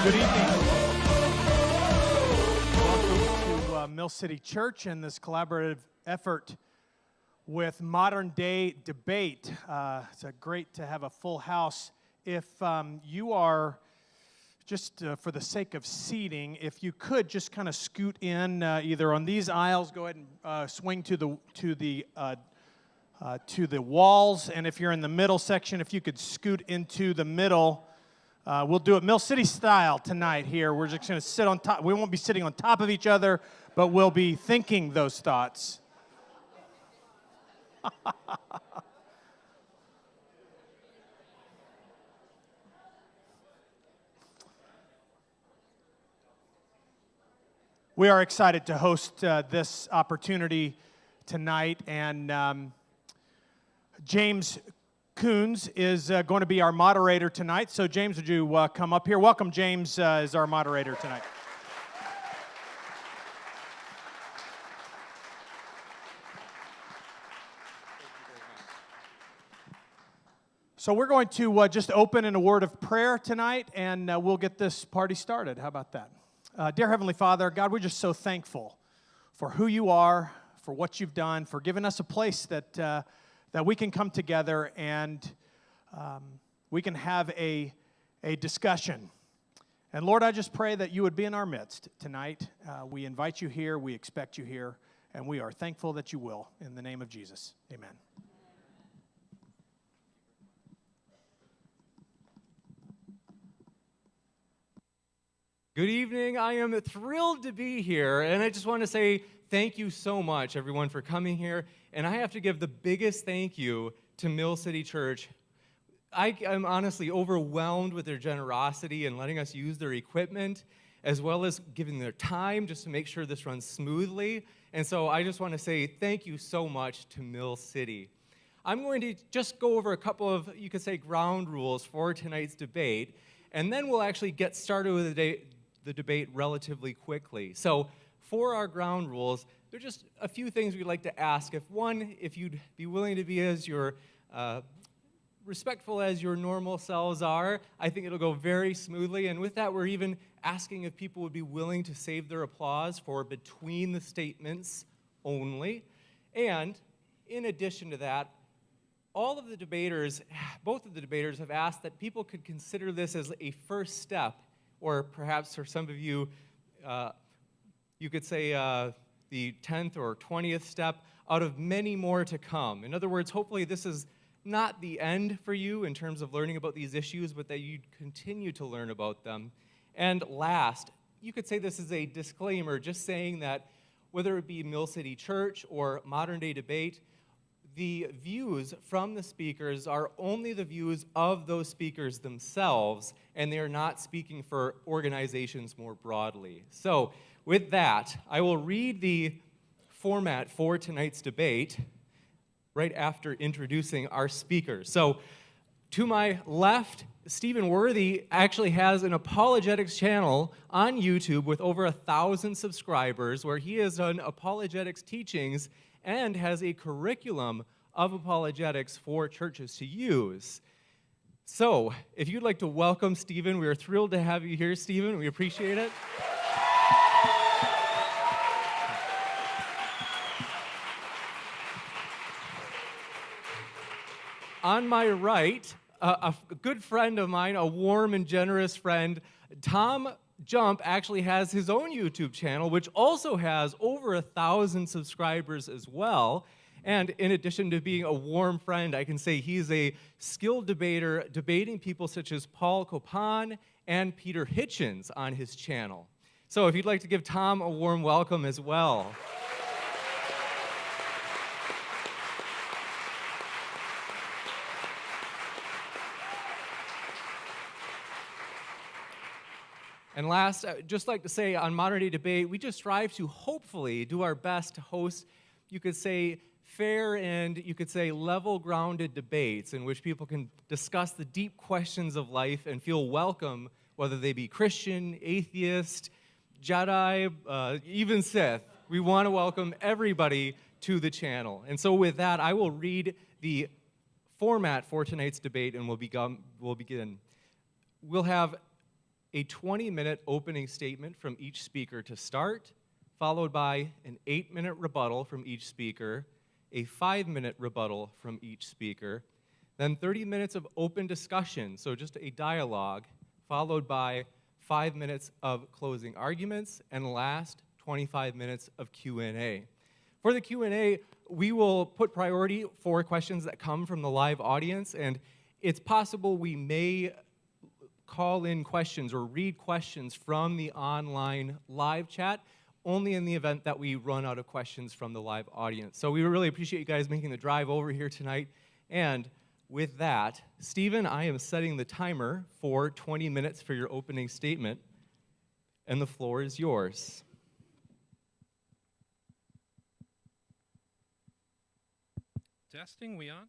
Good evening. Welcome to Mill City Church and this collaborative effort with Modern Day Debate. It's great to have a full house. If you are, just for the sake of seating, if you could just kind of scoot in either on these aisles, go ahead and swing to the walls, and if you're in the middle section, if you could scoot into the middle. We'll do it Mill City style tonight here. We're just going to sit on top. We won't be sitting on top of each other, but we'll be thinking those thoughts. We are excited to host this opportunity tonight, and James Coons is going to be our moderator tonight. So James, would you come up here? Welcome, James, as our moderator tonight. So we're going to just open in a word of prayer tonight, and we'll get this party started. How about that? Dear Heavenly Father, God, we're just so thankful for who you are, for what you've done, for giving us a place that we can come together and we can have a discussion. And Lord, I just pray that you would be in our midst tonight. We invite you here, we expect you here, and we are thankful that you will. In the name of Jesus, amen. Good evening. I am thrilled to be here, and I just want to say thank you so much, everyone, for coming here. And I have to give the biggest thank you to Mill City Church. I am honestly overwhelmed with their generosity in letting us use their equipment, as well as giving their time just to make sure this runs smoothly. And so I just want to say thank you so much to Mill City. I'm going to just go over a couple of, you could say, ground rules for tonight's debate, and then we'll actually get started with the debate relatively quickly. So for our ground rules, there are just a few things we'd like to ask. If you'd be willing to be as respectful as your normal selves are, I think it'll go very smoothly. And with that, we're even asking if people would be willing to save their applause for between the statements only. And in addition to that, both of the debaters have asked that people could consider this as a first step, or perhaps for some of you, you could say the 10th or 20th step out of many more to come. In other words, hopefully this is not the end for you in terms of learning about these issues, but that you continue to learn about them. And last, you could say this is a disclaimer, just saying that whether it be Mill City Church or Modern Day Debate, the views from the speakers are only the views of those speakers themselves, and they are not speaking for organizations more broadly. So with that, I will read the format for tonight's debate right after introducing our speakers. So to my left, Stephen Worthey actually has an apologetics channel on YouTube with over 1,000 subscribers where he has done apologetics teachings and has a curriculum of apologetics for churches to use. So, if you'd like to welcome Stephen, we are thrilled to have you here, Stephen. We appreciate it. On my right, a good friend of mine, a warm and generous friend, TJump actually has his own YouTube channel, which also has over 1,000 subscribers as well. And in addition to being a warm friend, I can say he's a skilled debater, debating people such as Paul Copan and Peter Hitchens on his channel. So if you'd like to give Tom a warm welcome as well. And last, I'd just like to say on Modern Day Debate, we just strive to hopefully do our best to host, you could say, fair and, you could say, level-grounded debates in which people can discuss the deep questions of life and feel welcome, whether they be Christian, atheist, Jedi, even Sith. We want to welcome everybody to the channel. And so with that, I will read the format for tonight's debate, and we'll begin. We'll have a 20-minute opening statement from each speaker to start, followed by an 8-minute rebuttal from each speaker, a 5-minute rebuttal from each speaker, then 30 minutes of open discussion, so just a dialogue, followed by 5 minutes of closing arguments, and last, 25 minutes of Q&A. For the Q&A, we will put priority for questions that come from the live audience, and it's possible we may call in questions or read questions from the online live chat, only in the event that we run out of questions from the live audience. So we really appreciate you guys making the drive over here tonight. And with that, Stephen, I am setting the timer for 20 minutes for your opening statement, and the floor is yours. Testing, we on?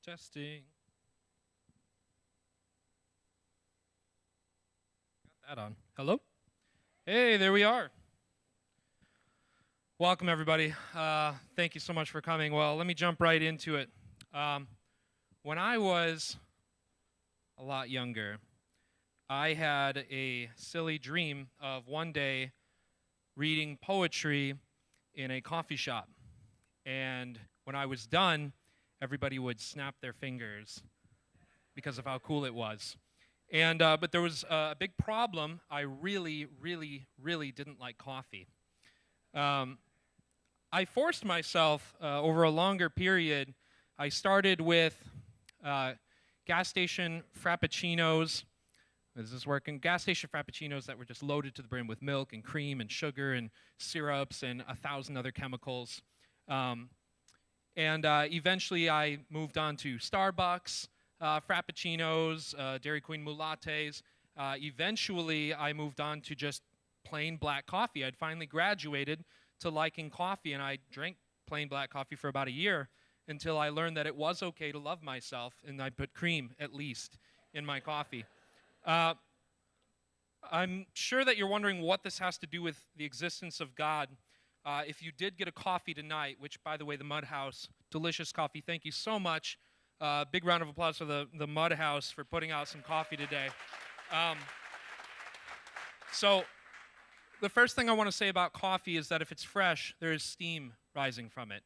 Testing. Got that on. Hello? Hey, there we are. Welcome, everybody. Thank you so much for coming. Well, let me jump right into it. When I was a lot younger, I had a silly dream of one day reading poetry in a coffee shop. And when I was done, everybody would snap their fingers because of how cool it was. And but there was a big problem. I really didn't like coffee. I forced myself over a longer period. I started with gas station frappuccinos. Is this working? Gas station frappuccinos that were just loaded to the brim with milk and cream and sugar and syrups and 1,000 other chemicals. Eventually I moved on to Starbucks frappuccinos, Dairy Queen lattes. Eventually I moved on to just plain black coffee. I'd finally graduated to liking coffee, and I drank plain black coffee for about a year until I learned that it was okay to love myself, and I put cream, at least, in my coffee. I'm sure that you're wondering what this has to do with the existence of God. If you did get a coffee tonight, which, by the way, the Mud House, delicious coffee, thank you so much. Big round of applause for the Mud House for putting out some coffee today. So the first thing I want to say about coffee is that if it's fresh, there is steam rising from it.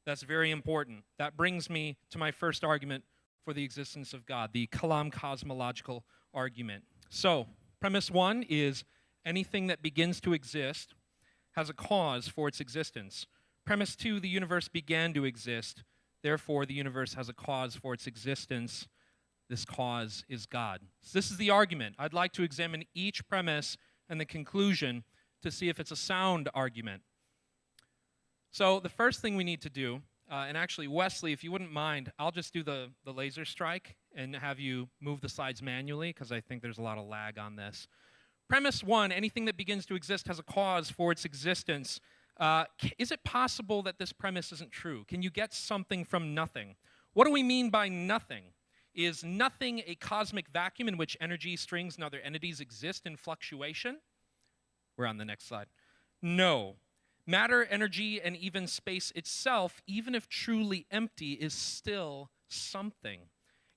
That's very important. That brings me to my first argument for the existence of God, the Kalam cosmological argument. So, premise one is anything that begins to exist has a cause for its existence. Premise two, the universe began to exist. Therefore, the universe has a cause for its existence. This cause is God. So this is the argument. I'd like to examine each premise and the conclusion to see if it's a sound argument. So the first thing we need to do, and actually, Wesley, if you wouldn't mind, I'll just do the laser strike and have you move the slides manually, because I think there's a lot of lag on this. Premise one, anything that begins to exist has a cause for its existence. Is it possible that this premise isn't true? Can you get something from nothing? What do we mean by nothing? Is nothing a cosmic vacuum in which energy, strings, and other entities exist in fluctuation? We're on the next slide. No. Matter, energy, and even space itself, even if truly empty, is still something.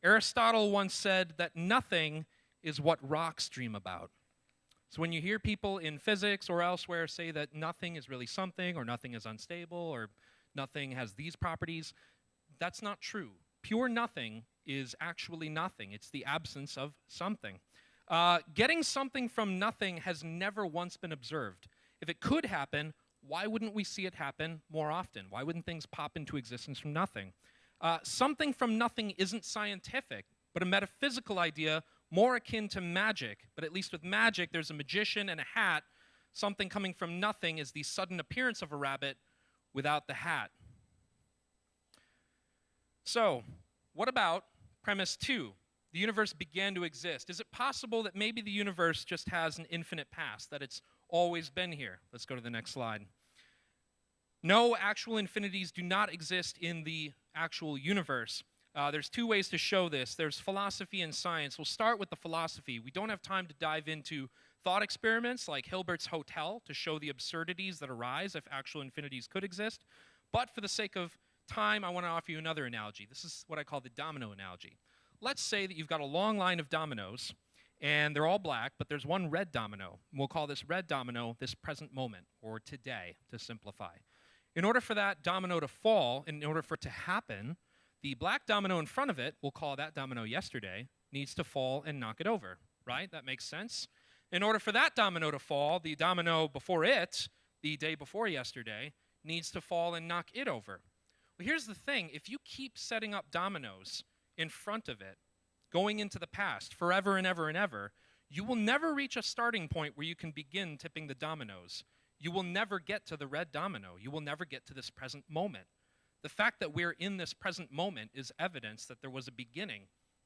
Aristotle once said that nothing is what rocks dream about. So when you hear people in physics or elsewhere say that nothing is really something, or nothing is unstable, or nothing has these properties, that's not true. Pure nothing is actually nothing. It's the absence of something. Getting something from nothing has never once been observed. If it could happen, why wouldn't we see it happen more often? Why wouldn't things pop into existence from nothing? Something from nothing isn't scientific, but a metaphysical idea more akin to magic. But at least with magic, there's a magician and a hat. Something coming from nothing is the sudden appearance of a rabbit without the hat. So, what about premise two? The universe began to exist. Is it possible that maybe the universe just has an infinite past, that it's always been here? Let's go to the next slide. No, actual infinities do not exist in the actual universe. There's two ways to show this. There's philosophy and science. We'll start with the philosophy. We don't have time to dive into thought experiments like Hilbert's Hotel to show the absurdities that arise if actual infinities could exist. But for the sake of time, I want to offer you another analogy. This is what I call the domino analogy. Let's say that you've got a long line of dominoes, And they're all black, but there's one red domino. We'll call this red domino this present moment, or today, to simplify. In order for that domino to fall, in order for it to happen, the black domino in front of it, we'll call that domino yesterday, needs to fall and knock it over, right? That makes sense? In order for that domino to fall, the domino before it, the day before yesterday, needs to fall and knock it over. Well, here's the thing. If you keep setting up dominoes in front of it, going into the past, forever and ever and ever, you will never reach a starting point where you can begin tipping the dominoes. You will never get to the red domino. You will never get to this present moment. The fact that we're in this present moment is evidence that there was a beginning,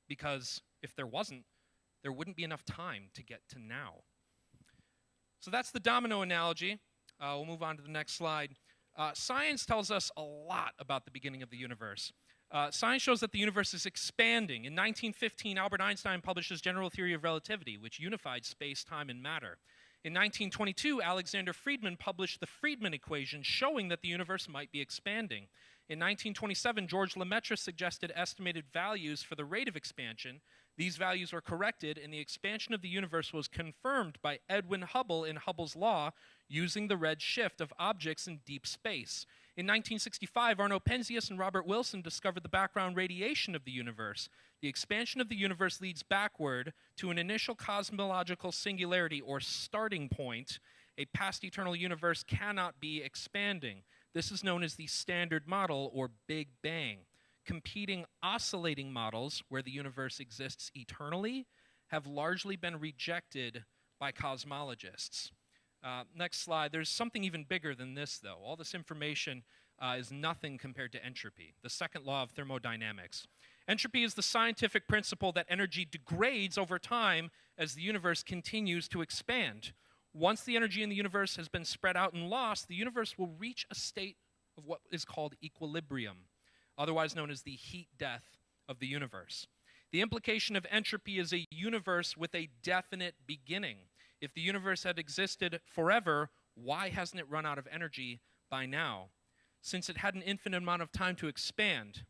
because if there wasn't, there wouldn't be enough time to get to now. So that's the domino analogy. We'll move on to the next slide. Science tells us a lot about the beginning of the universe. Science shows that the universe is expanding. In 1915, Albert Einstein published his general theory of relativity, which unified space, time, and matter. In 1922, Alexander Friedman published the Friedman equation, showing that the universe might be expanding. In 1927, George Lemaitre suggested estimated values for the rate of expansion. These values were corrected, and the expansion of the universe was confirmed by Edwin Hubble in Hubble's law, using the red shift of objects in deep space. In 1965, Arno Penzias and Robert Wilson discovered the background radiation of the universe. The expansion of the universe leads backward to an initial cosmological singularity, or starting point. A past eternal universe cannot be expanding. This is known as the Standard Model, or Big Bang. Competing oscillating models, where the universe exists eternally, have largely been rejected by cosmologists. Next slide. There's something even bigger than this, though. All this information is nothing compared to entropy, the second law of thermodynamics. Entropy is the scientific principle that energy degrades over time as the universe continues to expand. Once the energy in the universe has been spread out and lost, the universe will reach a state of what is called equilibrium, otherwise known as the heat death of the universe. The implication of entropy is a universe with a definite beginning. If the universe had existed forever, why hasn't it run out of energy by now? Since it had an infinite amount of time to expand,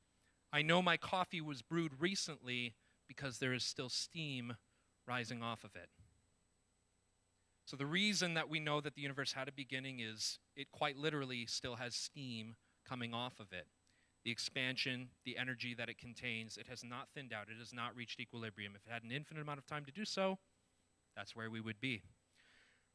I know my coffee was brewed recently because there is still steam rising off of it. So the reason that we know that the universe had a beginning is it quite literally still has steam coming off of it. The expansion, the energy that it contains, it has not thinned out. It has not reached equilibrium. If it had an infinite amount of time to do so, that's where we would be.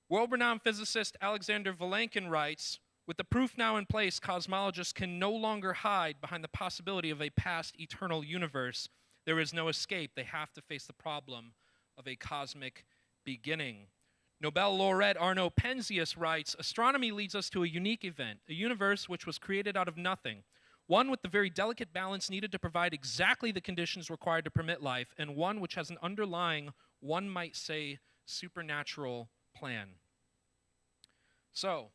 World-renowned physicist Alexander Vilenkin writes, "With the proof now in place, cosmologists can no longer hide behind the possibility of a past eternal universe. There is no escape. They have to face the problem of a cosmic beginning." Nobel laureate Arno Penzias writes, "Astronomy leads us to a unique event, a universe which was created out of nothing, one with the very delicate balance needed to provide exactly the conditions required to permit life, and one which has an underlying, one might say, supernatural plan." So,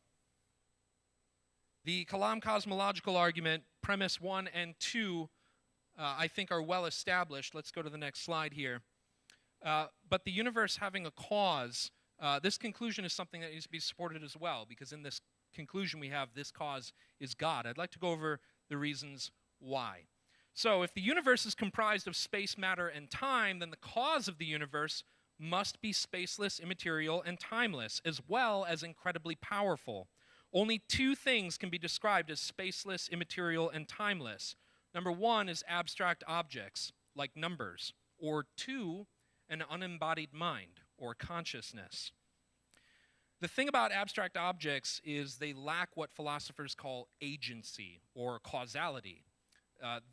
the Kalam cosmological argument, premise 1 and 2, I think are well established. Let's go to the next slide here. But the universe having a cause, this conclusion is something that needs to be supported as well, because in this conclusion we have this cause is God. I'd like to go over the reasons why. So, if the universe is comprised of space, matter, and time, then the cause of the universe must be spaceless, immaterial, and timeless, as well as incredibly powerful. Only two things can be described as spaceless, immaterial, and timeless. Number one is abstract objects, like numbers, or two, an unembodied mind, or consciousness. The thing about abstract objects is they lack what philosophers call agency, or causality.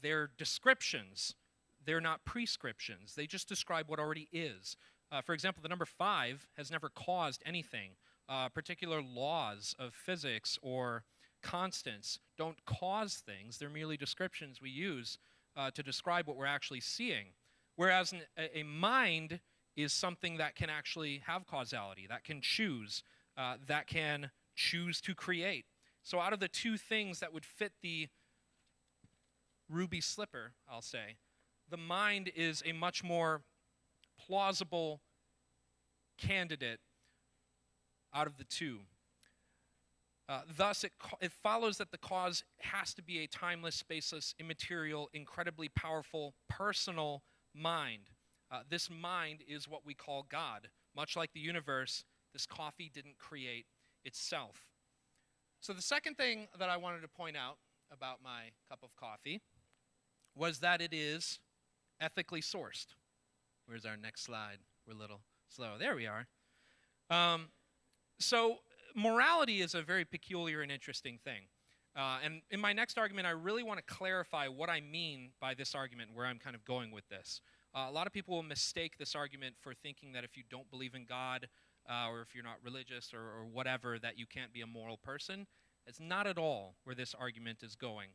They're descriptions. They're not prescriptions. They just describe what already is. For example, the number 5 has never caused anything. Particular laws of physics or constants don't cause things. They're merely descriptions we use to describe what we're actually seeing. Whereas a mind is something that can actually have causality, that can choose to create. So out of the two things that would fit the ruby slipper, I'll say, the mind is a much more plausible candidate out of the two. Thus, it follows that the cause has to be a timeless, spaceless, immaterial, incredibly powerful, personal mind. This mind is what we call God. Much like the universe, this coffee didn't create itself. So the second thing that I wanted to point out about my cup of coffee was that it is ethically sourced. Where's our next slide? We're a little slow. There we are. So morality is a very peculiar and interesting thing. And in my next argument, I really want to clarify what I mean by this argument, where I'm kind of going with this. A lot of people will mistake this argument for thinking that if you don't believe in God, or if you're not religious or whatever, that you can't be a moral person. It's not at all where this argument is going.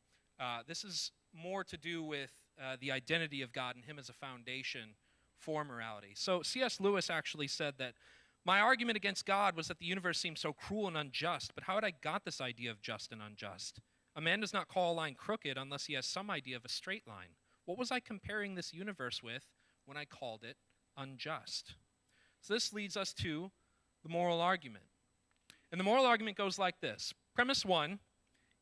This is more to do with the identity of God and Him as a foundation for morality. So C.S. Lewis actually said that my argument against God was that the universe seems so cruel and unjust, but how had I got this idea of just and unjust? A man does not call a line crooked unless he has some idea of a straight line. What was I comparing this universe with when I called it unjust? So this leads us to the moral argument. And the moral argument goes like this. Premise 1,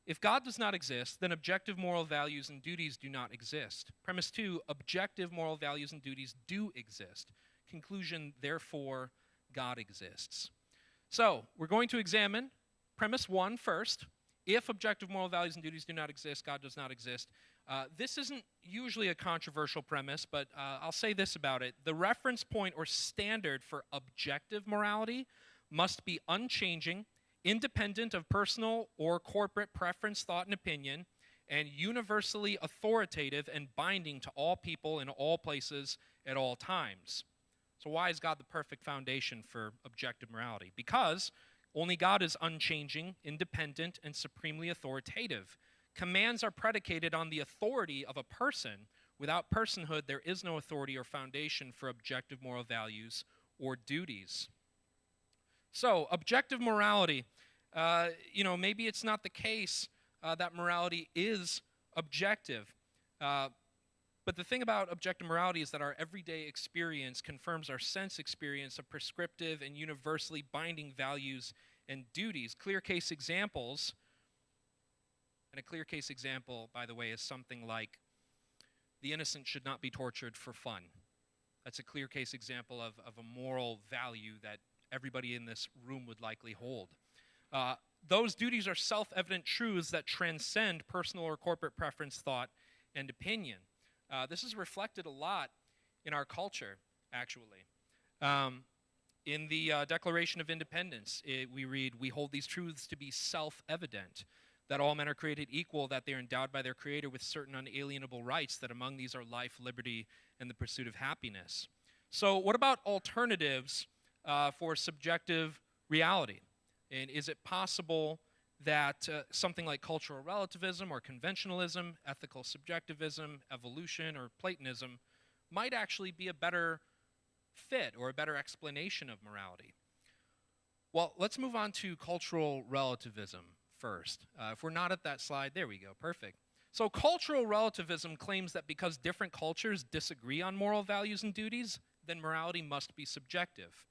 if God does not exist, then objective moral values and duties do not exist. Premise 2, objective moral values and duties do exist. Conclusion, therefore, God exists. So we're going to examine premise 1 first. If objective moral values and duties do not exist, God does not exist. This isn't usually a controversial premise, but I'll say this about it. The reference point or standard for objective morality must be unchanging, independent of personal or corporate preference, thought, and opinion, and universally authoritative and binding to all people in all places at all times. So why is God the perfect foundation for objective morality? Because only God is unchanging, independent, and supremely authoritative. Commands are predicated on the authority of a person. Without personhood, there is no authority or foundation for objective moral values or duties. So, objective morality, maybe it's not the case that morality is objective. But the thing about objective morality is that our everyday experience confirms our sense experience of prescriptive and universally binding values and duties. Clear case examples, and a clear case example, by the way, is something like the innocent should not be tortured for fun. That's a clear case example of a moral value that everybody in this room would likely hold. Those duties are self-evident truths that transcend personal or corporate preference, thought, and opinion. This is reflected a lot in our culture, actually. In the Declaration of Independence, we read, "We hold these truths to be self-evident, that all men are created equal, that they are endowed by their Creator with certain unalienable rights, that among these are life, liberty, and the pursuit of happiness." So what about alternatives for subjective reality? And is it possible that something like cultural relativism or conventionalism, ethical subjectivism, evolution, or Platonism might actually be a better fit or a better explanation of morality? Well, let's move on to cultural relativism first. If we're not at that slide, there we go, perfect. So cultural relativism claims that because different cultures disagree on moral values and duties, then morality must be subjective.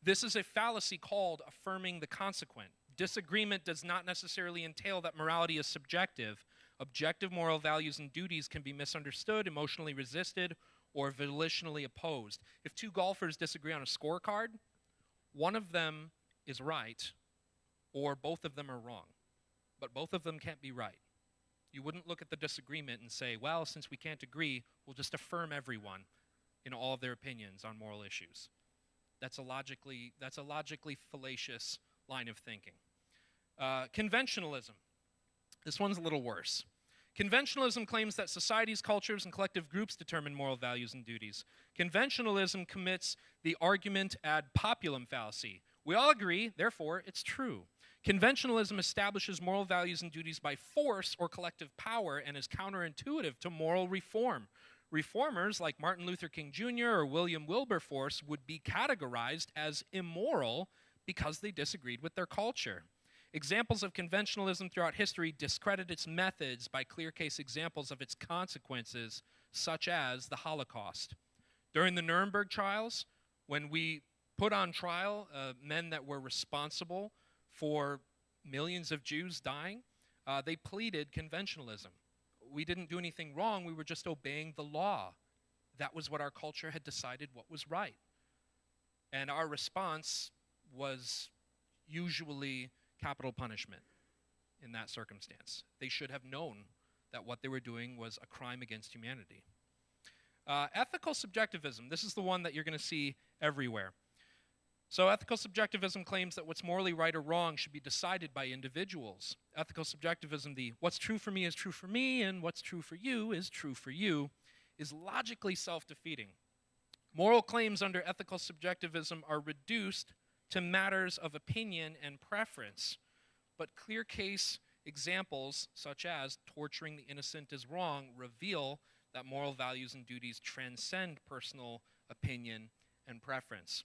This is a fallacy called affirming the consequent. Disagreement does not necessarily entail that morality is subjective. Objective moral values and duties can be misunderstood, emotionally resisted, or volitionally opposed. If two golfers disagree on a scorecard, one of them is right, or both of them are wrong. But both of them can't be right. You wouldn't look at the disagreement and say, well, since we can't agree, we'll just affirm everyone in all of their opinions on moral issues. That's a logically fallacious line of thinking. Conventionalism. This one's a little worse. Conventionalism claims that societies, cultures, and collective groups determine moral values and duties. Conventionalism commits the argument ad populum fallacy. We all agree, therefore it's true. Conventionalism establishes moral values and duties by force or collective power and is counterintuitive to moral reform. Reformers like Martin Luther King Jr. or William Wilberforce would be categorized as immoral because they disagreed with their culture. Examples of conventionalism throughout history discredit its methods by clear case examples of its consequences, such as the Holocaust. During the Nuremberg trials, when we put on trial men that were responsible for millions of Jews dying, they pleaded conventionalism. We didn't do anything wrong, we were just obeying the law. that was what our culture had decided what was right. And our response was usually capital punishment in that circumstance. They should have known that what they were doing was a crime against humanity. Ethical subjectivism, this is the one that you're going to see everywhere. So ethical subjectivism claims that what's morally right or wrong should be decided by individuals. Ethical subjectivism, the what's true for me is true for me, and what's true for you is true for you, is logically self-defeating. Moral claims under ethical subjectivism are reduced to matters of opinion and preference, but clear case examples, such as torturing the innocent is wrong, reveal that moral values and duties transcend personal opinion and preference.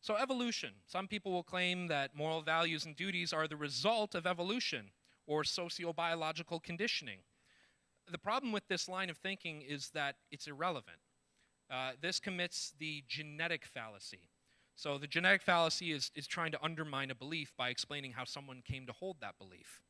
So evolution. Some people will claim that moral values and duties are the result of evolution or sociobiological conditioning. The problem with this line of thinking is that it's irrelevant. This commits the genetic fallacy. So the genetic fallacy is trying to undermine a belief by explaining how someone came to hold that belief.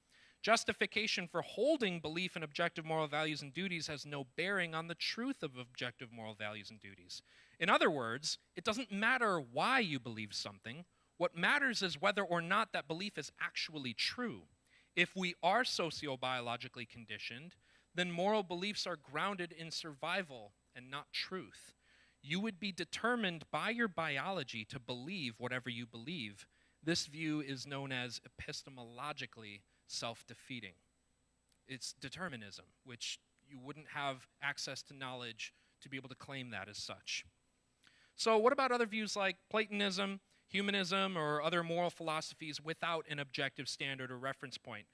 Justification for holding belief in objective moral values and duties has no bearing on the truth of objective moral values and duties. In other words, it doesn't matter why you believe something. What matters is whether or not that belief is actually true. If we are sociobiologically conditioned, then moral beliefs are grounded in survival and not truth. You would be determined by your biology to believe whatever you believe. This view is known as epistemologically self-defeating. It's determinism, which you wouldn't have access to knowledge to be able to claim that as such. So what about other views like Platonism, humanism, or other moral philosophies without an objective standard or reference point?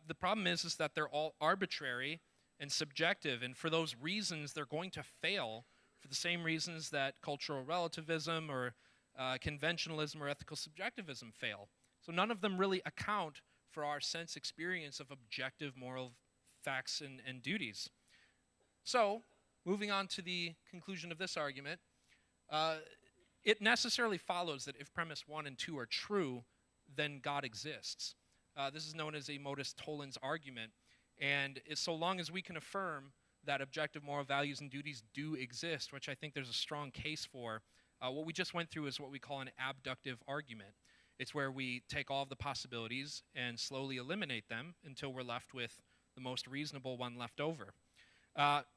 The problem is that they're all arbitrary and subjective, and for those reasons, they're going to fail for the same reasons that cultural relativism or conventionalism or ethical subjectivism fail. So none of them really account for our sense experience of objective moral facts and duties. So, moving on to the conclusion of this argument, it necessarily follows that if premise 1 and 2 are true, then God exists. This is known as a modus tollens argument, and so long as we can affirm that objective moral values and duties do exist, which I think there's a strong case for, what we just went through is what we call an abductive argument. It's where we take all of the possibilities and slowly eliminate them until we're left with the most reasonable one left over.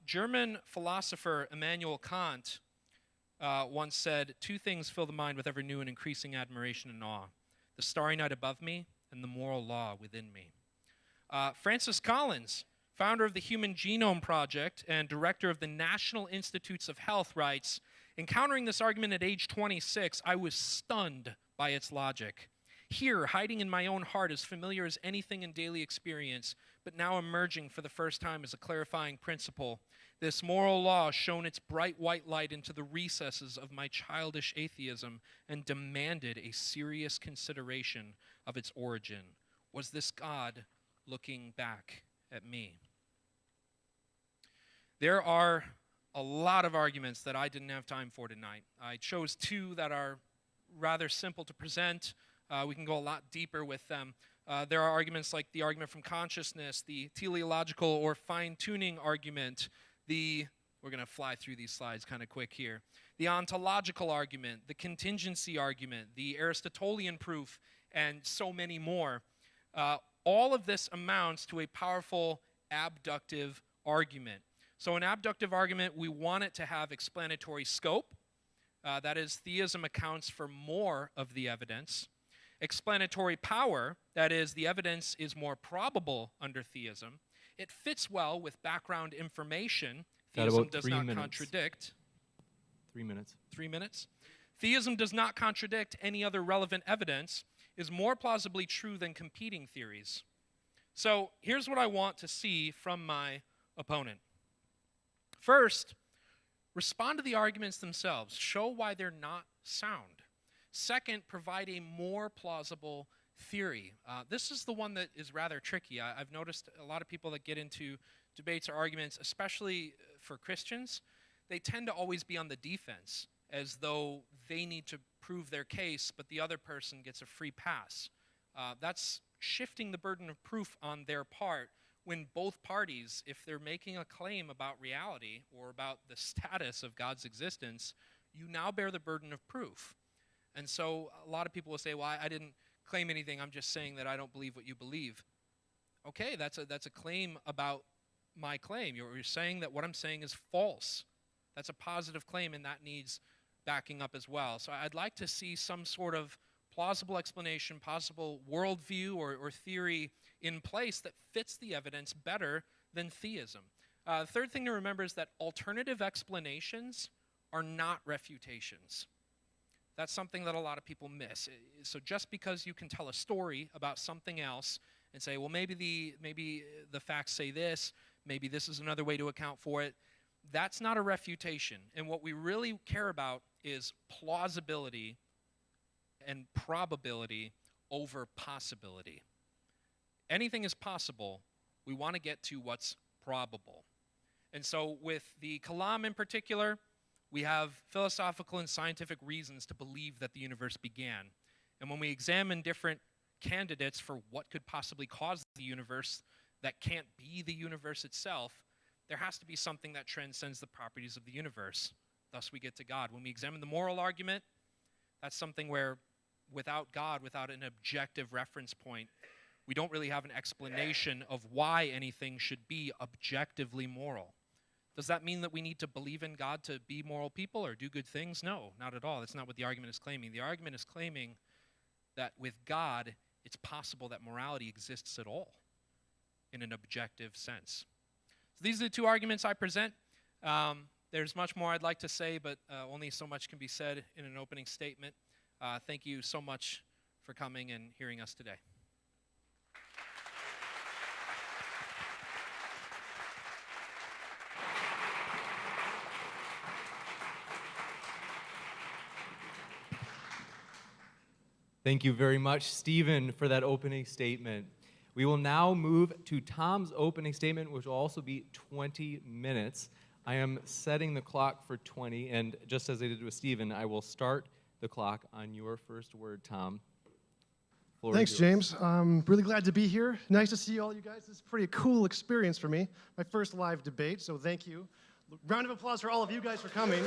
German philosopher Immanuel Kant once said, "Two things fill the mind with ever new and increasing admiration and awe, the starry night above me and the moral law within me." Francis Collins, founder of the Human Genome Project and director of the National Institutes of Health, writes, "Encountering this argument at age 26, I was stunned by its logic. Here, hiding in my own heart, as familiar as anything in daily experience, but now emerging for the first time as a clarifying principle, this moral law shone its bright white light into the recesses of my childish atheism and demanded a serious consideration of its origin. Was this God looking back at me?" There are a lot of arguments that I didn't have time for tonight. I chose two that are rather simple to present. We can go a lot deeper with them. There are arguments like the argument from consciousness, the teleological or fine-tuning argument, we're going to fly through these slides kind of quick here, the ontological argument, the contingency argument, the Aristotelian proof, and so many more. All of this amounts to a powerful abductive argument. So an abductive argument, we want it to have explanatory scope. That is, theism accounts for more of the evidence. Explanatory power, that is, the evidence is more probable under theism. It fits well with background information. Theism does not contradict. 3 minutes. 3 minutes. Theism does not contradict any other relevant evidence, is more plausibly true than competing theories. So here's what I want to see from my opponent. First, respond to the arguments themselves. Show why they're not sound. Second, provide a more plausible theory. This is the one that is rather tricky. I've noticed a lot of people that get into debates or arguments, especially for Christians, they tend to always be on the defense, as though they need to prove their case, but the other person gets a free pass. That's shifting the burden of proof on their part, when both parties, if they're making a claim about reality or about the status of God's existence, you now bear the burden of proof. And so a lot of people will say, well, I didn't claim anything. I'm just saying that I don't believe what you believe. Okay, that's a claim about my claim. You're saying that what I'm saying is false. That's a positive claim, and that needs backing up as well. So I'd like to see some sort of plausible explanation, possible worldview or theory in place that fits the evidence better than theism. The third thing to remember is that alternative explanations are not refutations. That's something that a lot of people miss. So just because you can tell a story about something else and say, well, maybe the facts say this, maybe this is another way to account for it, that's not a refutation. And what we really care about is plausibility and probability over possibility. Anything is possible. We want to get to what's probable. And so with the Kalam in particular, we have philosophical and scientific reasons to believe that the universe began. And when we examine different candidates for what could possibly cause the universe that can't be the universe itself, there has to be something that transcends the properties of the universe. Thus we get to God. When we examine the moral argument, that's something where without God, without an objective reference point, we don't really have an explanation of why anything should be objectively moral. Does that mean that we need to believe in God to be moral people or do good things? No, not at all. That's not what the argument is claiming. The argument is claiming that with God, it's possible that morality exists at all in an objective sense. So these are the two arguments I present. There's much more I'd like to say, but only so much can be said in an opening statement. Thank you so much for coming and hearing us today. Thank you very much, Stephen, for that opening statement. We will now move to Tom's opening statement, which will also be 20 minutes. I am setting the clock for 20, and just as I did with Stephen, I will start the clock on your first word, Tom. Thanks, James. I'm really glad to be here. Nice to see all you guys. This is a pretty cool experience for me. My first live debate, so thank you. Round of applause for all of you guys for coming.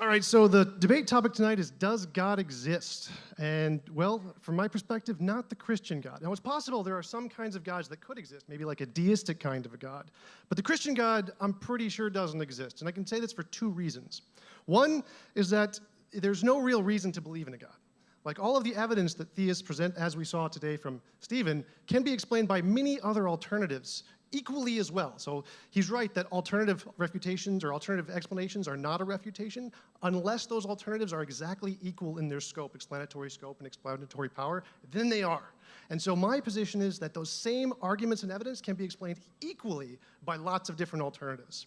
All right, so the debate topic tonight is, does God exist? And, well, from my perspective, not the Christian God. Now, it's possible there are some kinds of gods that could exist, maybe like a deistic kind of a God. But the Christian God, I'm pretty sure, doesn't exist. And I can say this for two reasons. One is that there's no real reason to believe in a God. Like, all of the evidence that theists present, as we saw today from Stephen, can be explained by many other alternatives equally as well. So he's right that alternative refutations or alternative explanations are not a refutation unless those alternatives are exactly equal in their scope, explanatory scope and explanatory power, then they are. And so my position is that those same arguments and evidence can be explained equally by lots of different alternatives.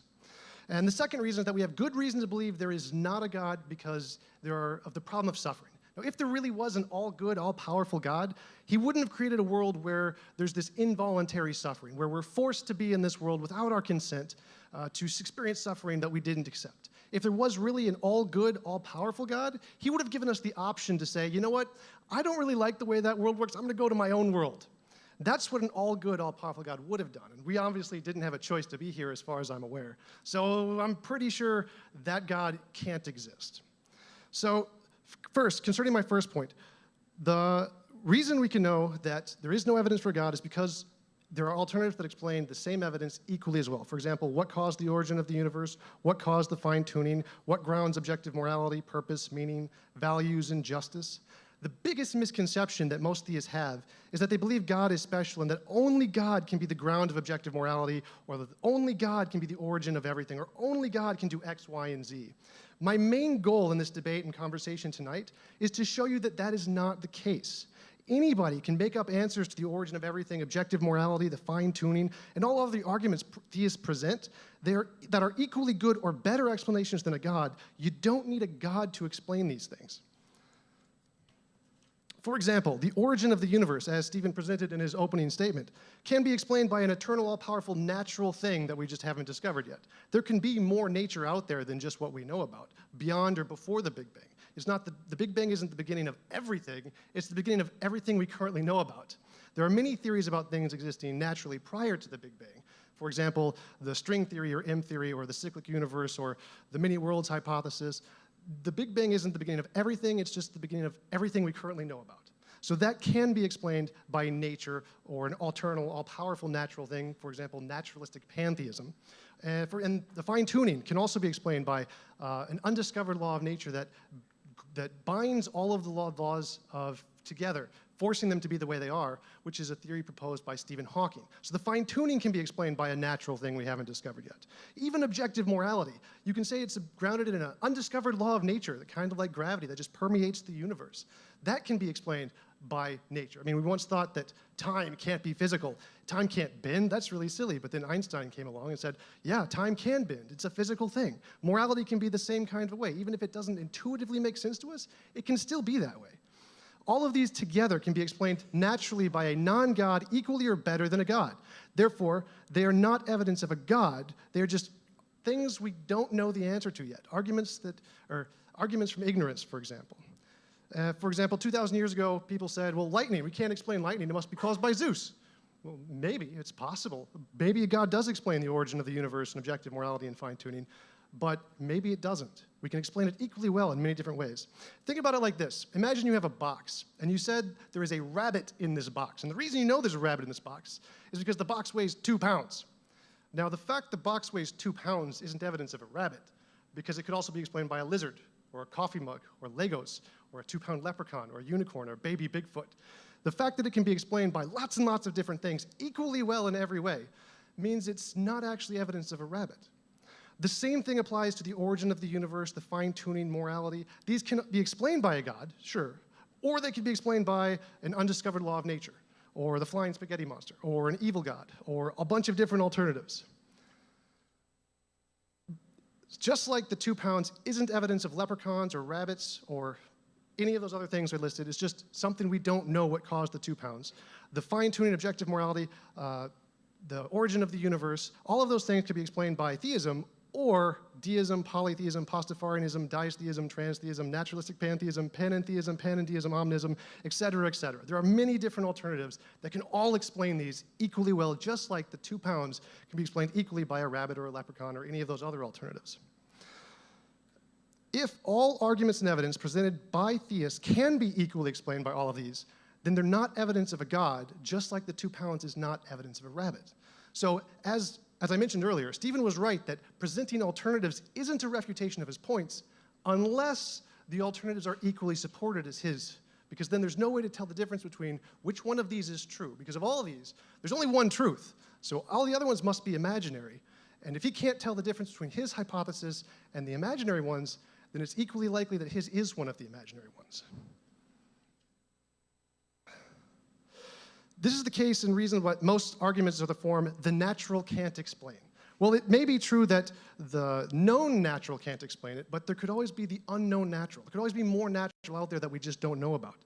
And the second reason is that we have good reason to believe there is not a God because of the problem of suffering. Now, if there really was an all-good, all-powerful God, he wouldn't have created a world where there's this involuntary suffering, where we're forced to be in this world without our consent to experience suffering that we didn't accept. If there was really an all-good, all-powerful God, he would have given us the option to say, you know what, I don't really like the way that world works, I'm going to go to my own world. That's what an all-good, all-powerful God would have done. And we obviously didn't have a choice to be here as far as I'm aware. So I'm pretty sure that God can't exist. So first, concerning my first point, the reason we can know that there is no evidence for God is because there are alternatives that explain the same evidence equally as well. For example, what caused the origin of the universe, what caused the fine-tuning, what grounds objective morality, purpose, meaning, values, and justice. The biggest misconception that most theists have is that they believe God is special and that only God can be the ground of objective morality, or that only God can be the origin of everything, or only God can do X, Y, and Z. My main goal in this debate and conversation tonight is to show you that that is not the case. Anybody can make up answers to the origin of everything, objective morality, the fine-tuning, and all of the arguments theists present that are equally good or better explanations than a God. You don't need a God to explain these things. For example, the origin of the universe, as Stephen presented in his opening statement, can be explained by an eternal, all-powerful, natural thing that we just haven't discovered yet. There can be more nature out there than just what we know about, beyond or before the Big Bang. It's not the Big Bang isn't the beginning of everything. It's the beginning of everything we currently know about. There are many theories about things existing naturally prior to the Big Bang. For example, the string theory or M theory or the cyclic universe or the many worlds hypothesis. The Big Bang isn't the beginning of everything. It's just the beginning of everything we currently know about. So that can be explained by nature or an alternate, all-powerful natural thing, for example, naturalistic pantheism. And the fine-tuning can also be explained by an undiscovered law of nature that binds all of the laws together, forcing them to be the way they are, which is a theory proposed by Stephen Hawking. So the fine-tuning can be explained by a natural thing we haven't discovered yet. Even objective morality, you can say it's grounded in an undiscovered law of nature, that kind of like gravity, that just permeates the universe. That can be explained by nature. I mean, we once thought that time can't be physical. Time can't bend. That's really silly. But then Einstein came along and said, yeah, time can bend. It's a physical thing. Morality can be the same kind of way. Even if it doesn't intuitively make sense to us, it can still be that way. All of these together can be explained naturally by a non-God equally or better than a God. Therefore, they are not evidence of a God. They are just things we don't know the answer to yet. Arguments from ignorance, for example. For example, 2,000 years ago, people said, well, lightning, we can't explain lightning. It must be caused by Zeus. Well, maybe, it's possible. Maybe God does explain the origin of the universe and objective morality and fine-tuning, but maybe it doesn't. We can explain it equally well in many different ways. Think about it like this. Imagine you have a box, and you said there is a rabbit in this box. And the reason you know there's a rabbit in this box is because the box weighs 2 pounds. Now, the fact the box weighs 2 pounds isn't evidence of a rabbit, because it could also be explained by a lizard, or a coffee mug, or Legos, or a 2-pound leprechaun, or a unicorn, or baby Bigfoot. The fact that it can be explained by lots and lots of different things equally well in every way means it's not actually evidence of a rabbit. The same thing applies to the origin of the universe, the fine-tuning, morality. These can be explained by a God, sure, or they can be explained by an undiscovered law of nature, or the flying spaghetti monster, or an evil God, or a bunch of different alternatives. Just like the 2 pounds isn't evidence of leprechauns or rabbits or any of those other things are listed, it's just something we don't know what caused the 2 pounds. The fine-tuning, objective morality, the origin of the universe, all of those things can be explained by theism or deism, polytheism, Pastafarianism, diatheism, transtheism, naturalistic pantheism, panentheism, panendeism, omnism, et cetera, et cetera. There are many different alternatives that can all explain these equally well, just like the 2 pounds can be explained equally by a rabbit or a leprechaun or any of those other alternatives. If all arguments and evidence presented by theists can be equally explained by all of these, then they're not evidence of a God, just like the 2 pounds is not evidence of a rabbit. So as I mentioned earlier, Stephen was right that presenting alternatives isn't a refutation of his points unless the alternatives are equally supported as his, because then there's no way to tell the difference between which one of these is true. Because of all of these, there's only one truth, so all the other ones must be imaginary. And if he can't tell the difference between his hypothesis and the imaginary ones, then it's equally likely that his is one of the imaginary ones. This is the case and reason why most arguments are the form, the natural can't explain. Well, it may be true that the known natural can't explain it, but there could always be the unknown natural. There could always be more natural out there that we just don't know about.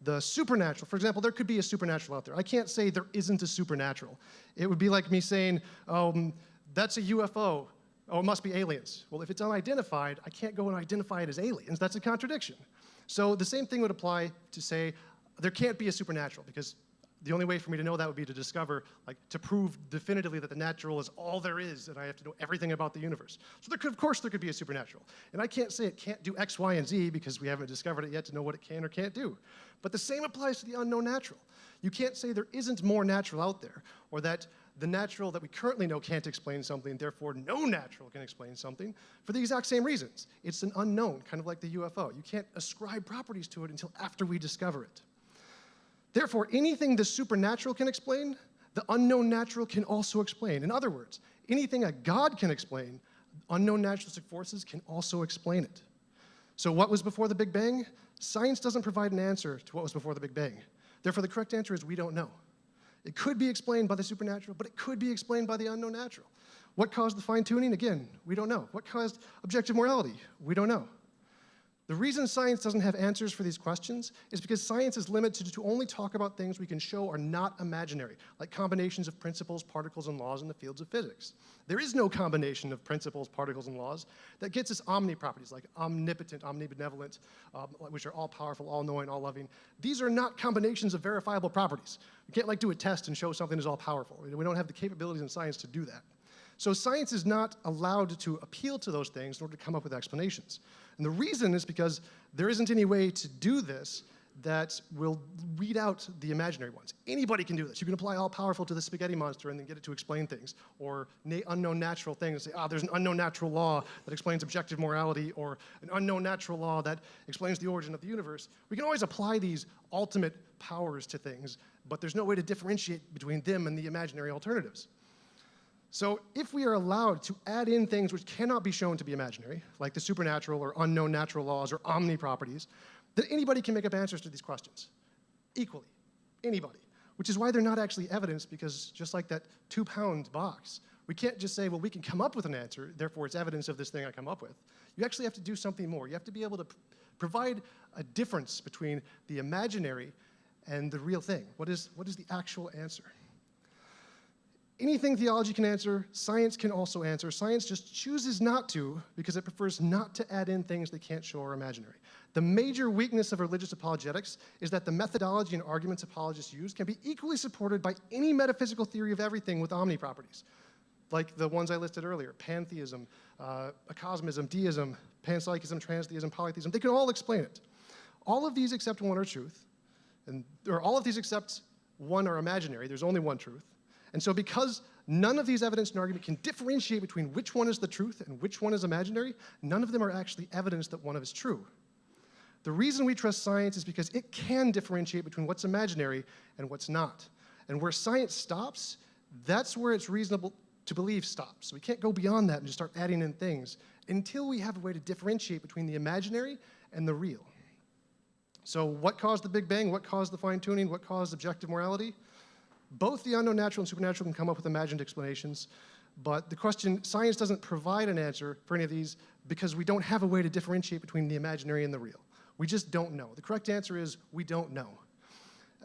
The supernatural, for example, there could be a supernatural out there. I can't say there isn't a supernatural. It would be like me saying, that's a UFO. Oh, it must be aliens. Well, if it's unidentified, I can't go and identify it as aliens. That's a contradiction. So the same thing would apply to say there can't be a supernatural, because the only way for me to know that would be to discover, to prove definitively that the natural is all there is, and I have to know everything about the universe. So of course there could be a supernatural. And I can't say it can't do X, Y, and Z because we haven't discovered it yet to know what it can or can't do. But the same applies to the unknown natural. You can't say there isn't more natural out there, or that the natural that we currently know can't explain something, therefore no natural can explain something, for the exact same reasons. It's an unknown, kind of like the UFO. You can't ascribe properties to it until after we discover it. Therefore, anything the supernatural can explain, the unknown natural can also explain. In other words, anything a God can explain, unknown naturalistic forces can also explain it. So what was before the Big Bang? Science doesn't provide an answer to what was before the Big Bang. Therefore, the correct answer is we don't know. It could be explained by the supernatural, but it could be explained by the unknown natural. What caused the fine-tuning? Again, we don't know. What caused objective morality? We don't know. The reason science doesn't have answers for these questions is because science is limited to only talk about things we can show are not imaginary, like combinations of principles, particles, and laws in the fields of physics. There is no combination of principles, particles, and laws that gets us omni-properties, like omnipotent, omnibenevolent, which are all-powerful, all-knowing, all-loving. These are not combinations of verifiable properties. We can't do a test and show something is all-powerful. We don't have the capabilities in science to do that. So science is not allowed to appeal to those things in order to come up with explanations. And the reason is because there isn't any way to do this that will weed out the imaginary ones. Anybody can do this. You can apply all powerful to the spaghetti monster and then get it to explain things, or unknown natural things and say, there's an unknown natural law that explains objective morality, or an unknown natural law that explains the origin of the universe. We can always apply these ultimate powers to things, but there's no way to differentiate between them and the imaginary alternatives. So if we are allowed to add in things which cannot be shown to be imaginary, like the supernatural or unknown natural laws or omni-properties, then anybody can make up answers to these questions, equally, anybody, which is why they're not actually evidence, because just like that 2-pound box, we can't just say, well, we can come up with an answer, therefore it's evidence of this thing I come up with. You actually have to do something more. You have to be able to provide a difference between the imaginary and the real thing. What is the actual answer? Anything theology can answer, science can also answer. Science just chooses not to because it prefers not to add in things they can't show are imaginary. The major weakness of religious apologetics is that the methodology and arguments apologists use can be equally supported by any metaphysical theory of everything with omni-properties, like the ones I listed earlier: pantheism, acosmism, deism, panpsychism, transtheism, polytheism. They can all explain it. All of these except one are truth, or all of these except one are imaginary. There's only one truth. And so because none of these evidence and argument can differentiate between which one is the truth and which one is imaginary, none of them are actually evidence that one of is true. The reason we trust science is because it can differentiate between what's imaginary and what's not. And where science stops, that's where it's reasonable to believe stops. So we can't go beyond that and just start adding in things until we have a way to differentiate between the imaginary and the real. So what caused the Big Bang? What caused the fine-tuning? What caused objective morality? Both the unknown natural and supernatural can come up with imagined explanations, but the question, science doesn't provide an answer for any of these because we don't have a way to differentiate between the imaginary and the real. We just don't know. The correct answer is we don't know.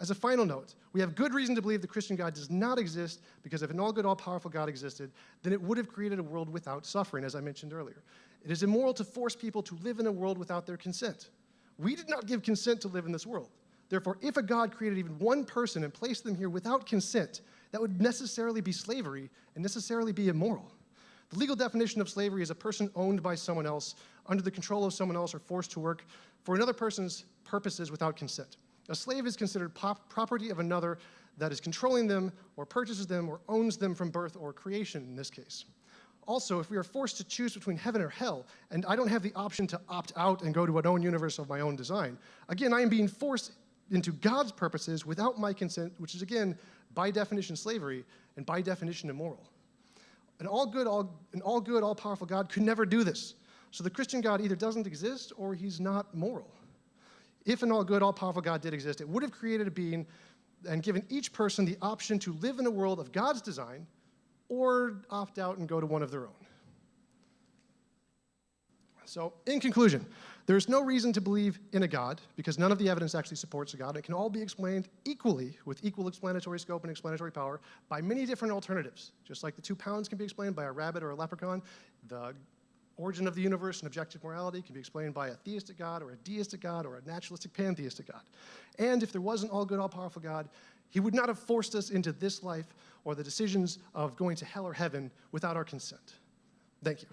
As a final note, we have good reason to believe the Christian God does not exist, because if an all-good, all-powerful God existed, then it would have created a world without suffering, as I mentioned earlier. It is immoral to force people to live in a world without their consent. We did not give consent to live in this world. Therefore, if a God created even one person and placed them here without consent, that would necessarily be slavery and necessarily be immoral. The legal definition of slavery is a person owned by someone else, under the control of someone else, or forced to work for another person's purposes without consent. A slave is considered property of another that is controlling them, or purchases them, or owns them from birth or creation in this case. Also, if we are forced to choose between heaven or hell, and I don't have the option to opt out and go to an own universe of my own design, again, I am being forced into God's purposes without my consent, which is, again, by definition slavery, and by definition immoral. An all-good, all-powerful God could never do this. So the Christian God either doesn't exist or he's not moral. If an all-good, all-powerful God did exist, it would have created a being and given each person the option to live in a world of God's design or opt out and go to one of their own. So, in conclusion, there's no reason to believe in a God because none of the evidence actually supports a God. It can all be explained equally, with equal explanatory scope and explanatory power, by many different alternatives. Just like the 2 pounds can be explained by a rabbit or a leprechaun, the origin of the universe and objective morality can be explained by a theistic God or a deistic God or a naturalistic pantheistic God. And if there was an all-good, all-powerful God, he would not have forced us into this life or the decisions of going to hell or heaven without our consent. Thank you.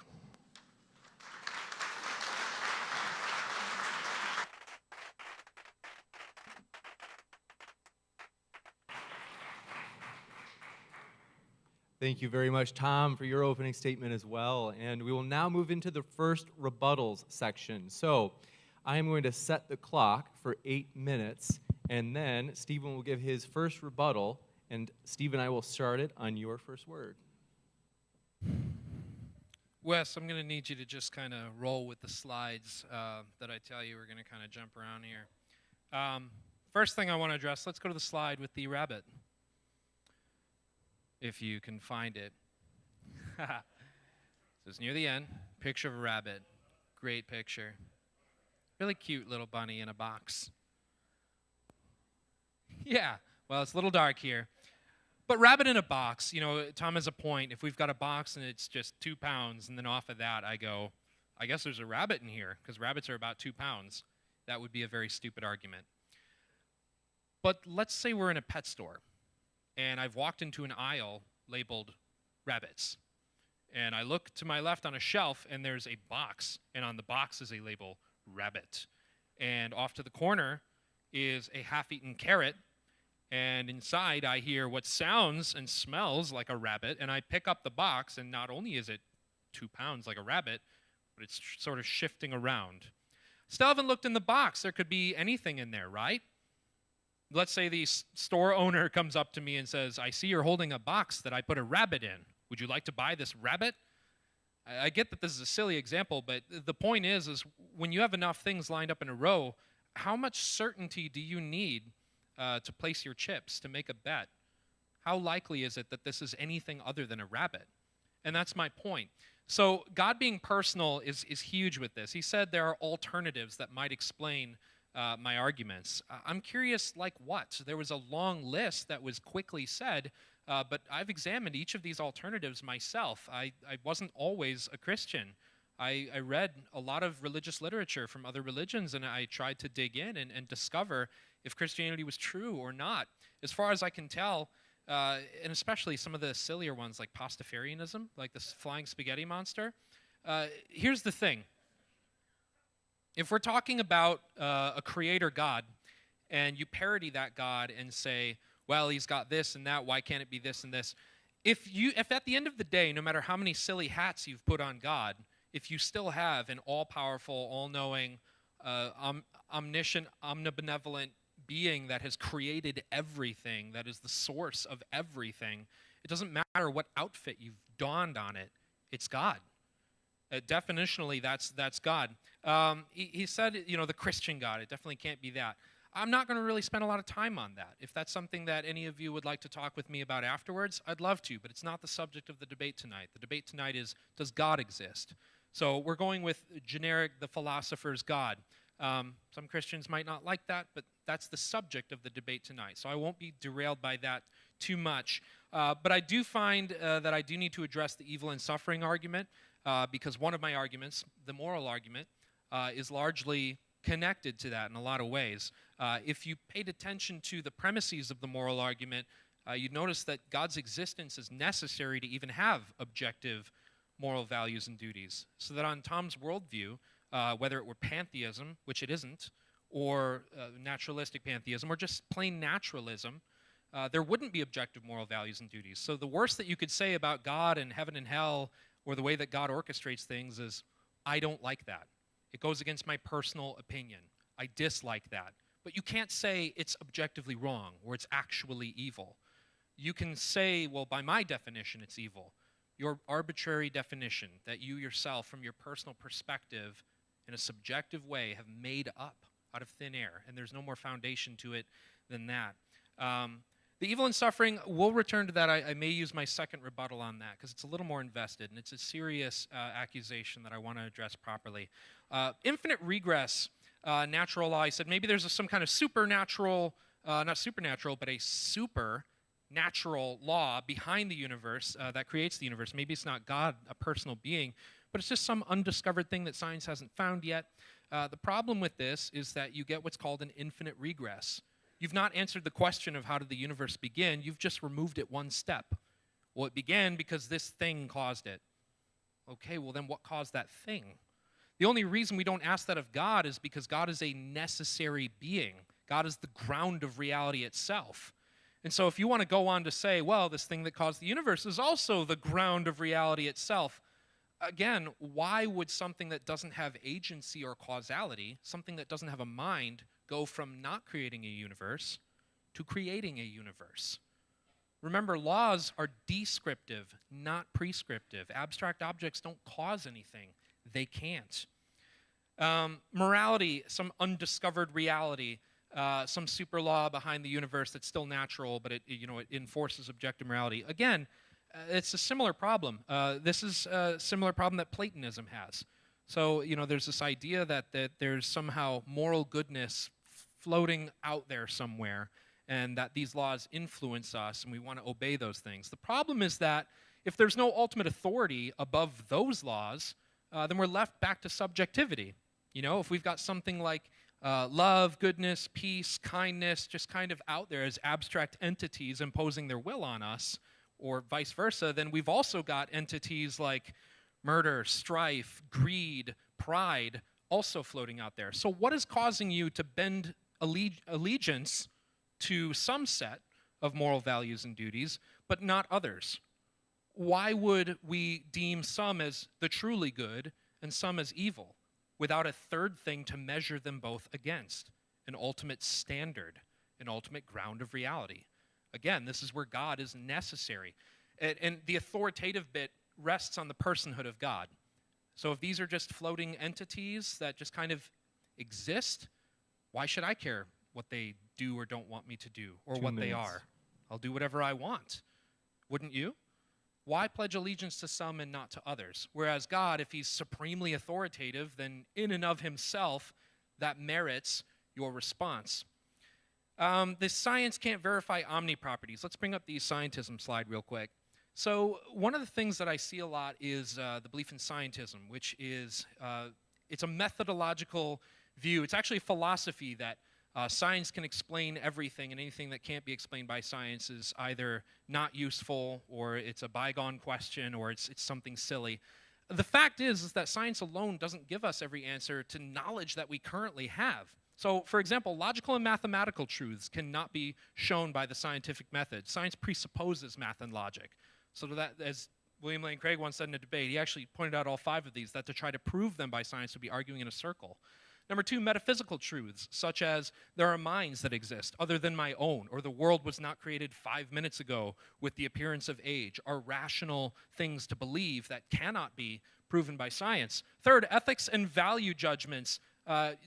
Thank you very much, Tom, for your opening statement as well. And we will now move into the first rebuttals section. So I am going to set the clock for 8 minutes, and then Stephen will give his first rebuttal, and Steve and I will start it on your first word. Wes, I'm going to need you to just kind of roll with the slides that I tell you. We're going to kind of jump around here. First thing I want to address, let's go to the slide with the rabbit, if you can find it. So it's near the end, picture of a rabbit. Great picture. Really cute little bunny in a box. Yeah, well, it's a little dark here. But rabbit in a box, Tom has a point. If we've got a box and it's just 2 pounds, and then off of that I go, I guess there's a rabbit in here, because rabbits are about 2 pounds. That would be a very stupid argument. But let's say we're in a pet store, and I've walked into an aisle labeled rabbits. And I look to my left on a shelf, and there's a box, and on the box is a label, rabbit. And off to the corner is a half-eaten carrot, and inside I hear what sounds and smells like a rabbit, and I pick up the box, and not only is it 2 pounds like a rabbit, but it's sort of shifting around. Still haven't looked in the box. There could be anything in there, right? Let's say the store owner comes up to me and says, I see you're holding a box that I put a rabbit in. Would you like to buy this rabbit? I get that this is a silly example, but the point is when you have enough things lined up in a row, how much certainty do you need to place your chips, to make a bet? How likely is it that this is anything other than a rabbit? And that's my point. So God being personal is huge with this. He said there are alternatives that might explain my arguments. I'm curious, like what? There was a long list that was quickly said, but I've examined each of these alternatives myself. I wasn't always a Christian. I read a lot of religious literature from other religions, and I tried to dig in and discover if Christianity was true or not. As far as I can tell, and especially some of the sillier ones like Pastafarianism, like this flying spaghetti monster. Here's the thing. If we're talking about a creator God, and you parody that God and say, well, he's got this and that, why can't it be this and this? If at the end of the day, no matter how many silly hats you've put on God, if you still have an all-powerful, all-knowing, omniscient, omnibenevolent being that has created everything, that is the source of everything, it doesn't matter what outfit you've donned on it, it's God. Definitionally, that's God. He said, the Christian God. It definitely can't be that. I'm not going to really spend a lot of time on that. If that's something that any of you would like to talk with me about afterwards, I'd love to, but it's not the subject of the debate tonight. The debate tonight is, does God exist? So we're going with generic, the philosopher's God. Some Christians might not like that, but that's the subject of the debate tonight. So I won't be derailed by that too much. But I do find that I do need to address the evil and suffering argument, because one of my arguments, the moral argument, is largely connected to that in a lot of ways. If you paid attention to the premises of the moral argument, you'd notice that God's existence is necessary to even have objective moral values and duties. So that on Tom's worldview, whether it were pantheism, which it isn't, or naturalistic pantheism, or just plain naturalism, there wouldn't be objective moral values and duties. So the worst that you could say about God and heaven and hell, or the way that God orchestrates things, is, I don't like that. It goes against my personal opinion. I dislike that. But you can't say it's objectively wrong, or it's actually evil. You can say, well, by my definition, it's evil. Your arbitrary definition that you yourself, from your personal perspective, in a subjective way, have made up out of thin air, and there's no more foundation to it than that. The evil and suffering, we'll return to that. I may use my second rebuttal on that, because it's a little more invested, and it's a serious accusation that I want to address properly. Infinite regress, natural law, I said maybe there's some kind of supernatural, not supernatural, but a supernatural law behind the universe that creates the universe. Maybe it's not God, a personal being, but it's just some undiscovered thing that science hasn't found yet. The problem with this is that you get what's called an infinite regress. You've not answered the question of how did the universe begin, you've just removed it one step. Well, it began because this thing caused it. Okay, well then what caused that thing? The only reason we don't ask that of God is because God is a necessary being. God is the ground of reality itself. And so if you want to go on to say, well, this thing that caused the universe is also the ground of reality itself, again, why would something that doesn't have agency or causality, something that doesn't have a mind, go from not creating a universe to creating a universe? Remember, laws are descriptive, not prescriptive. Abstract objects don't cause anything. They can't. Morality, some undiscovered reality, some super law behind the universe that's still natural, but it enforces objective morality. Again, it's a similar problem. This is a similar problem that Platonism has. So, there's this idea that there's somehow moral goodness floating out there somewhere, and that these laws influence us, and we want to obey those things. The problem is that if there's no ultimate authority above those laws, then we're left back to subjectivity. If we've got something like love, goodness, peace, kindness, just kind of out there as abstract entities imposing their will on us, or vice versa, then we've also got entities like murder, strife, greed, pride, also floating out there. So what is causing you to bend allegiance to some set of moral values and duties, but not others? Why would we deem some as the truly good and some as evil, without a third thing to measure them both against, an ultimate standard, an ultimate ground of reality? Again, this is where God is necessary. And the authoritative bit rests on the personhood of God. So if these are just floating entities that just kind of exist, why should I care what they do or don't want me to do, or what they are? I'll do whatever I want. Wouldn't you? Why pledge allegiance to some and not to others? Whereas God, if he's supremely authoritative, then in and of himself, that merits your response. This science can't verify omni-properties. Let's bring up the scientism slide real quick. So one of the things that I see a lot is the belief in scientism, which is, it's a methodological view. It's actually a philosophy that science can explain everything, and anything that can't be explained by science is either not useful, or it's a bygone question, or it's something silly. The fact is that science alone doesn't give us every answer to knowledge that we currently have. So, for example, logical and mathematical truths cannot be shown by the scientific method. Science presupposes math and logic. So that, as William Lane Craig once said in a debate, he actually pointed out all 5 of these, that to try to prove them by science would be arguing in a circle. Number 2, metaphysical truths, such as there are minds that exist other than my own, or the world was not created 5 minutes ago with the appearance of age, are rational things to believe that cannot be proven by science. Third, ethics and value judgments.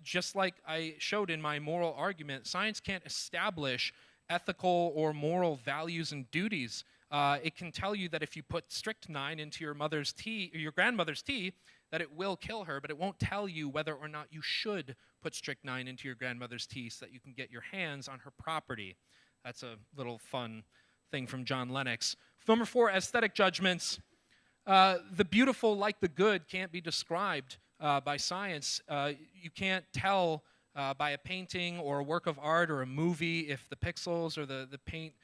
Just like I showed in my moral argument, science can't establish ethical or moral values and duties. It can tell you that if you put strychnine into your mother's tea, or your grandmother's tea, that it will kill her, but it won't tell you whether or not you should put strychnine into your grandmother's tea so that you can get your hands on her property. That's a little fun thing from John Lennox. Number 4, aesthetic judgments. The beautiful, like the good, can't be described by science. You can't tell by a painting or a work of art or a movie if the pixels or the paint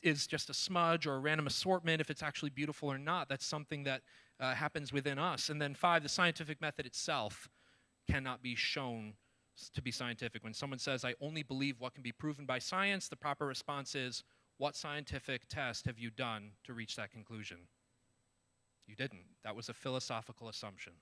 is just a smudge or a random assortment, if it's actually beautiful or not. That's something that happens within us. And then 5, the scientific method itself cannot be shown to be scientific. When someone says, I only believe what can be proven by science, the proper response is, what scientific test have you done to reach that conclusion? You didn't. That was a philosophical assumption.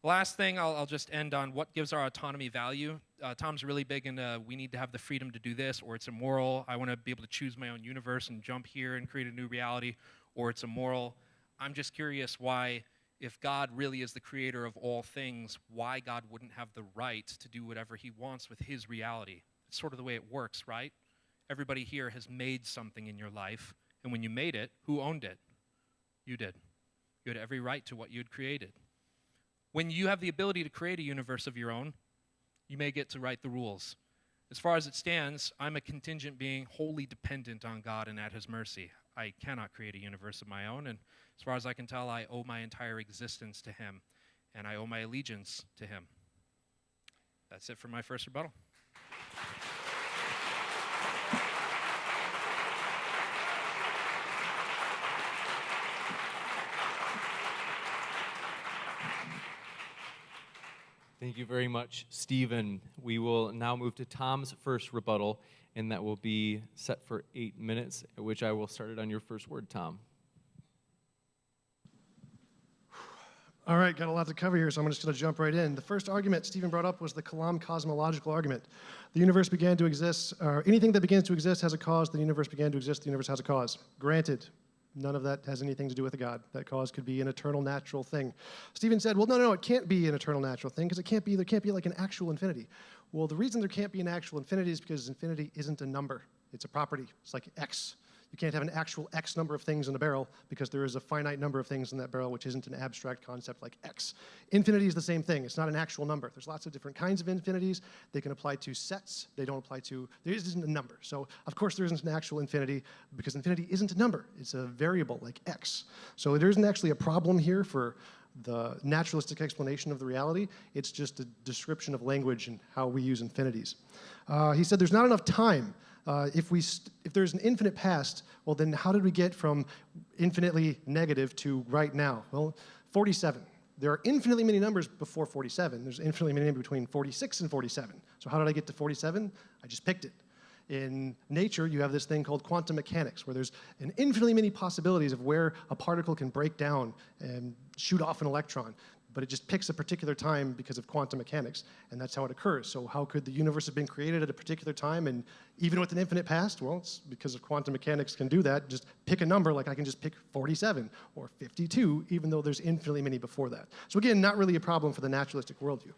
Last thing, I'll just end on what gives our autonomy value. Tom's really big into we need to have the freedom to do this, or it's immoral. I want to be able to choose my own universe and jump here and create a new reality, or it's immoral. I'm just curious why, if God really is the creator of all things, why God wouldn't have the right to do whatever he wants with his reality. It's sort of the way it works, right? Everybody here has made something in your life, and when you made it, who owned it? You did. You had every right to what you had created. When you have the ability to create a universe of your own, you may get to write the rules. As far as it stands, I'm a contingent being wholly dependent on God and at his mercy. I cannot create a universe of my own, and as far as I can tell, I owe my entire existence to him, and I owe my allegiance to him. That's it for my first rebuttal. Thank you very much, Stephen. We will now move to Tom's first rebuttal, and that will be set for 8 minutes, at which I will start it on your first word, Tom. All right, got a lot to cover here, so I'm just going to jump right in. The first argument Stephen brought up was the Kalam cosmological argument. The universe began to exist, or anything that begins to exist has a cause. The universe began to exist, the universe has a cause. Granted, none of that has anything to do with a God. That cause could be an eternal natural thing. Stephen said, well, no, it can't be an eternal natural thing, because there can't be like an actual infinity. Well, the reason there can't be an actual infinity is because infinity isn't a number. It's a property. It's like X. You can't have an actual X number of things in a barrel because there is a finite number of things in that barrel, which isn't an abstract concept like X. Infinity is the same thing. It's not an actual number. There's lots of different kinds of infinities. They can apply to sets. They don't apply to, there isn't a number. So, of course, there isn't an actual infinity because infinity isn't a number. It's a variable like X. So there isn't actually a problem here for the naturalistic explanation of the reality. It's just a description of language and how we use infinities. He said there's not enough time. If there's an infinite past, well, then how did we get from infinitely negative to right now? Well, 47. There are infinitely many numbers before 47. There's infinitely many between 46 and 47. So how did I get to 47? I just picked it. In nature, you have this thing called quantum mechanics, where there's an infinitely many possibilities of where a particle can break down and shoot off an electron, but it just picks a particular time because of quantum mechanics, and that's how it occurs. So how could the universe have been created at a particular time, and even with an infinite past? Well, it's because of quantum mechanics can do that. Just pick a number, like I can just pick 47 or 52, even though there's infinitely many before that. So again, not really a problem for the naturalistic worldview.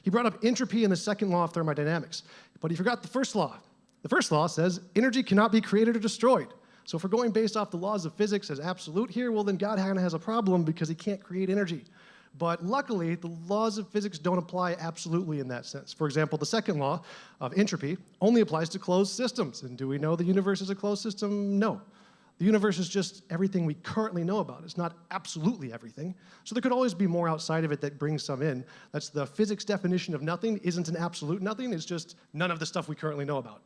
He brought up entropy and the second law of thermodynamics, but he forgot the first law. The first law says energy cannot be created or destroyed. So if we're going based off the laws of physics as absolute here, well, then God kind of has a problem because he can't create energy. But luckily, the laws of physics don't apply absolutely in that sense. For example, the second law of entropy only applies to closed systems. And do we know the universe is a closed system? No. The universe is just everything we currently know about. It's not absolutely everything. So there could always be more outside of it that brings some in. That's the physics definition of nothing. Isn't an absolute nothing. It's just none of the stuff we currently know about.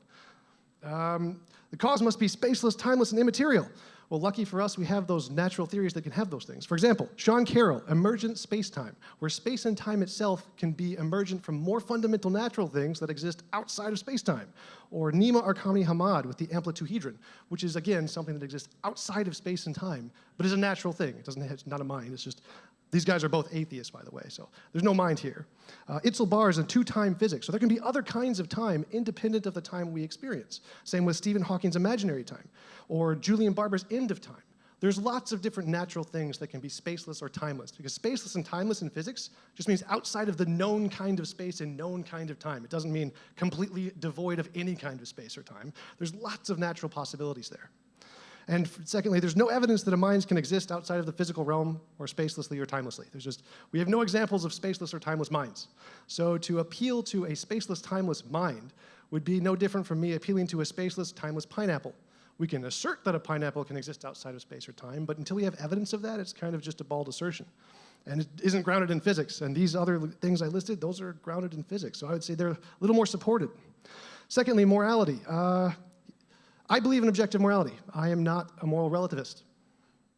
The cause must be spaceless, timeless, and immaterial. Well, lucky for us, we have those natural theories that can have those things. For example, Sean Carroll, emergent spacetime, where space and time itself can be emergent from more fundamental natural things that exist outside of spacetime. Or Nima Arkani Hamad with the amplituhedron, which is, again, something that exists outside of space and time, but is a natural thing. It's not a mind. It's just, these guys are both atheists, by the way, so there's no mind here. Itzel Barr is in two-time physics, so there can be other kinds of time independent of the time we experience. Same with Stephen Hawking's imaginary time, or Julian Barber's end of time. There's lots of different natural things that can be spaceless or timeless, because spaceless and timeless in physics just means outside of the known kind of space and known kind of time. It doesn't mean completely devoid of any kind of space or time. There's lots of natural possibilities there. And secondly, there's no evidence that a mind can exist outside of the physical realm or spacelessly or timelessly. We have no examples of spaceless or timeless minds. So to appeal to a spaceless, timeless mind would be no different from me appealing to a spaceless, timeless pineapple. We can assert that a pineapple can exist outside of space or time, but until we have evidence of that, it's kind of just a bald assertion. And it isn't grounded in physics. And these other things I listed, those are grounded in physics. So I would say they're a little more supported. Secondly, morality. I believe in objective morality. I am not a moral relativist,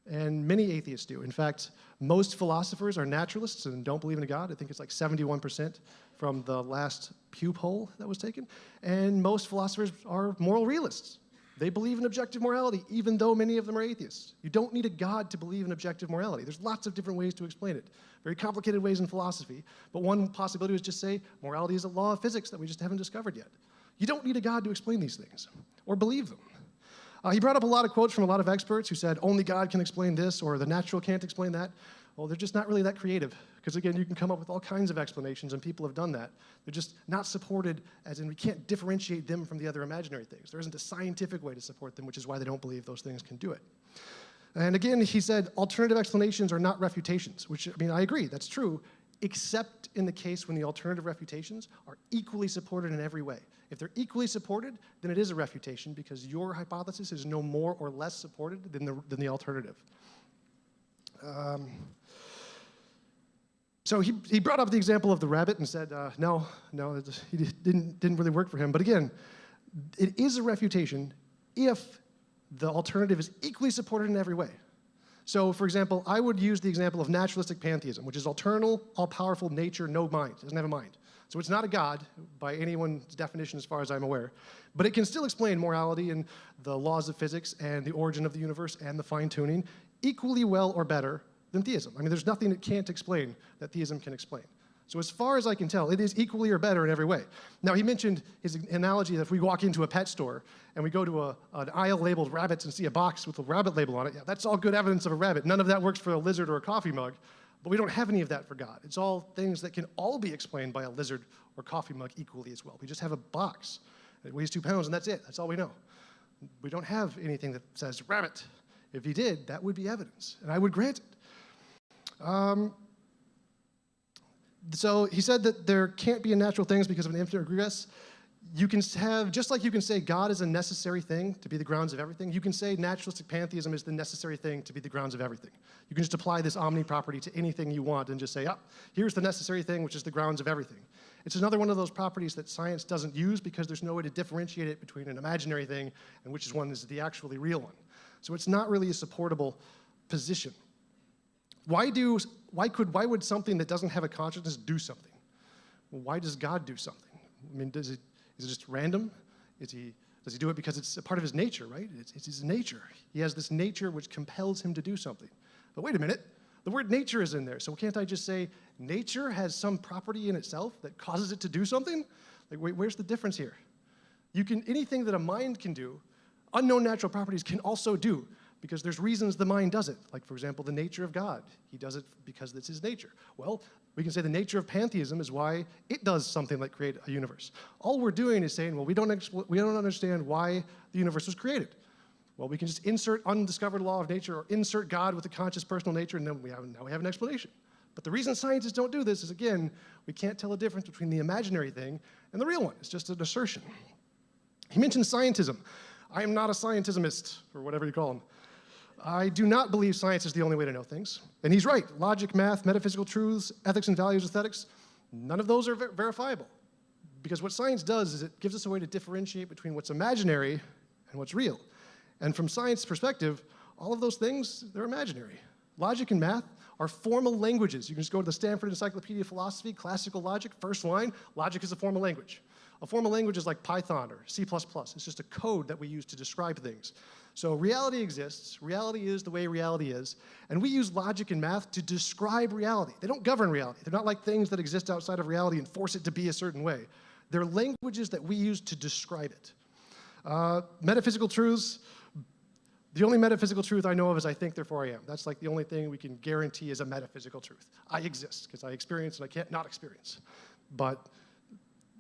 and many atheists do. In fact, most philosophers are naturalists and don't believe in a God. I think it's like 71% from the last Pew poll that was taken. And most philosophers are moral realists. They believe in objective morality, even though many of them are atheists. You don't need a God to believe in objective morality. There's lots of different ways to explain it. Very complicated ways in philosophy, but one possibility was just say morality is a law of physics that we just haven't discovered yet. You don't need a God to explain these things, or believe them. He brought up a lot of quotes from a lot of experts who said, only God can explain this, or the natural can't explain that. Well, they're just not really that creative, because again, you can come up with all kinds of explanations, and people have done that. They're just not supported, as in we can't differentiate them from the other imaginary things. There isn't a scientific way to support them, which is why they don't believe those things can do it. And again, he said, alternative explanations are not refutations, which, I mean, I agree, that's true, except in the case when the alternative refutations are equally supported in every way. If they're equally supported, then it is a refutation because your hypothesis is no more or less supported than the alternative. So he brought up the example of the rabbit and said, no, it didn't really work for him. But again, it is a refutation if the alternative is equally supported in every way. So, for example, I would use the example of naturalistic pantheism, which is eternal, all-powerful nature, no mind. It doesn't have a mind. So it's not a God by anyone's definition as far as I'm aware. But it can still explain morality and the laws of physics and the origin of the universe and the fine-tuning equally well or better than theism. I mean, there's nothing it can't explain that theism can explain. So as far as I can tell, it is equally or better in every way. Now, he mentioned his analogy that if we walk into a pet store and we go to an aisle labeled rabbits and see a box with a rabbit label on it, yeah, that's all good evidence of a rabbit. None of that works for a lizard or a coffee mug, but we don't have any of that for God. It's all things that can all be explained by a lizard or coffee mug equally as well. We just have a box. It weighs 2 pounds, and that's it. That's all we know. We don't have anything that says rabbit. If he did, that would be evidence, and I would grant it. So he said that there can't be natural things because of an infinite regress. You can have, just like you can say God is a necessary thing to be the grounds of everything, you can say naturalistic pantheism is the necessary thing to be the grounds of everything. You can just apply this omni property to anything you want and just say, here's the necessary thing, which is the grounds of everything. It's another one of those properties that science doesn't use because there's no way to differentiate it between an imaginary thing and which one is the actually real one. So it's not really a supportable position. Why would something that doesn't have a consciousness do something? Well, why does God do something? I mean, is it just random? Does he do it because it's a part of his nature, right? It's his nature. He has this nature which compels him to do something. But wait a minute, the word nature is in there, so can't I just say nature has some property in itself that causes it to do something? Like, wait, where's the difference here? Anything that a mind can do, unknown natural properties can also do, because there's reasons the mind does it. Like, for example, the nature of God. He does it because it's his nature. Well, we can say the nature of pantheism is why it does something like create a universe. All we're doing is saying, well, we don't understand why the universe was created. Well, we can just insert undiscovered law of nature or insert God with a conscious personal nature, and then now we have an explanation. But the reason scientists don't do this is, again, we can't tell the difference between the imaginary thing and the real one. It's just an assertion. He mentioned scientism. I am not a scientismist, or whatever you call him. I do not believe science is the only way to know things. And he's right. Logic, math, metaphysical truths, ethics and values, aesthetics, none of those are verifiable. Because what science does is it gives us a way to differentiate between what's imaginary and what's real. And from science perspective, all of those things, they're imaginary. Logic and math are formal languages. You can just go to the Stanford Encyclopedia of Philosophy, classical logic, first line, logic is a formal language. A formal language is like Python or C++. It's just a code that we use to describe things. So reality exists, reality is the way reality is, and we use logic and math to describe reality. They don't govern reality. They're not like things that exist outside of reality and force it to be a certain way. They're languages that we use to describe it. Metaphysical truths, the only metaphysical truth I know of is I think, therefore I am. That's like the only thing we can guarantee is a metaphysical truth. I exist because I experience and I can't not experience. But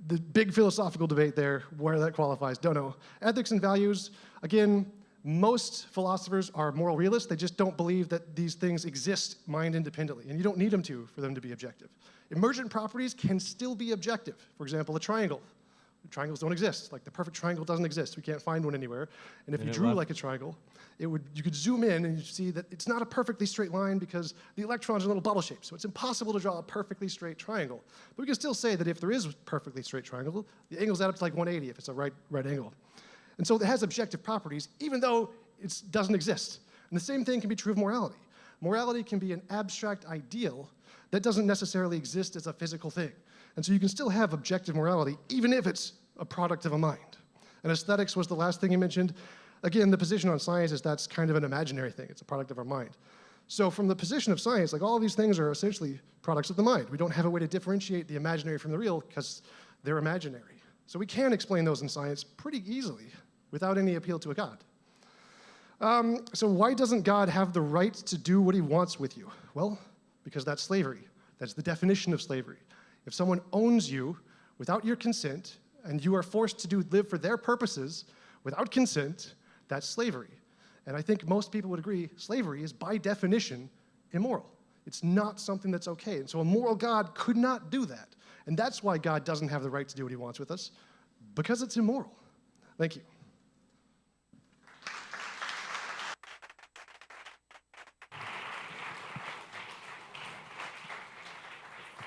the big philosophical debate there, where that qualifies, don't know. Ethics and values, again, most philosophers are moral realists. They just don't believe that these things exist mind independently, and you don't need them to for them to be objective. Emergent properties can still be objective. For example, a triangle. Triangles don't exist. Like the perfect triangle doesn't exist. We can't find one anywhere. And if you drew like a triangle, you could zoom in and you see that it's not a perfectly straight line because the electrons are little bubble shapes. So it's impossible to draw a perfectly straight triangle. But we can still say that if there is a perfectly straight triangle, the angles add up to like 180 if it's a right angle. And so it has objective properties, even though it doesn't exist. And the same thing can be true of morality. Morality can be an abstract ideal that doesn't necessarily exist as a physical thing. And so you can still have objective morality, even if it's a product of a mind. And aesthetics was the last thing you mentioned. Again, the position on science is that's kind of an imaginary thing. It's a product of our mind. So from the position of science, like all of these things are essentially products of the mind. We don't have a way to differentiate the imaginary from the real because they're imaginary. So we can explain those in science pretty easily without any appeal to a God. So why doesn't God have the right to do what he wants with you? Well, because that's slavery. That's the definition of slavery. If someone owns you without your consent and you are forced to live for their purposes without consent, that's slavery. And I think most people would agree slavery is by definition immoral. It's not something that's okay. And so a moral God could not do that. And that's why God doesn't have the right to do what he wants with us, because it's immoral. Thank you.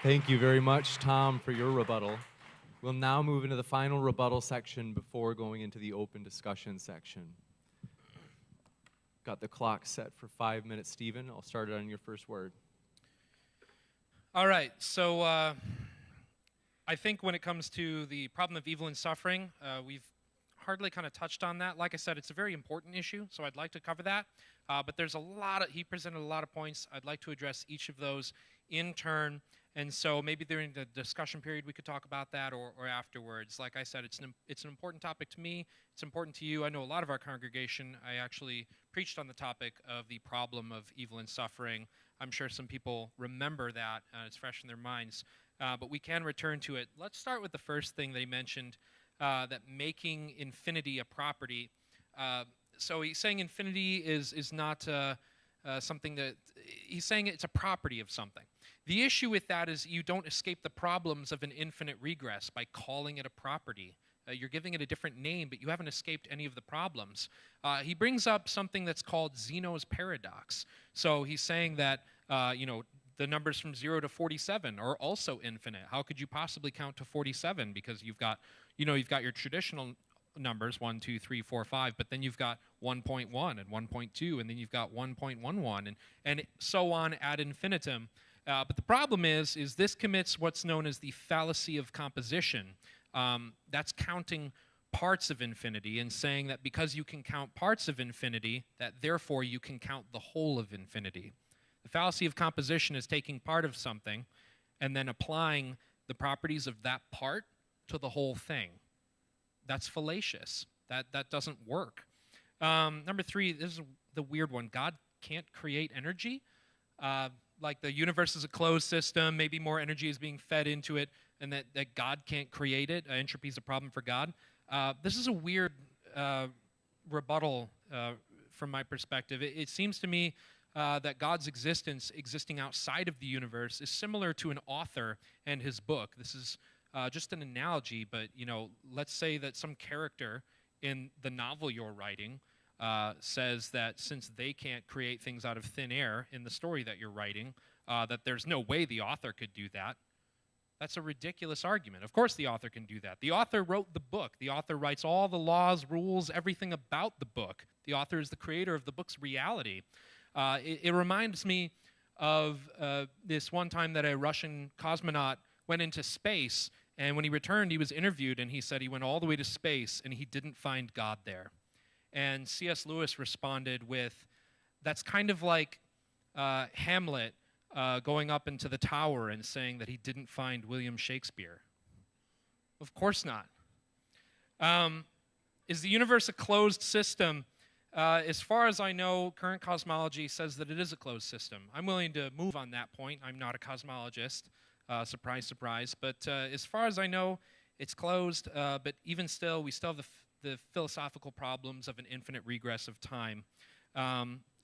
Thank you very much, Tom, for your rebuttal. We'll now move into the final rebuttal section before going into the open discussion section. Got the clock set for 5 minutes, Stephen. I'll start it on your first word. All right, so I think when it comes to the problem of evil and suffering, we've hardly kind of touched on that. Like I said, it's a very important issue, so I'd like to cover that. But there's he presented a lot of points. I'd like to address each of those in turn. And so maybe during the discussion period we could talk about that or afterwards. Like I said, it's an important topic to me. It's important to you. I know a lot of our congregation. I actually preached on the topic of the problem of evil and suffering. I'm sure some people remember that. It's fresh in their minds. But we can return to it. Let's start with the first thing that he mentioned, that making infinity a property. So he's saying infinity is not something that, he's saying it's a property of something. The issue with that is you don't escape the problems of an infinite regress by calling it a property. You're giving it a different name, but you haven't escaped any of the problems. He brings up something that's called Zeno's paradox. So he's saying that, the numbers from 0 to 47 are also infinite. How could you possibly count to 47? Because you've got your traditional numbers, 1, 2, 3, 4, 5, but then you've got 1.1 and 1.2, and then you've got 1.11, and so on ad infinitum. But the problem is this commits what's known as the fallacy of composition. That's counting parts of infinity and saying that because you can count parts of infinity, that therefore you can count the whole of infinity. The fallacy of composition is taking part of something and then applying the properties of that part to the whole thing. That's fallacious. That doesn't work. Number 3, this is the weird one. God can't create energy. Like the universe is a closed system, maybe more energy is being fed into it, and that God can't create it. Entropy is a problem for God. This is a weird rebuttal from my perspective. It seems to me that God's existing outside of the universe is similar to an author and his book. This is just an analogy, but let's say that some character in the novel you're writing says that since they can't create things out of thin air in the story that you're writing, that there's no way the author could do that. That's a ridiculous argument. Of course the author can do that. The author wrote the book. The author writes all the laws, rules, everything about the book. The author is the creator of the book's reality. It reminds me of this one time that a Russian cosmonaut went into space, and when he returned, he was interviewed, and he said he went all the way to space, and he didn't find God there. And C.S. Lewis responded with, that's kind of like Hamlet going up into the tower and saying that he didn't find William Shakespeare. Of course not. Is the universe a closed system? As far as I know, current cosmology says that it is a closed system. I'm willing to move on that point. I'm not a cosmologist. Surprise, surprise. But as far as I know, it's closed. But even still, we still have the philosophical problems of an infinite regress of time.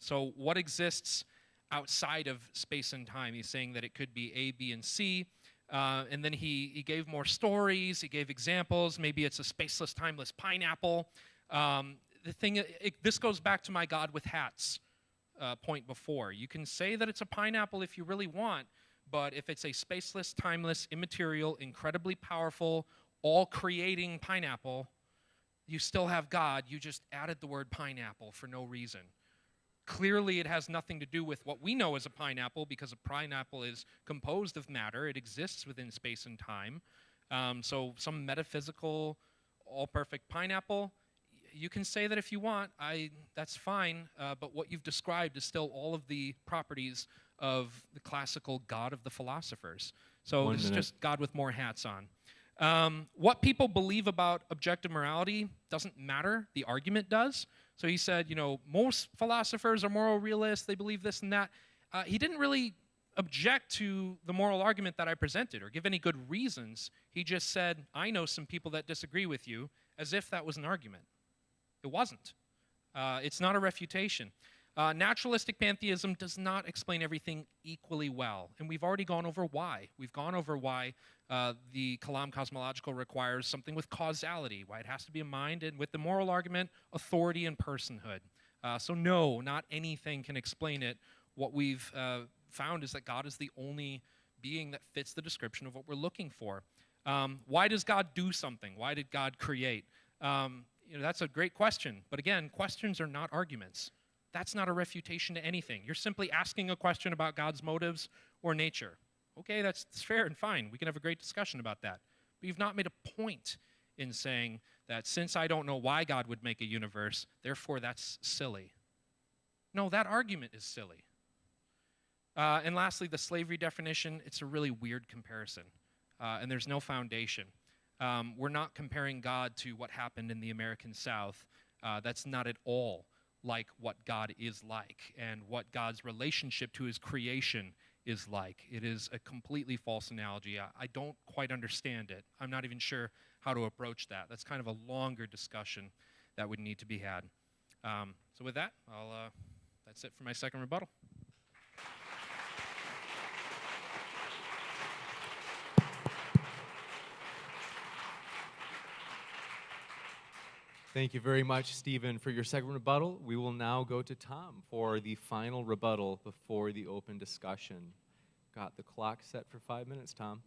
So what exists outside of space and time? He's saying that it could be A, B, and C. And then he gave more stories. He gave examples. Maybe it's a spaceless, timeless pineapple. This goes back to my God with hats point before. You can say that it's a pineapple if you really want, but if it's a spaceless, timeless, immaterial, incredibly powerful, all-creating pineapple, you still have God. You just added the word pineapple for no reason. Clearly, it has nothing to do with what we know as a pineapple, because a pineapple is composed of matter. It exists within space and time. So some metaphysical, all-perfect pineapple, you can say that if you want. That's fine. But what you've described is still all of the properties of the classical God of the philosophers. So this is just God with more hats on. What people believe about objective morality doesn't matter. The argument does. So he said, most philosophers are moral realists. They believe this and that. He didn't really object to the moral argument that I presented or give any good reasons. He just said, I know some people that disagree with you, as if that was an argument. It wasn't. It's not a refutation. Naturalistic pantheism does not explain everything equally well, and we've already gone over why. We've gone over why the Kalam cosmological requires something with causality, why it has to be a mind, and with the moral argument, authority and personhood. So no, not anything can explain it. What we've found is that God is the only being that fits the description of what we're looking for. Why does God do something? Why did God create? That's a great question. But again, questions are not arguments. That's not a refutation to anything. You're simply asking a question about God's motives or nature. Okay, that's fair and fine. We can have a great discussion about that. But you've not made a point in saying that since I don't know why God would make a universe, therefore that's silly. No, that argument is silly. And lastly, the slavery definition, it's a really weird comparison. And there's no foundation. We're not comparing God to what happened in the American South. That's not at all like what God is like and what God's relationship to his creation is like. It is a completely false analogy. I don't quite understand it. I'm not even sure how to approach that. That's kind of a longer discussion that would need to be had. So with that, that's it for my second rebuttal. Thank you very much, Stephen, for your second rebuttal. We will now go to Tom for the final rebuttal before the open discussion. Got the clock set for 5 minutes, Tom.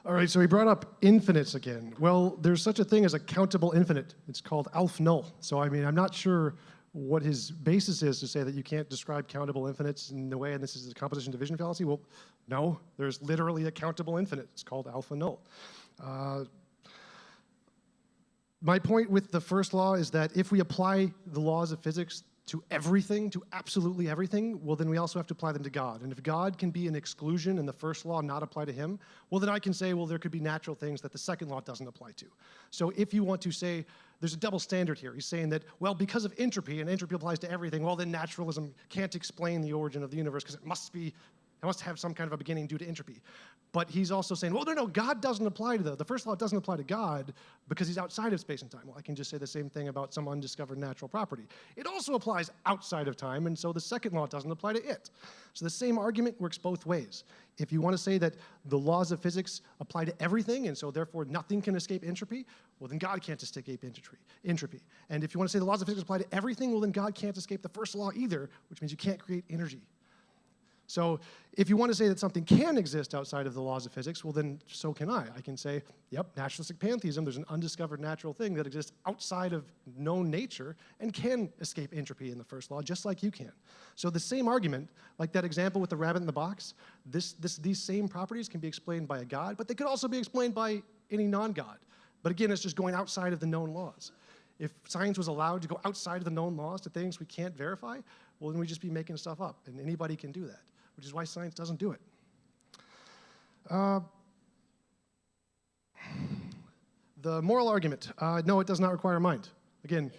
All right, so he brought up infinites again. Well, there's such a thing as a countable infinite. It's called alf null. So, I mean, I'm not sure what his basis is to say that you can't describe countable infinites in the way, and this is a composition division fallacy. Well, no, there's literally a countable infinite. It's called alpha null. My point with the first law is that if we apply the laws of physics to everything, to absolutely everything, well, then we also have to apply them to God. And if God can be an exclusion and the first law not apply to him, well, then I can say, well, there could be natural things that the second law doesn't apply to. So if you want to say, there's a double standard here. He's saying that, well, because of entropy, and entropy applies to everything, well, then naturalism can't explain the origin of the universe because it must have some kind of a beginning due to entropy. But he's also saying, well, no, God doesn't apply to the first law doesn't apply to God because he's outside of space and time. Well, I can just say the same thing about some undiscovered natural property. It also applies outside of time, and so the second law doesn't apply to it. So the same argument works both ways. If you want to say that the laws of physics apply to everything, and so therefore nothing can escape entropy, well, then God can't escape entropy. And if you want to say the laws of physics apply to everything, well, then God can't escape the first law either, which means you can't create energy. So if you want to say that something can exist outside of the laws of physics, well, then so can I. I can say, yep, naturalistic pantheism, there's an undiscovered natural thing that exists outside of known nature and can escape entropy in the first law, just like you can. So the same argument, like that example with the rabbit in the box, these same properties can be explained by a God, but they could also be explained by any non-God. But again, it's just going outside of the known laws. If science was allowed to go outside of the known laws to things we can't verify, well, then we'd just be making stuff up, and anybody can do that, which is why science doesn't do it. The moral argument, no, it does not require mind. Again,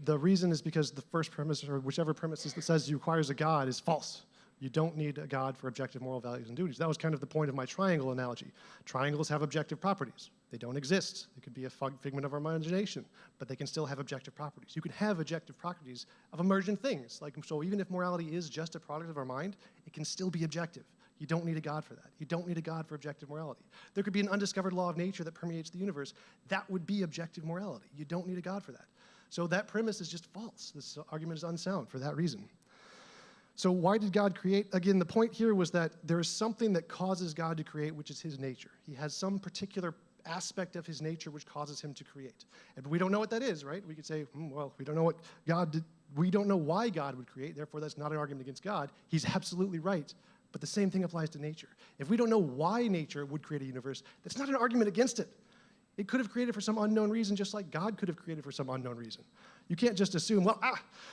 the reason is because the first premise, or whichever premise that says it requires a God, is false. You don't need a God for objective moral values and duties. That was kind of the point of my triangle analogy. Triangles have objective properties. They don't exist. They could be a figment of our imagination, but they can still have objective properties. You can have objective properties of emergent things. So even if morality is just a product of our mind, it can still be objective. You don't need a God for that. You don't need a God for objective morality. There could be an undiscovered law of nature that permeates the universe. That would be objective morality. You don't need a God for that. So that premise is just false. This argument is unsound for that reason. So why did God create? Again, the point here was that there is something that causes God to create, which is his nature. He has some particular aspect of his nature which causes him to create. And we don't know what that is, right? We could say, well, we don't know what God did. We don't know why God would create, therefore that's not an argument against God. He's absolutely right. But the same thing applies to nature. If we don't know why nature would create a universe, that's not an argument against it. It could have created for some unknown reason, just like God could have created for some unknown reason. You can't just assume,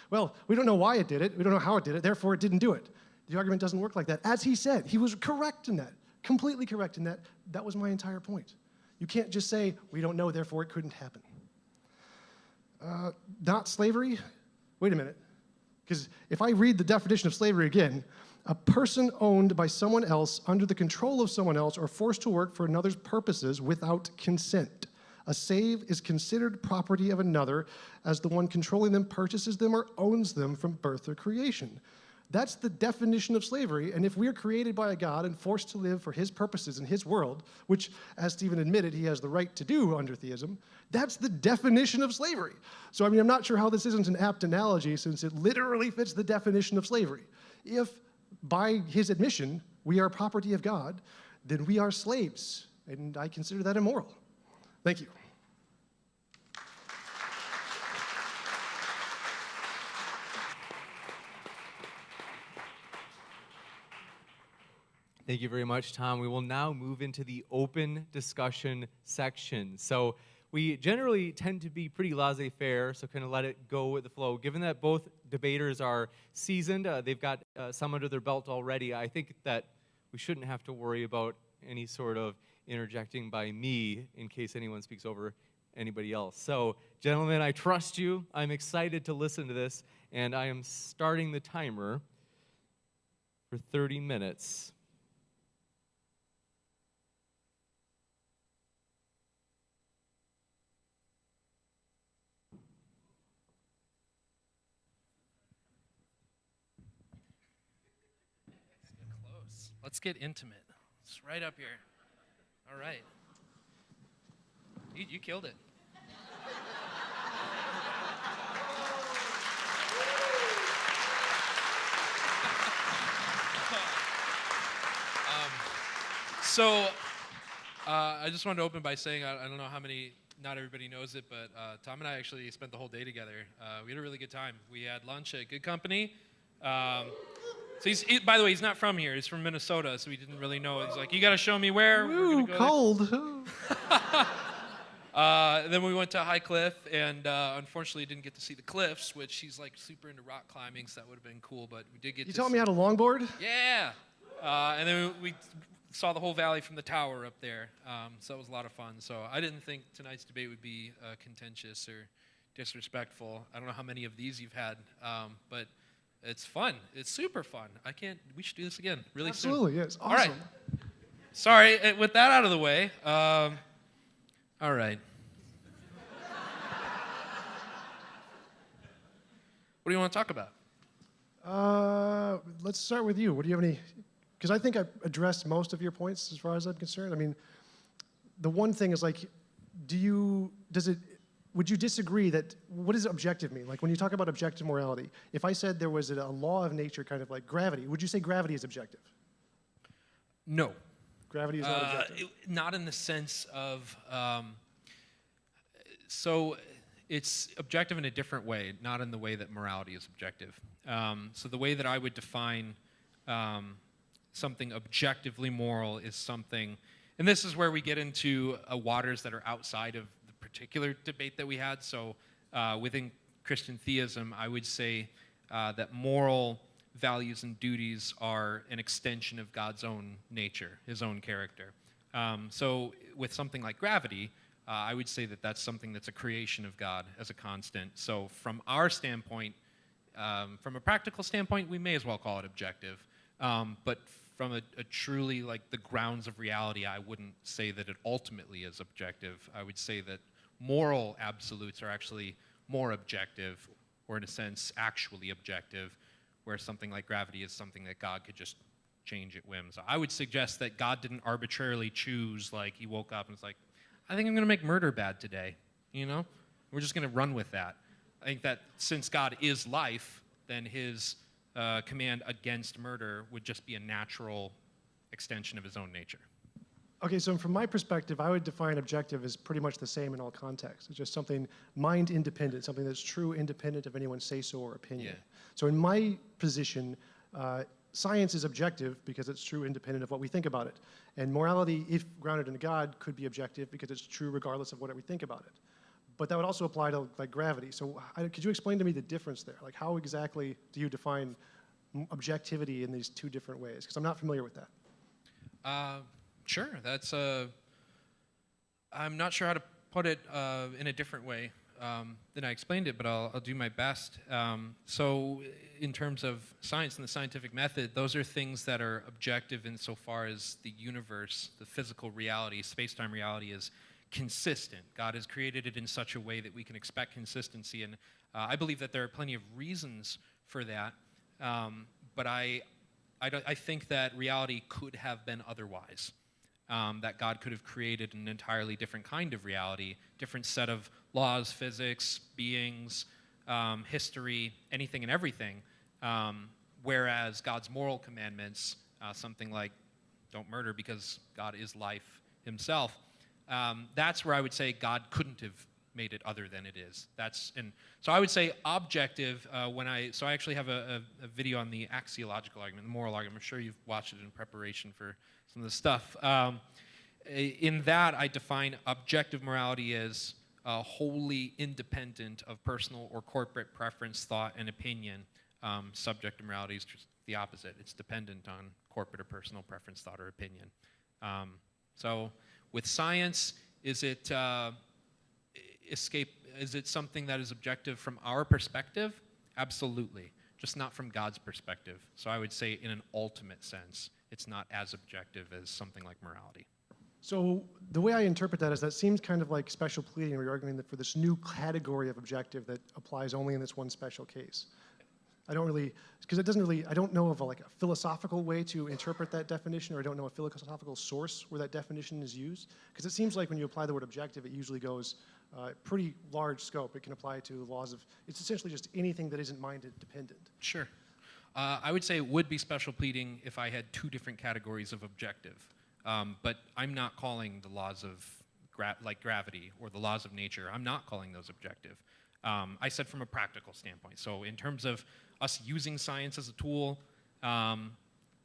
well, we don't know why it did it, we don't know how it did it, therefore it didn't do it. The argument doesn't work like that. As he said, he was correct in that, completely correct in that. That was my entire point. You can't just say, we don't know, therefore it couldn't happen. Not slavery? Wait a minute. Because if I read the definition of slavery again, a person owned by someone else under the control of someone else or forced to work for another's purposes without consent. A slave is considered property of another as the one controlling them purchases them or owns them from birth or creation. That's the definition of slavery, and if we are created by a God and forced to live for his purposes in his world, which, as Stephen admitted, he has the right to do under theism, that's the definition of slavery. So, I mean, I'm not sure how this isn't an apt analogy, since it literally fits the definition of slavery. If, by his admission, we are property of God, then we are slaves, and I consider that immoral. Thank you. Thank you very much, Tom. We will now move into the open discussion section. So we generally tend to be pretty laissez-faire, so kind of let it go with the flow. Given that both debaters are seasoned, they've got some under their belt already, I think that we shouldn't have to worry about any sort of interjecting by me in case anyone speaks over anybody else. So, gentlemen, I trust you. I'm excited to listen to this, and I am starting the timer for 30 minutes. Let's get intimate. It's right up here. All right. You killed it. So I just wanted to open by saying I don't know how many, not everybody knows it, but Tom and I actually spent the whole day together. We had a really good time. We had lunch at Good Company. So by the way, he's not from here. He's from Minnesota, so he didn't really know. He's like, you got to show me where. Ooh, cold. Then we went to High Cliff, and unfortunately didn't get to see the cliffs, which he's like super into rock climbing, so that would have been cool. But we did get. You to taught me how to longboard? Yeah. And then we saw the whole valley from the tower up there. So that was a lot of fun. So I didn't think tonight's debate would be contentious or disrespectful. I don't know how many of these you've had, but it's fun. It's super fun. We should do this again really soon. Absolutely, yes. Awesome. All right. Sorry, with that out of the way. All right. What do you want to talk about? Let's start with you. What do you have any? Because I think I addressed most of your points as far as I'm concerned. I mean, the one thing is like, would you disagree that, what does objective mean? Like when you talk about objective morality, if I said there was a law of nature kind of like gravity, would you say gravity is objective? No. Gravity is not objective? Not in the sense of, so it's objective in a different way, not in the way that morality is objective. So the way that I would define something objectively moral is something, and this is where we get into waters that are outside of the particular debate that we had. So within Christian theism, I would say that moral values and duties are an extension of God's own nature, his own character. So with something like gravity, I would say that that's something that's a creation of God as a constant. So from our standpoint, from a practical standpoint, we may as well call it objective. But from a truly, like, the grounds of reality, I wouldn't say that it ultimately is objective. I would say that moral absolutes are actually more objective, or in a sense, actually objective, where something like gravity is something that God could just change at whim. So I would suggest that God didn't arbitrarily choose, like, he woke up and was like, I think I'm going to make murder bad today, you know? We're just going to run with that. I think that since God is life, then his command against murder would just be a natural extension of his own nature. Okay, so from my perspective, I would define objective as pretty much the same in all contexts. It's just something mind independent, something that's true independent of anyone's say-so or opinion. Yeah. So in my position, science is objective because it's true independent of what we think about it. And morality, if grounded in God, could be objective because it's true regardless of what we think about it. But that would also apply to like gravity. So could you explain to me the difference there? Like how exactly do you define objectivity in these two different ways? Because I'm not familiar with that. Sure, that's I'm not sure how to put it in a different way than I explained it, but I'll do my best. So in terms of science and the scientific method, those are things that are objective insofar as the universe, the physical reality, space-time reality is consistent. God has created it in such a way that we can expect consistency, and I believe that there are plenty of reasons for that, but I think that reality could have been otherwise. That God could have created an entirely different kind of reality, different set of laws, physics, beings, history, anything and everything, whereas God's moral commandments, something like don't murder because God is life himself, that's where I would say God couldn't have made it other than it is. So I would say objective, so I actually have a video on the axiological argument, the moral argument. I'm sure you've watched it in preparation for some of the stuff. In that, I define objective morality as wholly independent of personal or corporate preference, thought, and opinion. Subjective morality is just the opposite. It's dependent on corporate or personal preference, thought, or opinion. So with science, is it something that is objective from our perspective? Absolutely, just not from God's perspective. So I would say in an ultimate sense, it's not as objective as something like morality. So the way I interpret that is that seems kind of like special pleading, where you're arguing that for this new category of objective that applies only in this one special case. I don't really, because it doesn't really, I don't know of a philosophical way to interpret that definition, or I don't know a philosophical source where that definition is used. Because it seems like when you apply the word objective, it usually goes pretty large scope. It can apply to laws of, it's essentially just anything that isn't mind-dependent. Sure. I would say it would be special pleading if I had two different categories of objective. But I'm not calling the laws of like gravity or the laws of nature, I'm not calling those objective. I said from a practical standpoint. So in terms of us using science as a tool,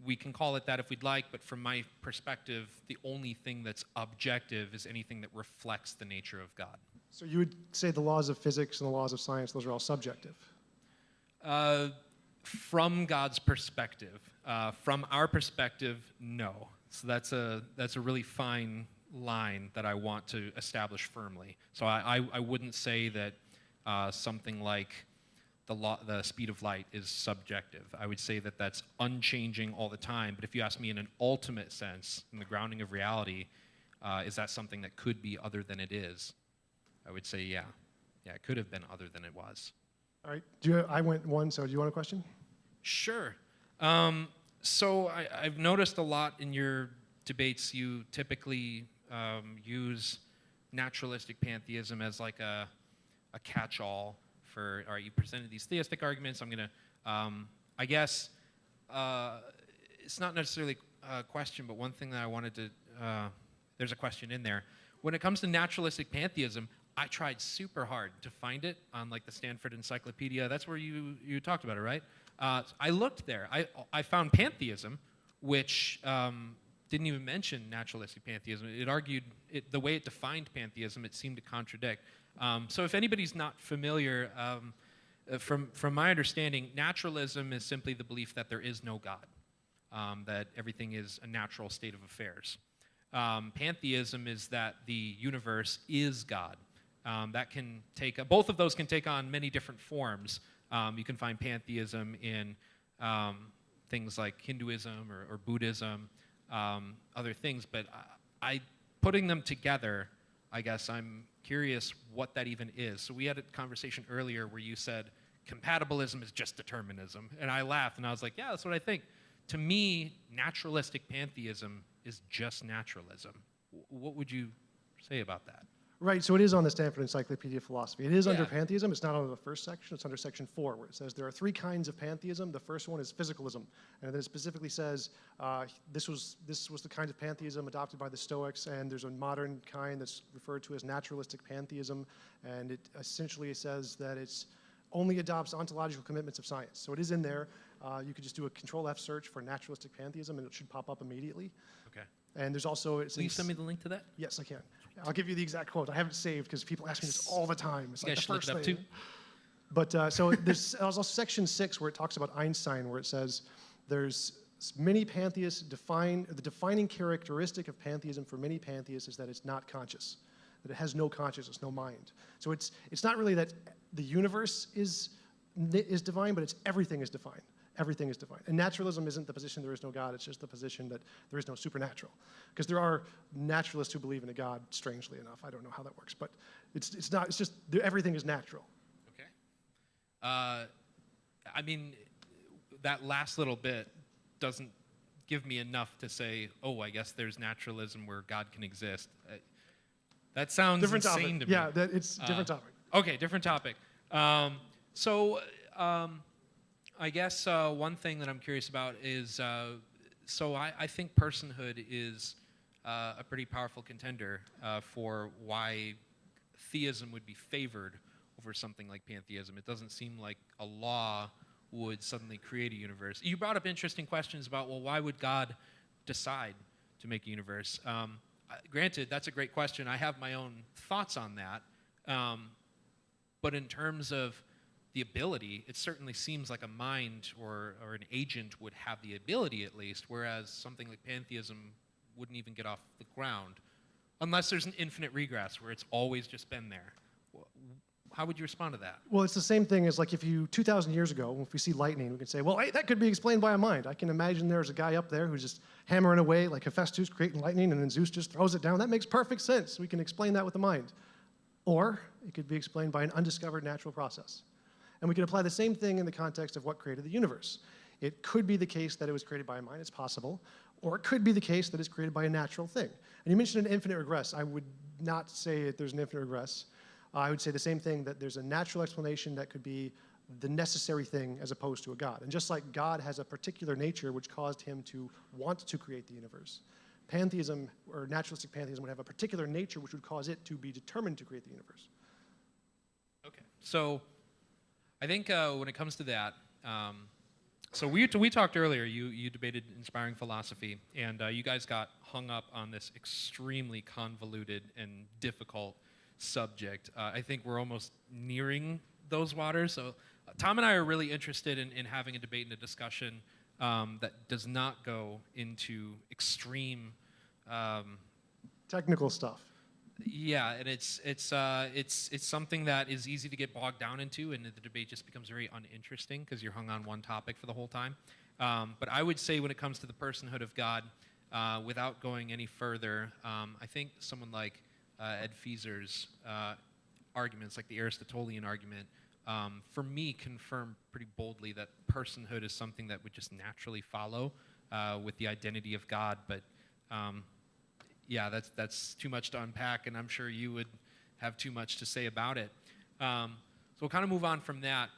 we can call it that if we'd like, but from my perspective, the only thing that's objective is anything that reflects the nature of God. So you would say the laws of physics and the laws of science, those are all subjective? From God's perspective. From our perspective, no. So that's a really fine line that I want to establish firmly. So I wouldn't say that something like the speed of light is subjective. I would say that that's unchanging all the time. But if you ask me in an ultimate sense, in the grounding of reality, is that something that could be other than it is? I would say, yeah. Yeah, it could have been other than it was. All right. I went one, so do you want a question? Sure. So I've noticed a lot in your debates, you typically use naturalistic pantheism as like a catch-all for, all right, you presented these theistic arguments, I'm going to, I guess, it's not necessarily a question, but one thing that I wanted to, there's a question in there. When it comes to naturalistic pantheism, I tried super hard to find it on like the Stanford Encyclopedia. That's where you talked about it, right? I looked there. I found pantheism, which didn't even mention naturalistic pantheism. It argued, the way it defined pantheism, it seemed to contradict. So if anybody's not familiar, from my understanding, naturalism is simply the belief that there is no God, that everything is a natural state of affairs. Pantheism is that the universe is God. That can take, both of those can take on many different forms. You can find pantheism in things like Hinduism or Buddhism, other things, but putting them together, I guess I'm curious what that even is. So we had a conversation earlier where you said compatibilism is just determinism, and I laughed and I was like, yeah, that's what I think. To me, naturalistic pantheism is just naturalism. What would you say about that? Right, so it is on the Stanford Encyclopedia of Philosophy. It is under Yeah. pantheism. It's not under the first section. It's under section 4, where it says there are 3 kinds of pantheism. The first one is physicalism, and then it specifically says this was the kind of pantheism adopted by the Stoics, and there's a modern kind that's referred to as naturalistic pantheism, and it essentially says that it's only adopts ontological commitments of science. So it is in there. You could just do a Control-F search for naturalistic pantheism, and it should pop up immediately. Okay. And there's also... Will you send me the link to that? Yes, I can. I'll give you the exact quote. I have it saved because people ask me this all the time. It's You like guys the should look first it up thing. too. But so there's also section 6 where it talks about Einstein, where it says there's many pantheists the defining characteristic of pantheism for many pantheists is that it's not conscious, that it has no consciousness, no mind. So it's not really that the universe is divine, but it's everything is divine. Everything is divine. And naturalism isn't the position there is no God, it's just the position that there is no supernatural. Because there are naturalists who believe in a God, strangely enough. I don't know how that works, but it's just everything is natural. Okay. I mean, that last little bit doesn't give me enough to say, oh, I guess there's naturalism where God can exist. That sounds Different insane topic. to me. Yeah, it's different topic. Okay, different topic. I guess one thing that I'm curious about is, I think personhood is a pretty powerful contender for why theism would be favored over something like pantheism. It doesn't seem like a law would suddenly create a universe. You brought up interesting questions about, well, why would God decide to make a universe? Granted, that's a great question. I have my own thoughts on that. But in terms of the ability, it certainly seems like a mind or an agent would have the ability at least, whereas something like pantheism wouldn't even get off the ground, unless there's an infinite regress where it's always just been there. How would you respond to that? Well, it's the same thing as like if 2,000 years ago, if we see lightning, we can say, well, hey, that could be explained by a mind. I can imagine there's a guy up there who's just hammering away like Hephaestus, creating lightning, and then Zeus just throws it down. That makes perfect sense. We can explain that with the mind. Or it could be explained by an undiscovered natural process. And we can apply the same thing in the context of what created the universe. It could be the case that it was created by a mind, it's possible, or it could be the case that it's created by a natural thing. And you mentioned an infinite regress. I would not say that there's an infinite regress. I would say the same thing, that there's a natural explanation that could be the necessary thing as opposed to a God. And just like God has a particular nature which caused him to want to create the universe, pantheism or naturalistic pantheism would have a particular nature which would cause it to be determined to create the universe. Okay, so I think when it comes to that, so we talked earlier, you debated inspiring philosophy, and you guys got hung up on this extremely convoluted and difficult subject. I think we're almost nearing those waters, so Tom and I are really interested in having a debate and a discussion that does not go into extreme Technical stuff. Yeah, and it's something that is easy to get bogged down into, and the debate just becomes very uninteresting because you're hung on one topic for the whole time. But I would say when it comes to the personhood of God, without going any further, I think someone like Ed Feser's arguments, like the Aristotelian argument, for me confirm pretty boldly that personhood is something that would just naturally follow with the identity of God. But yeah, that's too much to unpack, and I'm sure you would have too much to say about it. So we'll kind of move on from that.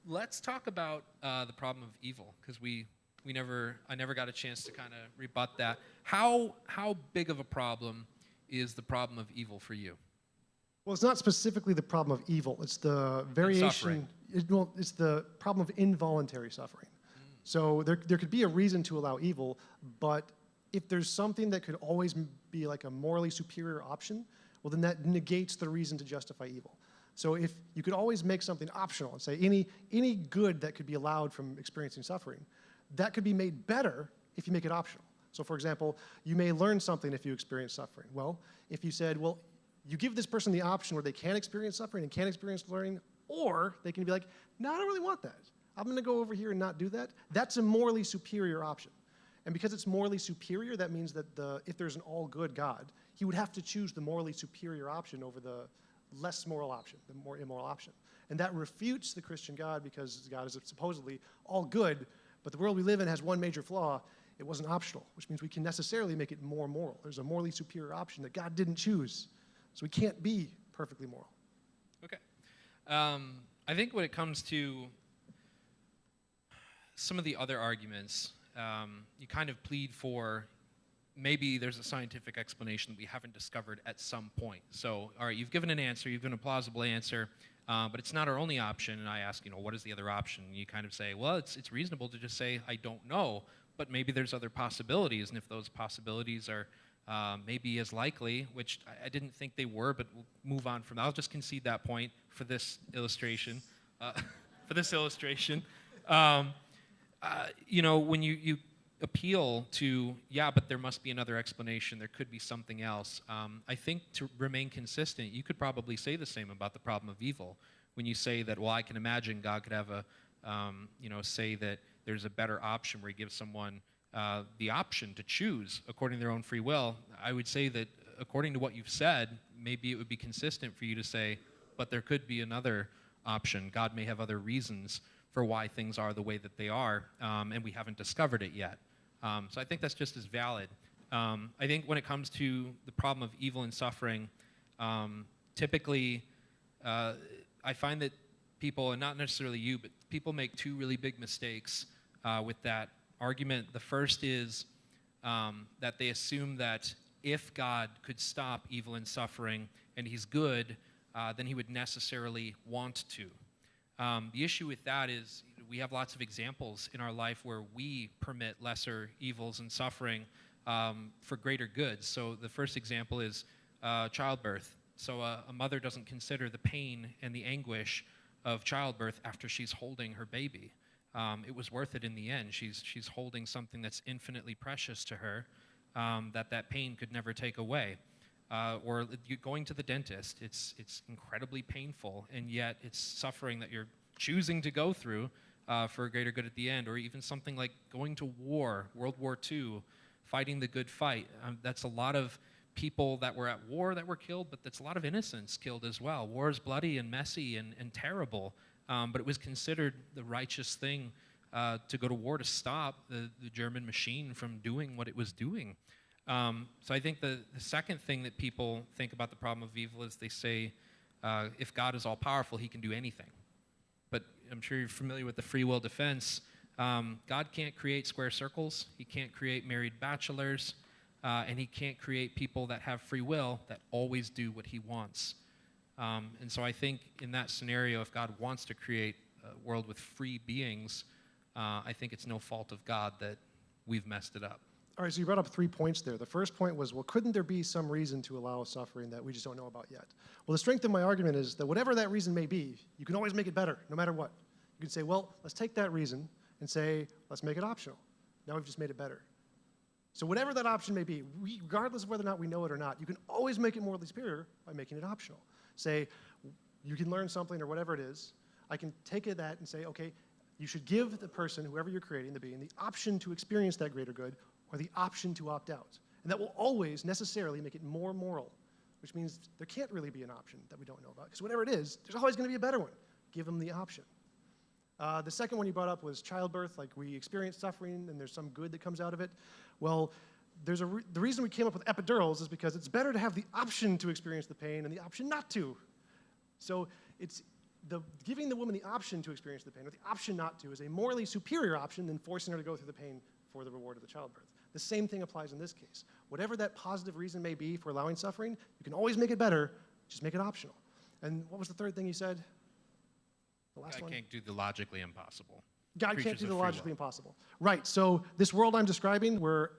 Let's talk about the problem of evil, because I never got a chance to kind of rebut that. How big of a problem is the problem of evil for you? Well, it's not specifically the problem of evil. It's the variation. It's the problem of involuntary suffering. So there could be a reason to allow evil, but if there's something that could always be like a morally superior option, well, then that negates the reason to justify evil. So if you could always make something optional and say any good that could be allowed from experiencing suffering, that could be made better if you make it optional. So for example, you may learn something if you experience suffering. Well, if you said, well, you give this person the option where they can experience suffering and can experience learning, or they can be like, no, I don't really want that. I'm going to go over here and not do that. That's a morally superior option. And because it's morally superior, that means that if there's an all-good God, he would have to choose the morally superior option over the less moral option, the more immoral option. And that refutes the Christian God, because God is supposedly all good, but the world we live in has one major flaw. It wasn't optional, which means we can necessarily make it more moral. There's a morally superior option that God didn't choose. So we can't be perfectly moral. Okay. I think when it comes to some of the other arguments, you kind of plead for maybe there's a scientific explanation that we haven't discovered at some point. So, all right, you've given an answer, you've given a plausible answer, but it's not our only option. And I ask, what is the other option? And you kind of say, well, it's reasonable to just say, I don't know, but maybe there's other possibilities. And if those possibilities are maybe as likely, which I didn't think they were, but we'll move on from that. I'll just concede that point for this illustration. When you appeal to, yeah, but there must be another explanation, there could be something else, I think to remain consistent, you could probably say the same about the problem of evil. When you say that, well, I can imagine God could have say that there's a better option where he gives someone the option to choose according to their own free will, I would say that according to what you've said, maybe it would be consistent for you to say, but there could be another option. God may have other reasons for why things are the way that they are, and we haven't discovered it yet. So I think that's just as valid. I think when it comes to the problem of evil and suffering, typically I find that people, and not necessarily you, but people make two really big mistakes with that argument. The first is that they assume that if God could stop evil and suffering and he's good, then he would necessarily want to. The issue with that is we have lots of examples in our life where we permit lesser evils and suffering for greater goods. So the first example is childbirth. So a mother doesn't consider the pain and the anguish of childbirth after she's holding her baby. It was worth it in the end. She's holding something that's infinitely precious to her that pain could never take away. Or going to the dentist, it's incredibly painful, and yet it's suffering that you're choosing to go through for a greater good at the end. Or even something like going to war, World War II, fighting the good fight. That's a lot of people that were at war that were killed, but that's a lot of innocents killed as well. War is bloody and messy and terrible, but it was considered the righteous thing to go to war to stop the German machine from doing what it was doing. So I think the second thing that people think about the problem of evil is they say, if God is all-powerful, he can do anything. But I'm sure you're familiar with the free will defense. God can't create square circles. He can't create married bachelors. And he can't create people that have free will that always do what he wants. And so I think in that scenario, if God wants to create a world with free beings, I think it's no fault of God that we've messed it up. All right, so you brought up 3 points there. The first point was, well, couldn't there be some reason to allow suffering that we just don't know about yet? Well, the strength of my argument is that whatever that reason may be, you can always make it better, no matter what. You can say, well, let's take that reason and say, let's make it optional. Now we've just made it better. So whatever that option may be, regardless of whether or not we know it or not, you can always make it morally superior by making it optional. Say, you can learn something or whatever it is. I can take that and say, okay, you should give the person, whoever you're creating, the being, the option to experience that greater good or the option to opt out. And that will always necessarily make it more moral, which means there can't really be an option that we don't know about. Because whatever it is, there's always going to be a better one. Give them the option. The second one you brought up was childbirth, like we experience suffering and there's some good that comes out of it. Well, the reason we came up with epidurals is because it's better to have the option to experience the pain and the option not to. So it's giving the woman the option to experience the pain or the option not to is a morally superior option than forcing her to go through the pain for the reward of the childbirth. The same thing applies in this case. Whatever that positive reason may be for allowing suffering, you can always make it better, just make it optional. And what was the third thing you said? The last one? God can't do the logically impossible. God Creatures can't do of the free logically will. impossible. Right, so this world I'm describing where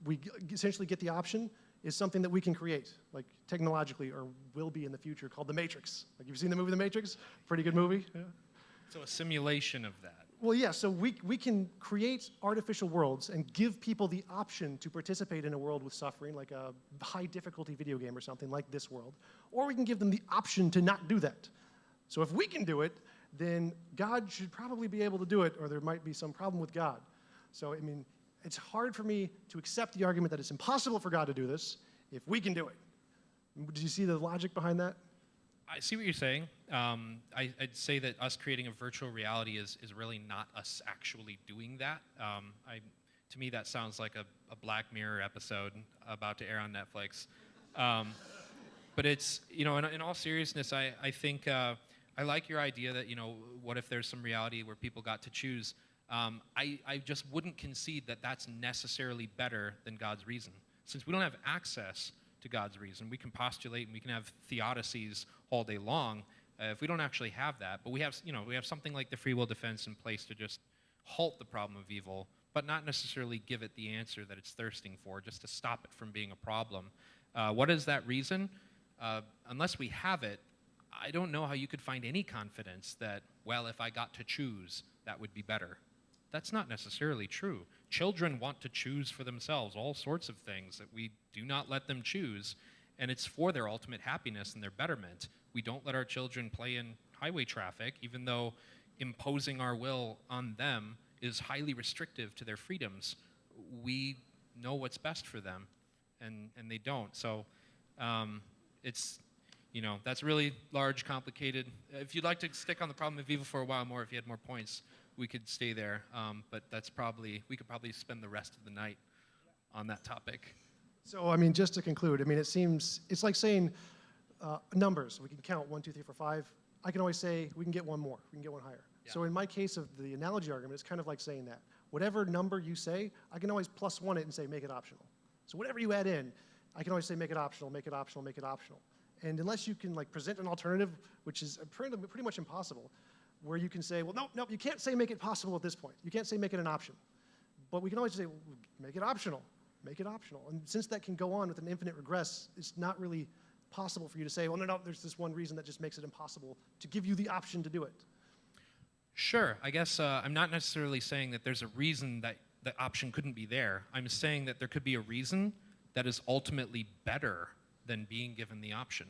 we essentially get the option is something that we can create, like technologically or will be in the future, called The Matrix. Like you've seen the movie The Matrix? Pretty good movie. Yeah. So a simulation of that. Well, yeah, so we can create artificial worlds and give people the option to participate in a world with suffering, like a high difficulty video game or something like this world. Or we can give them the option to not do that. So if we can do it, then God should probably be able to do it, or there might be some problem with God. So, I mean, it's hard for me to accept the argument that it's impossible for God to do this if we can do it. Do you see the logic behind that? I see what you're saying. I'd say that us creating a virtual reality is really not us actually doing that. To me, that sounds like a Black Mirror episode about to air on Netflix. But it's, in all seriousness, I think I like your idea that, what if there's some reality where people got to choose? I just wouldn't concede that that's necessarily better than God's reason. Since we don't have access to God's reason, we can postulate and we can have theodicies all day long if we don't actually have that. But we have something like the free will defense in place to just halt the problem of evil, but not necessarily give it the answer that it's thirsting for, just to stop it from being a problem. What is that reason? Unless we have it, I don't know how you could find any confidence that, well, if I got to choose, that would be better. That's not necessarily true. Children want to choose for themselves all sorts of things that we do not let them choose, and it's for their ultimate happiness and their betterment. We don't let our children play in highway traffic, even though imposing our will on them is highly restrictive to their freedoms. We know what's best for them, and they don't. So it's, that's really large, complicated. If you'd like to stick on the problem of evil for a while more, if you had more points, we could stay there. But we could probably spend the rest of the night on that topic. So, just to conclude, it's like saying numbers. We can count 1, 2, 3, 4, 5. I can always say we can get one more. We can get one higher. Yeah. So in my case of the analogy argument, it's kind of like saying that. Whatever number you say, I can always plus one it and say make it optional. So whatever you add in, I can always say make it optional, make it optional, make it optional. And unless you can present an alternative, which is pretty much impossible, where you can say, well, no, you can't say make it possible at this point. You can't say make it an option. But we can always say, well, make it optional, make it optional. And since that can go on with an infinite regress, it's not really possible for you to say, well, no, there's this one reason that just makes it impossible to give you the option to do it. Sure. I guess I'm not necessarily saying that there's a reason that the option couldn't be there. I'm saying that there could be a reason that is ultimately better than being given the option,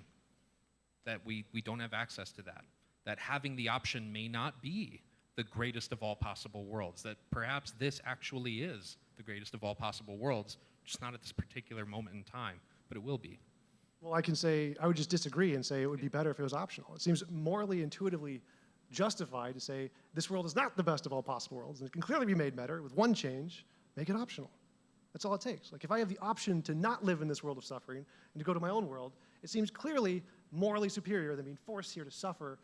that we don't have access to that having the option may not be the greatest of all possible worlds, that perhaps this actually is the greatest of all possible worlds, just not at this particular moment in time, but it will be. Well, I would just disagree and say it would be better if it was optional. It seems morally, intuitively justified to say this world is not the best of all possible worlds, and it can clearly be made better with one change, make it optional. That's all it takes. Like if I have the option to not live in this world of suffering and to go to my own world, it seems clearly morally superior than being forced here to suffer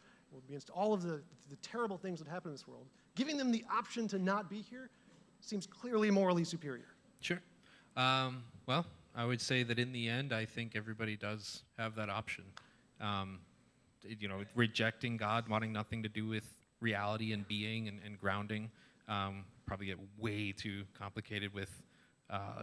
against all of the terrible things that happen in this world. Giving them the option to not be here seems clearly morally superior. Sure. Well, I would say that in the end, I think everybody does have that option. Rejecting God, wanting nothing to do with reality and being and grounding, probably get way too complicated with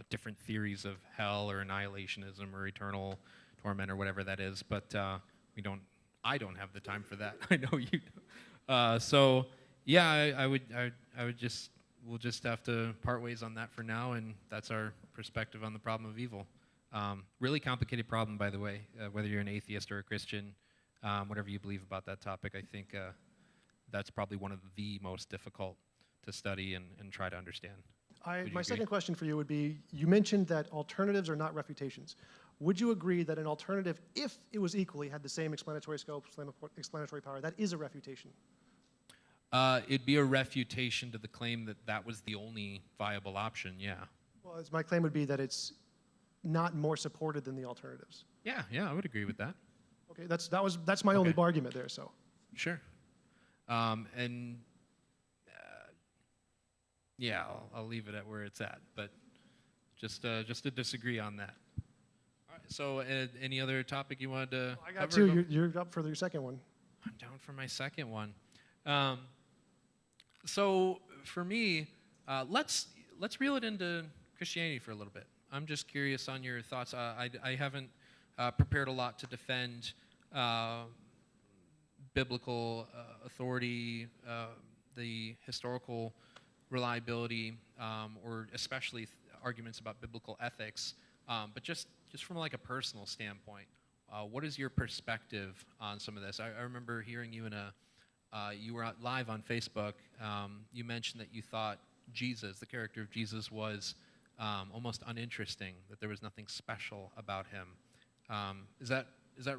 different theories of hell or annihilationism or eternal torment or whatever that is. But I don't have the time for that. I know you do. So yeah, we'll just have to part ways on that for now, and that's our perspective on the problem of evil. Really complicated problem, by the way, whether you're an atheist or a Christian, whatever you believe about that topic. I think that's probably one of the most difficult to study and try to understand. My second question for you would be, you mentioned that alternatives are not refutations. Would you agree that an alternative, if it was equally, had the same explanatory scope, explanatory power, that is a refutation? It'd be a refutation to the claim that that was the only viable option, yeah. Well, my claim would be that it's not more supported than the alternatives. Yeah, I would agree with that. Okay, that's my only argument there, so. Sure. Yeah, I'll leave it at where it's at, but just to disagree on that. All right, so any other topic you wanted to I got cover? two. You're up for your second one. I'm down for my second one. So for me, let's reel it into Christianity for a little bit. I'm just curious on your thoughts. I haven't prepared a lot to defend biblical authority, the historical reliability, or especially arguments about biblical ethics. But just from like a personal standpoint, what is your perspective on some of this? I remember hearing you you were live on Facebook. You mentioned that you thought Jesus, the character of Jesus, was almost uninteresting, that there was nothing special about him. Is that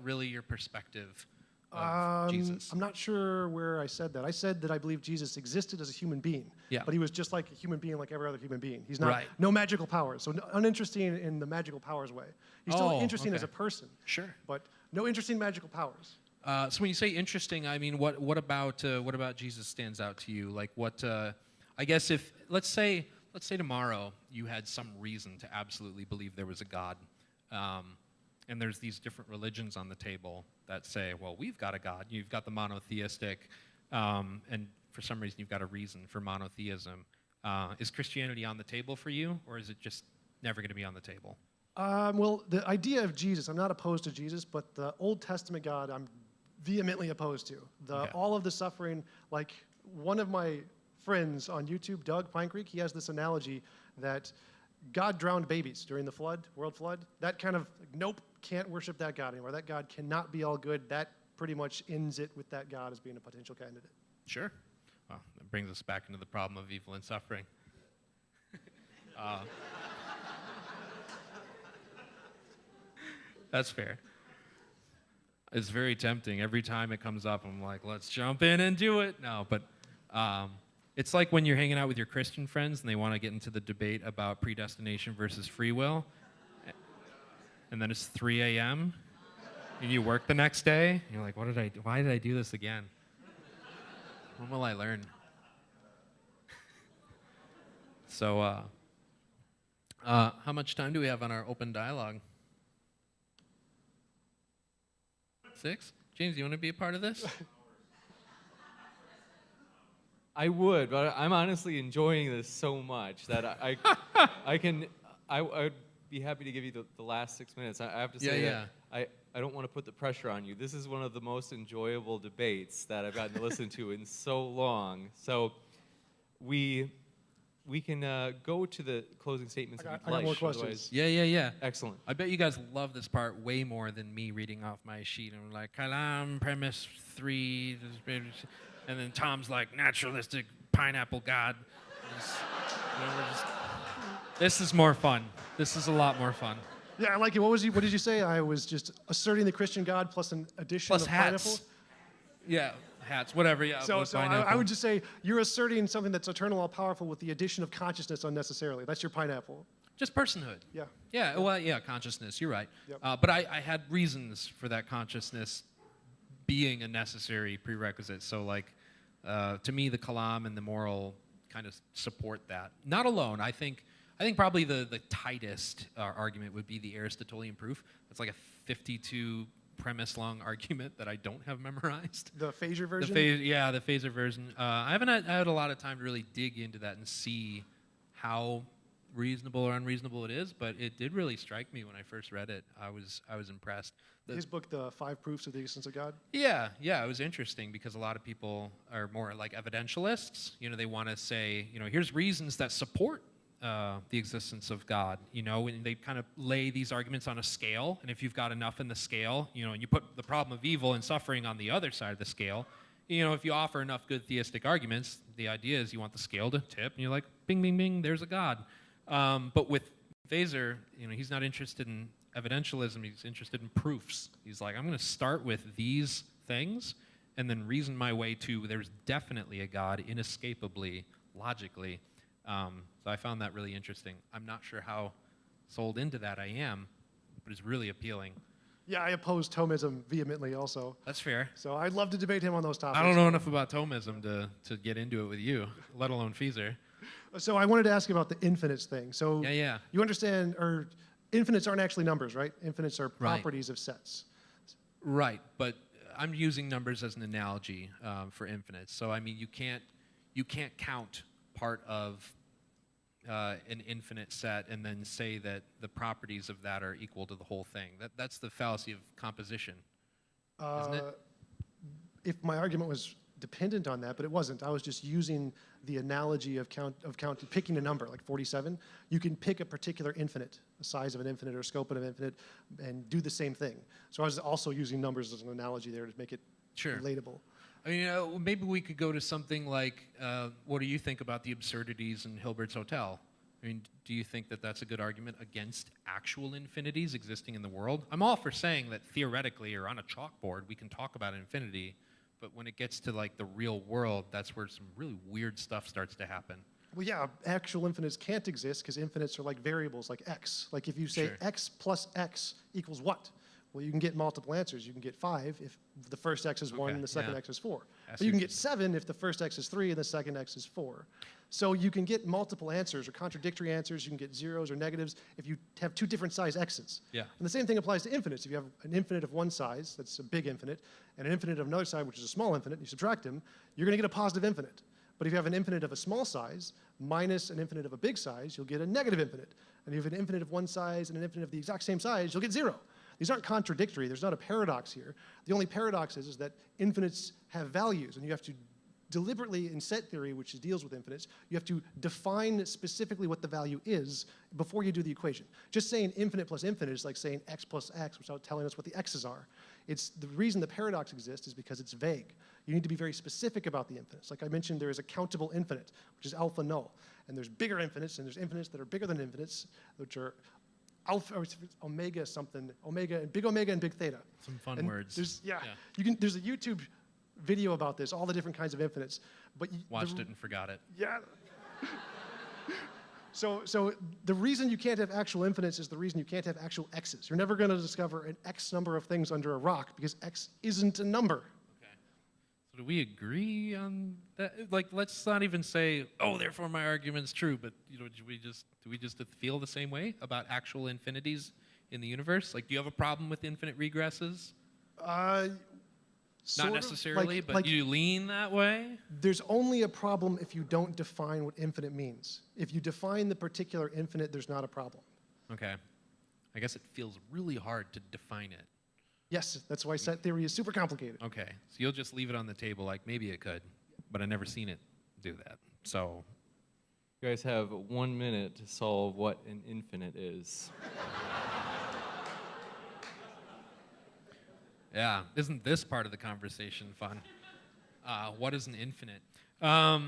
really your perspective of Jesus? I'm not sure where I said that. I said that I believe Jesus existed as a human being, but he was just like a human being, like every other human being. He's not no magical powers, so uninteresting in the magical powers way. He's still interesting as a person, sure, but no interesting magical powers. So when you say interesting, I mean, what about Jesus stands out to you? Like what? I guess if let's say tomorrow you had some reason to absolutely believe there was a God, and there's these different religions on the table that say, well, we've got a God. You've got the monotheistic, and for some reason you've got a reason for monotheism. Is Christianity on the table for you, or is it just never going to be on the table? Well, the idea of Jesus, I'm not opposed to Jesus, but the Old Testament God, I'm vehemently opposed to. All of the suffering, like one of my friends on YouTube, Doug Pine Creek, he has this analogy that God drowned babies during the flood, world flood. That kind of, nope, can't worship that God anymore. That God cannot be all good. That pretty much ends it with that God as being a potential candidate. Sure. Well, that brings us back into the problem of evil and suffering. That's fair. It's very tempting. Every time it comes up, I'm like, let's jump in and do it. No, but it's like when you're hanging out with your Christian friends and they want to get into the debate about predestination versus free will, and then it's 3 a.m., and you work the next day, and you're like, why did I do this again? When will I learn? So, how much time do we have on our open dialogue? 6? James, you want to be a part of this? I would, but I'm honestly enjoying this so much that I would be happy to give you the last 6 minutes. I have to say that I don't want to put the pressure on you. This is one of the most enjoyable debates that I've gotten to listen to in so long. So we can go to the closing statements. I got more questions. Yeah. Excellent. I bet you guys love this part way more than me reading off my sheet. I'm like, Kalam, premise 3, and then Tom's like, naturalistic pineapple God. This is more fun. This is a lot more fun. Yeah, I like it. What did you say? I was just asserting the Christian God plus an addition Plus of hats. pineapple? Yeah, hats, whatever. Yeah. So I pineapple. would just say you're asserting something that's eternal, all powerful, with the addition of consciousness unnecessarily. That's your pineapple. Just personhood. Yeah. Yeah. Well, yeah. Consciousness. You're right. Yep. But I had reasons for that consciousness being a necessary prerequisite. So like, to me, the kalam and the moral kind of support that. Not alone. I think probably the tightest argument would be the Aristotelian proof. It's like a 52 premise long argument that I don't have memorized. The Phaser version? The Phaser version. I haven't had a lot of time to really dig into that and see how reasonable or unreasonable it is, but it did really strike me when I first read it. I was impressed. His book, The 5 Proofs of the Existence of God? Yeah, it was interesting because a lot of people are more like evidentialists. They want to say, here's reasons that support the existence of God, and they kind of lay these arguments on a scale, and if you've got enough in the scale, and you put the problem of evil and suffering on the other side of the scale, if you offer enough good theistic arguments, the idea is you want the scale to tip, and you're like, bing, bing, bing, there's a God. But with Phaser, he's not interested in evidentialism, he's interested in proofs. He's like, I'm going to start with these things, and then reason my way to there's definitely a God, inescapably, logically. So I found that really interesting. I'm not sure how sold into that I am, but it's really appealing. Yeah, I oppose Thomism vehemently also. That's fair. So I'd love to debate him on those topics. I don't know enough about Thomism to get into it with you, let alone Phaser. So I wanted to ask you about the infinites thing. So Yeah. you understand, or infinites aren't actually numbers, right? Infinites are properties of sets. Right, but I'm using numbers as an analogy for infinites. So I mean, you can't count part of an infinite set and then say that the properties of that are equal to the whole thing. That's the fallacy of composition, isn't it? If my argument was dependent on that, but it wasn't. I was just using the analogy of picking a number, like 47. You can pick a particular infinite, the size of an infinite or scope of an infinite, and do the same thing. So I was also using numbers as an analogy there to make it relatable. I mean, maybe we could go to something like, what do you think about the absurdities in Hilbert's Hotel? I mean, do you think that that's a good argument against actual infinities existing in the world? I'm all for saying that theoretically or on a chalkboard we can talk about infinity, but when it gets to like the real world, that's where some really weird stuff starts to happen. Well, yeah, actual infinites can't exist because infinites are like variables, like x. Like if you say x plus x equals what? Well, you can get multiple answers. You can get 5 if the first x is 1 and the second x is 4. But you can get 7 if the first x is 3 and the second x is 4. So you can get multiple answers or contradictory answers. You can get zeros or negatives if you have two different size x's. Yeah. And the same thing applies to infinites. If you have an infinite of one size, that's a big infinite, and an infinite of another size, which is a small infinite, and you subtract them, you're going to get a positive infinite. But if you have an infinite of a small size minus an infinite of a big size, you'll get a negative infinite. And if you have an infinite of one size and an infinite of the exact same size, you'll get 0. These aren't contradictory. There's not a paradox here. The only paradox is that infinites have values, and you have to deliberately, in set theory, which deals with infinites, you have to define specifically what the value is before you do the equation. Just saying infinite plus infinite is like saying x plus x without telling us what the x's are. It's the reason the paradox exists is because it's vague. You need to be very specific about the infinites. Like I mentioned, there is a countable infinite, which is alpha null. And there's bigger infinites, and there's infinites that are bigger than infinites, which are alpha or omega something, omega and big theta. Some fun and words. There's there's a YouTube video about this, all the different kinds of infinites. But watched it and forgot it. Yeah. So the reason you can't have actual infinites is the reason you can't have actual x's. You're never going to discover an x number of things under a rock because x isn't a number. Okay. So do we agree on that? Like, let's not even say, oh, therefore my argument's true, but do we just feel the same way about actual infinities in the universe? Like, do you have a problem with infinite regresses? Not necessarily, but you lean that way? There's only a problem if you don't define what infinite means. If you define the particular infinite, there's not a problem. Okay. I guess it feels really hard to define it. Yes, that's why set theory is super complicated. Okay. So you'll just leave it on the table like maybe it could, but I've never seen it do that. So You guys have 1 minute to solve what an infinite is. yeah, isn't this part of the conversation fun? What is an infinite? I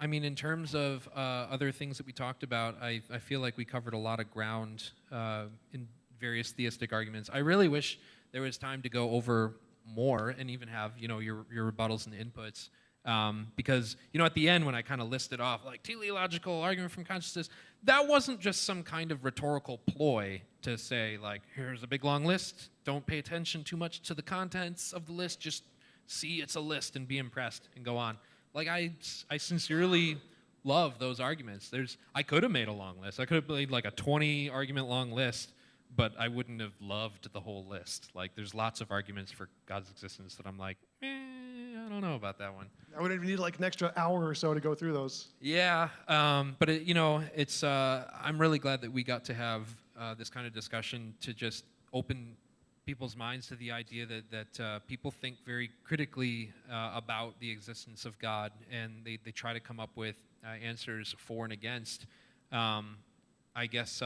mean, in terms of other things that we talked about, I feel like we covered a lot of ground in various theistic arguments. I really wish there was time to go over more and even have, your rebuttals and inputs. Because, at the end when I kind of listed off, like, teleological argument from consciousness, that wasn't just some kind of rhetorical ploy to say, like, here's a big long list, don't pay attention too much to the contents of the list, just see it's a list and be impressed and go on. Like, I sincerely love those arguments. I could have made a long list. I could have made like a 20 argument long list, but I wouldn't have loved the whole list. Like, there's lots of arguments for God's existence that I'm like, I don't know about that one. I would need like an extra hour or so to go through those. Yeah, but it's. I'm really glad that we got to have this kind of discussion to just open people's minds to the idea that people think very critically about the existence of God, and they try to come up with answers for and against. I guess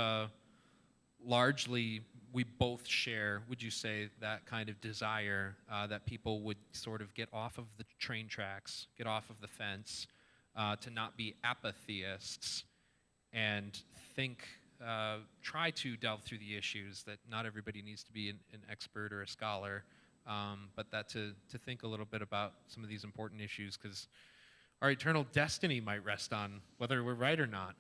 largely we both share, would you say, that kind of desire that people would sort of get off of the train tracks, get off of the fence, to not be apatheists and try to delve through the issues, that not everybody needs to be an expert or a scholar, but that to think a little bit about some of these important issues, because our eternal destiny might rest on whether we're right or not.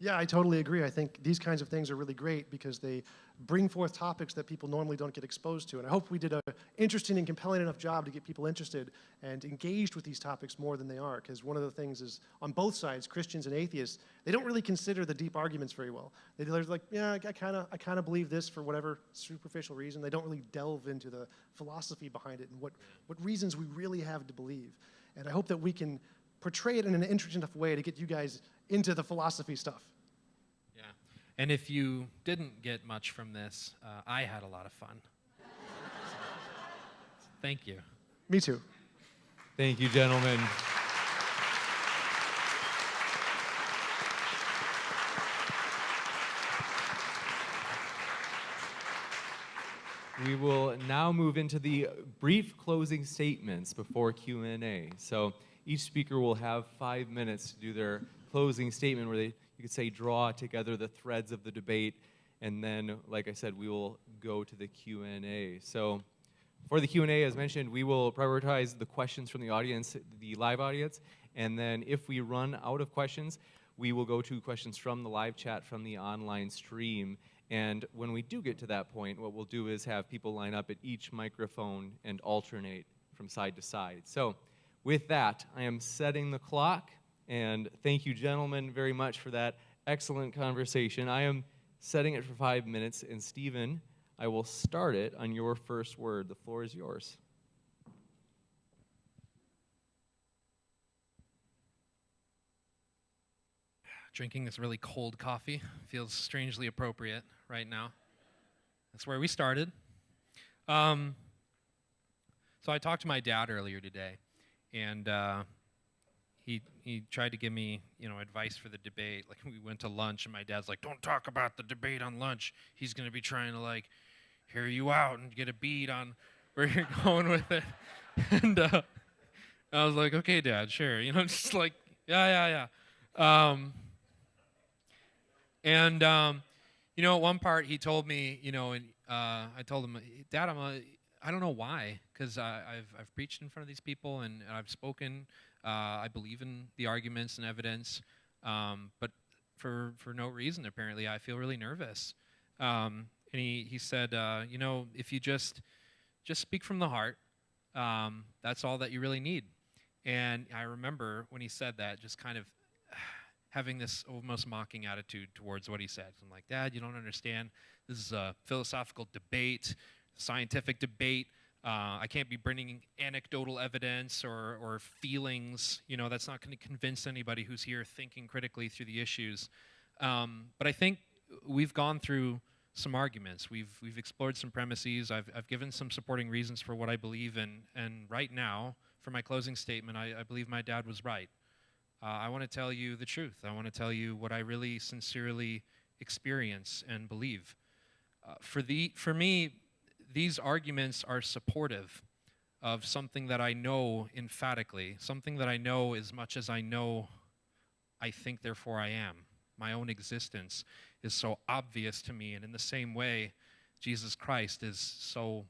Yeah, I totally agree. I think these kinds of things are really great because they bring forth topics that people normally don't get exposed to. And I hope we did an interesting and compelling enough job to get people interested and engaged with these topics more than they are. Because one of the things is, on both sides, Christians and atheists, they don't really consider the deep arguments very well. They're like, yeah, I kind of believe this for whatever superficial reason. They don't really delve into the philosophy behind it and what reasons we really have to believe. And I hope that we can portray it in an interesting enough way to get you guys into the philosophy stuff. Yeah, and if you didn't get much from this, I had a lot of fun. So, thank you. Me too. Thank you, gentlemen. We will now move into the brief closing statements before Q&A. So each speaker will have 5 minutes to do their closing statement where you could say draw together the threads of the debate, and then, like I said, we will go to the Q&A. So for the Q&A, as mentioned, we will prioritize the questions from the audience, the live audience, and then if we run out of questions, we will go to questions from the live chat from the online stream. And when we do get to that point, what we'll do is have people line up at each microphone and alternate from side to side. So with that, I am setting the clock, and thank you, gentlemen, very much for that excellent conversation. I am setting it for 5 minutes, and Stephen, I will start it on your first word. The floor is yours. Drinking this really cold coffee feels strangely appropriate right now. That's where we started. So I talked to my dad earlier today, and he tried to give me, advice for the debate. Like, we went to lunch, and my dad's like, "Don't talk about the debate on lunch. He's going to be trying to, hear you out and get a beat on where you're going with it." And I was like, "Okay, Dad, sure." Just like, yeah. And at one part he told me, and I told him, "Dad, I don't know why, because I've preached in front of these people and I've spoken. I believe in the arguments and evidence, but for no reason apparently I feel really nervous." And he said, if you just speak from the heart, that's all that you really need. And I remember when he said that, just kind of having this almost mocking attitude towards what he said. I'm like, "Dad, you don't understand. This is a philosophical debate, scientific debate. I can't be bringing anecdotal evidence or feelings. That's not going to convince anybody who's here thinking critically through the issues." But I think we've gone through some arguments. We've explored some premises. I've given some supporting reasons for what I believe in. And right now, for my closing statement, I believe my dad was right. I want to tell you the truth. I want to tell you what I really sincerely experience and believe. For me, these arguments are supportive of something that I know emphatically, something that I know as much as I know I think, therefore I am. My own existence is so obvious to me, and in the same way, Jesus Christ is so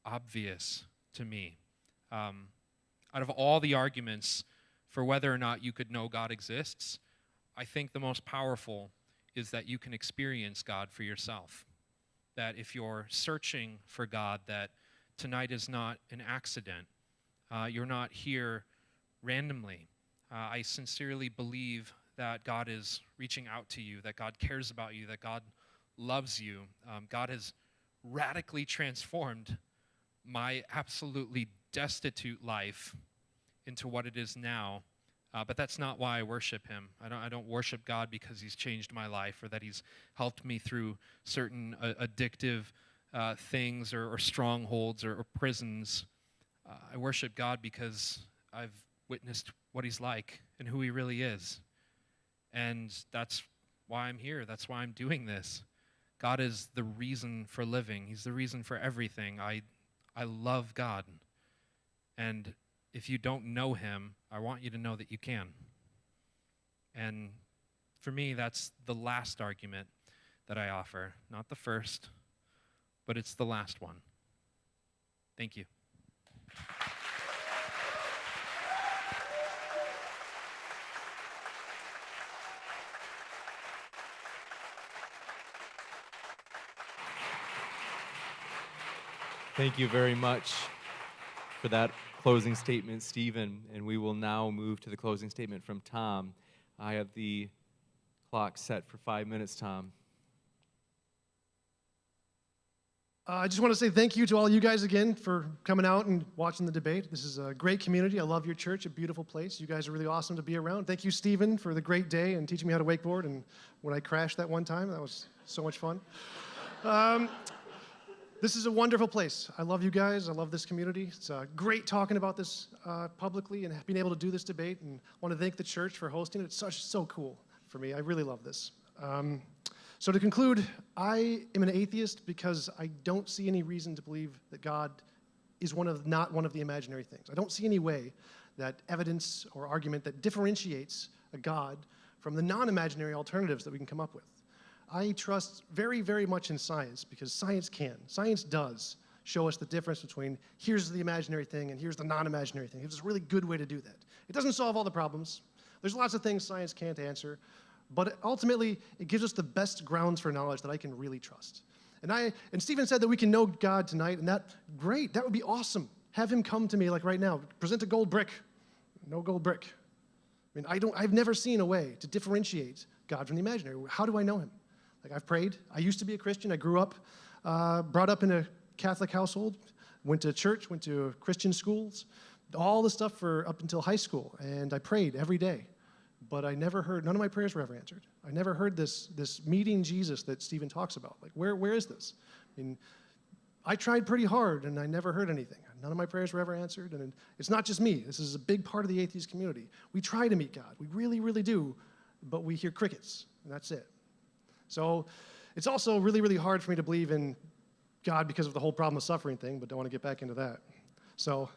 obvious to me. Out of all the arguments for whether or not you could know God exists, I think the most powerful is that you can experience God for yourself. That if you're searching for God, that tonight is not an accident. You're not here randomly. I sincerely believe that God is reaching out to you, that God cares about you, that God loves you. God has radically transformed my absolutely destitute life into what it is now. But that's not why I worship him. I don't worship God because he's changed my life or that he's helped me through certain addictive things or strongholds or prisons. I worship God because I've witnessed what he's like and who he really is. And that's why I'm here. That's why I'm doing this. God is the reason for living. He's the reason for everything. I love God. And if you don't know him, I want you to know that you can. And for me, that's the last argument that I offer. Not the first, but it's the last one. Thank you. Thank you very much for that closing statement, Stephen. And we will now move to the closing statement from Tom. I have the clock set for 5 minutes, Tom. I just want to say thank you to all you guys again for coming out and watching the debate. This is a great community. I love your church, a beautiful place. You guys are really awesome to be around. Thank you, Stephen, for the great day and teaching me how to wakeboard. And when I crashed that one time, that was so much fun. This is a wonderful place. I love you guys. I love this community. It's great talking about this publicly and being able to do this debate. And I want to thank the church for hosting it. It's so cool for me. I really love this. So to conclude, I am an atheist because I don't see any reason to believe that God is not one of the imaginary things. I don't see any way that evidence or argument that differentiates a God from the non-imaginary alternatives that we can come up with. I trust very, very much in science because science does show us the difference between here's the imaginary thing and here's the non-imaginary thing. It's a really good way to do that. It doesn't solve all the problems. There's lots of things science can't answer, but ultimately it gives us the best grounds for knowledge that I can really trust. And Stephen said that we can know God tonight, and great, that would be awesome. Have him come to me like right now, present a gold brick. No gold brick. I mean, I've never seen a way to differentiate God from the imaginary. How do I know him? Like, I've prayed. I used to be a Christian. I grew up, brought up in a Catholic household, went to church, went to Christian schools, all the stuff for up until high school. And I prayed every day. But I never heard, none of my prayers were ever answered. I never heard this meeting Jesus that Stephen talks about. Like, where is this? I mean, I tried pretty hard, and I never heard anything. None of my prayers were ever answered. And it's not just me. This is a big part of the atheist community. We try to meet God. We really, really do. But we hear crickets, and that's it. So it's also really, really hard for me to believe in God because of the whole problem of suffering thing, but don't want to get back into that. So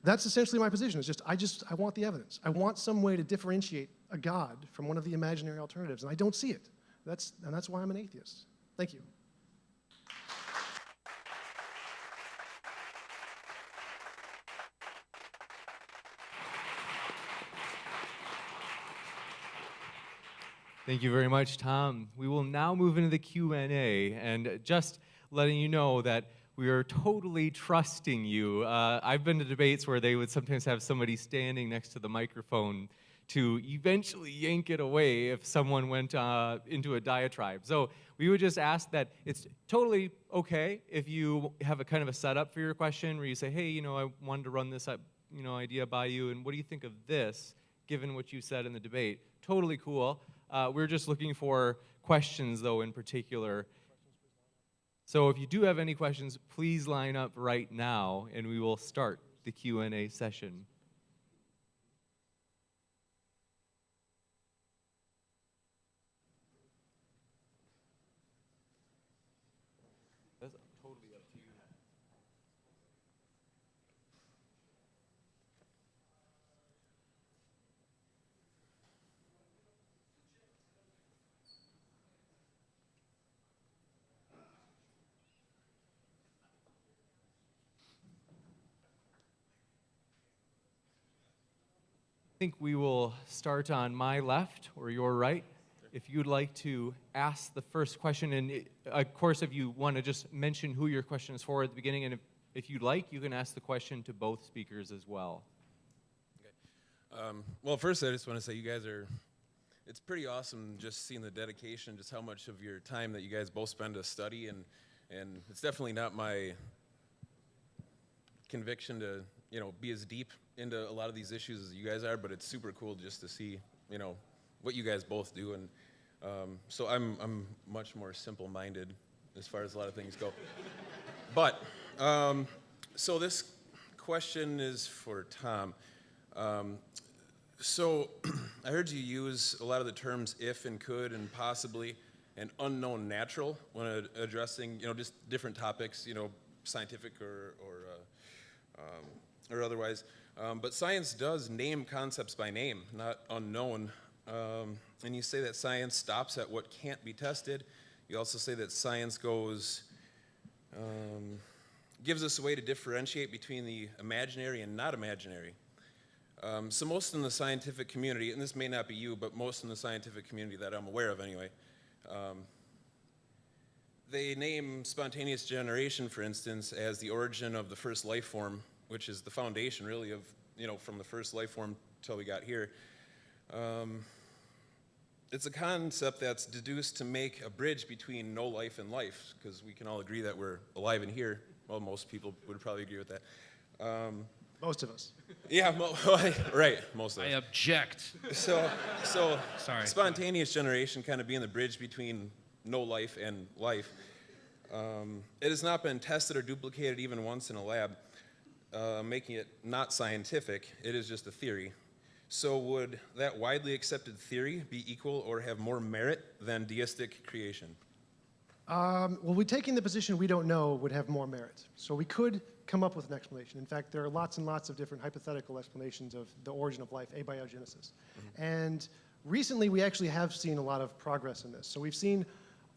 that's essentially my position. It's just I want the evidence. I want some way to differentiate a God from one of the imaginary alternatives, and I don't see it. That's why I'm an atheist. Thank you. Thank you very much, Tom. We will now move into the Q&A, and just letting you know that we are totally trusting you. I've been to debates where they would sometimes have somebody standing next to the microphone to eventually yank it away if someone went into a diatribe. So we would just ask that it's totally okay if you have a kind of a setup for your question where you say, hey, I wanted to run this idea by you, and what do you think of this, given what you said in the debate? Totally cool. We're just looking for questions, though, in particular. So if you do have any questions, please line up right now, and we will start the Q&A session. That's totally up to you. think we will start on my left or your right. If you'd like to ask the first question, and of course, if you want to just mention who your question is for at the beginning, and if you'd like, you can ask the question to both speakers as well. Okay. Well, first, I just want to say you guys it's pretty awesome just seeing the dedication, just how much of your time that you guys both spend to study, and it's definitely not my conviction to, be as deep into a lot of these issues as you guys are, but it's super cool just to see, what you guys both do, and so I'm much more simple-minded as far as a lot of things go. But, so this question is for Tom. So I heard you use a lot of the terms if and could and possibly and unknown natural when addressing, just different topics, scientific or otherwise. But science does name concepts by name, not unknown. And you say that science stops at what can't be tested. You also say that science gives us a way to differentiate between the imaginary and not imaginary. So most in the scientific community, and this may not be you, but most in the scientific community that I'm aware of anyway, they name spontaneous generation, for instance, as the origin of the first life form, which is the foundation really of, from the first life form till we got here. It's a concept that's deduced to make a bridge between no life and life, because we can all agree that we're alive in here. Well, most people would probably agree with that. Most of us. Yeah, right, most of us. I object. So Sorry. Spontaneous generation kind of being the bridge between no life and life. It has not been tested or duplicated even once in a lab, making it not scientific. It is just a theory. So would that widely accepted theory be equal or have more merit than deistic creation? Well, taking the position we don't know would have more merit. So we could come up with an explanation. In fact, there are lots and lots of different hypothetical explanations of the origin of life, abiogenesis. Mm-hmm. And recently, we actually have seen a lot of progress in this. So we've seen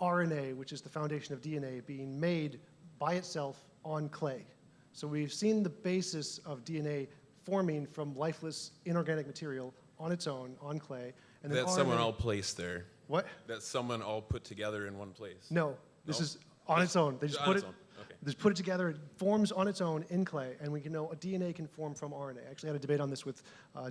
RNA, which is the foundation of DNA, being made by itself on clay. So we've seen the basis of DNA forming from lifeless inorganic material on its own, on clay. And then That's someone all placed there. What? That's someone all put together in one place. No, this is on its own. They just put it. Okay. Just put it together. It forms on its own in clay, and we can know a DNA can form from RNA. I actually had a debate on this with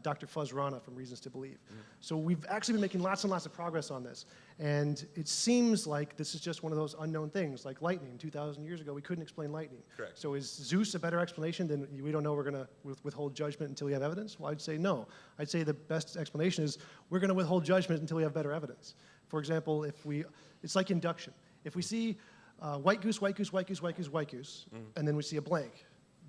Dr. Fuzz Rana from Reasons to Believe. Mm-hmm. So we've actually been making lots and lots of progress on this, and it seems like this is just one of those unknown things, like lightning. 2,000 years ago, we couldn't explain lightning. Correct. So is Zeus a better explanation than we don't know? We're going to withhold judgment until we have evidence? Well, I'd say no. I'd say the best explanation is we're going to withhold judgment until we have better evidence. For example, it's like induction. If we see white goose, white goose, white goose, white goose, white goose, and then we see a blank,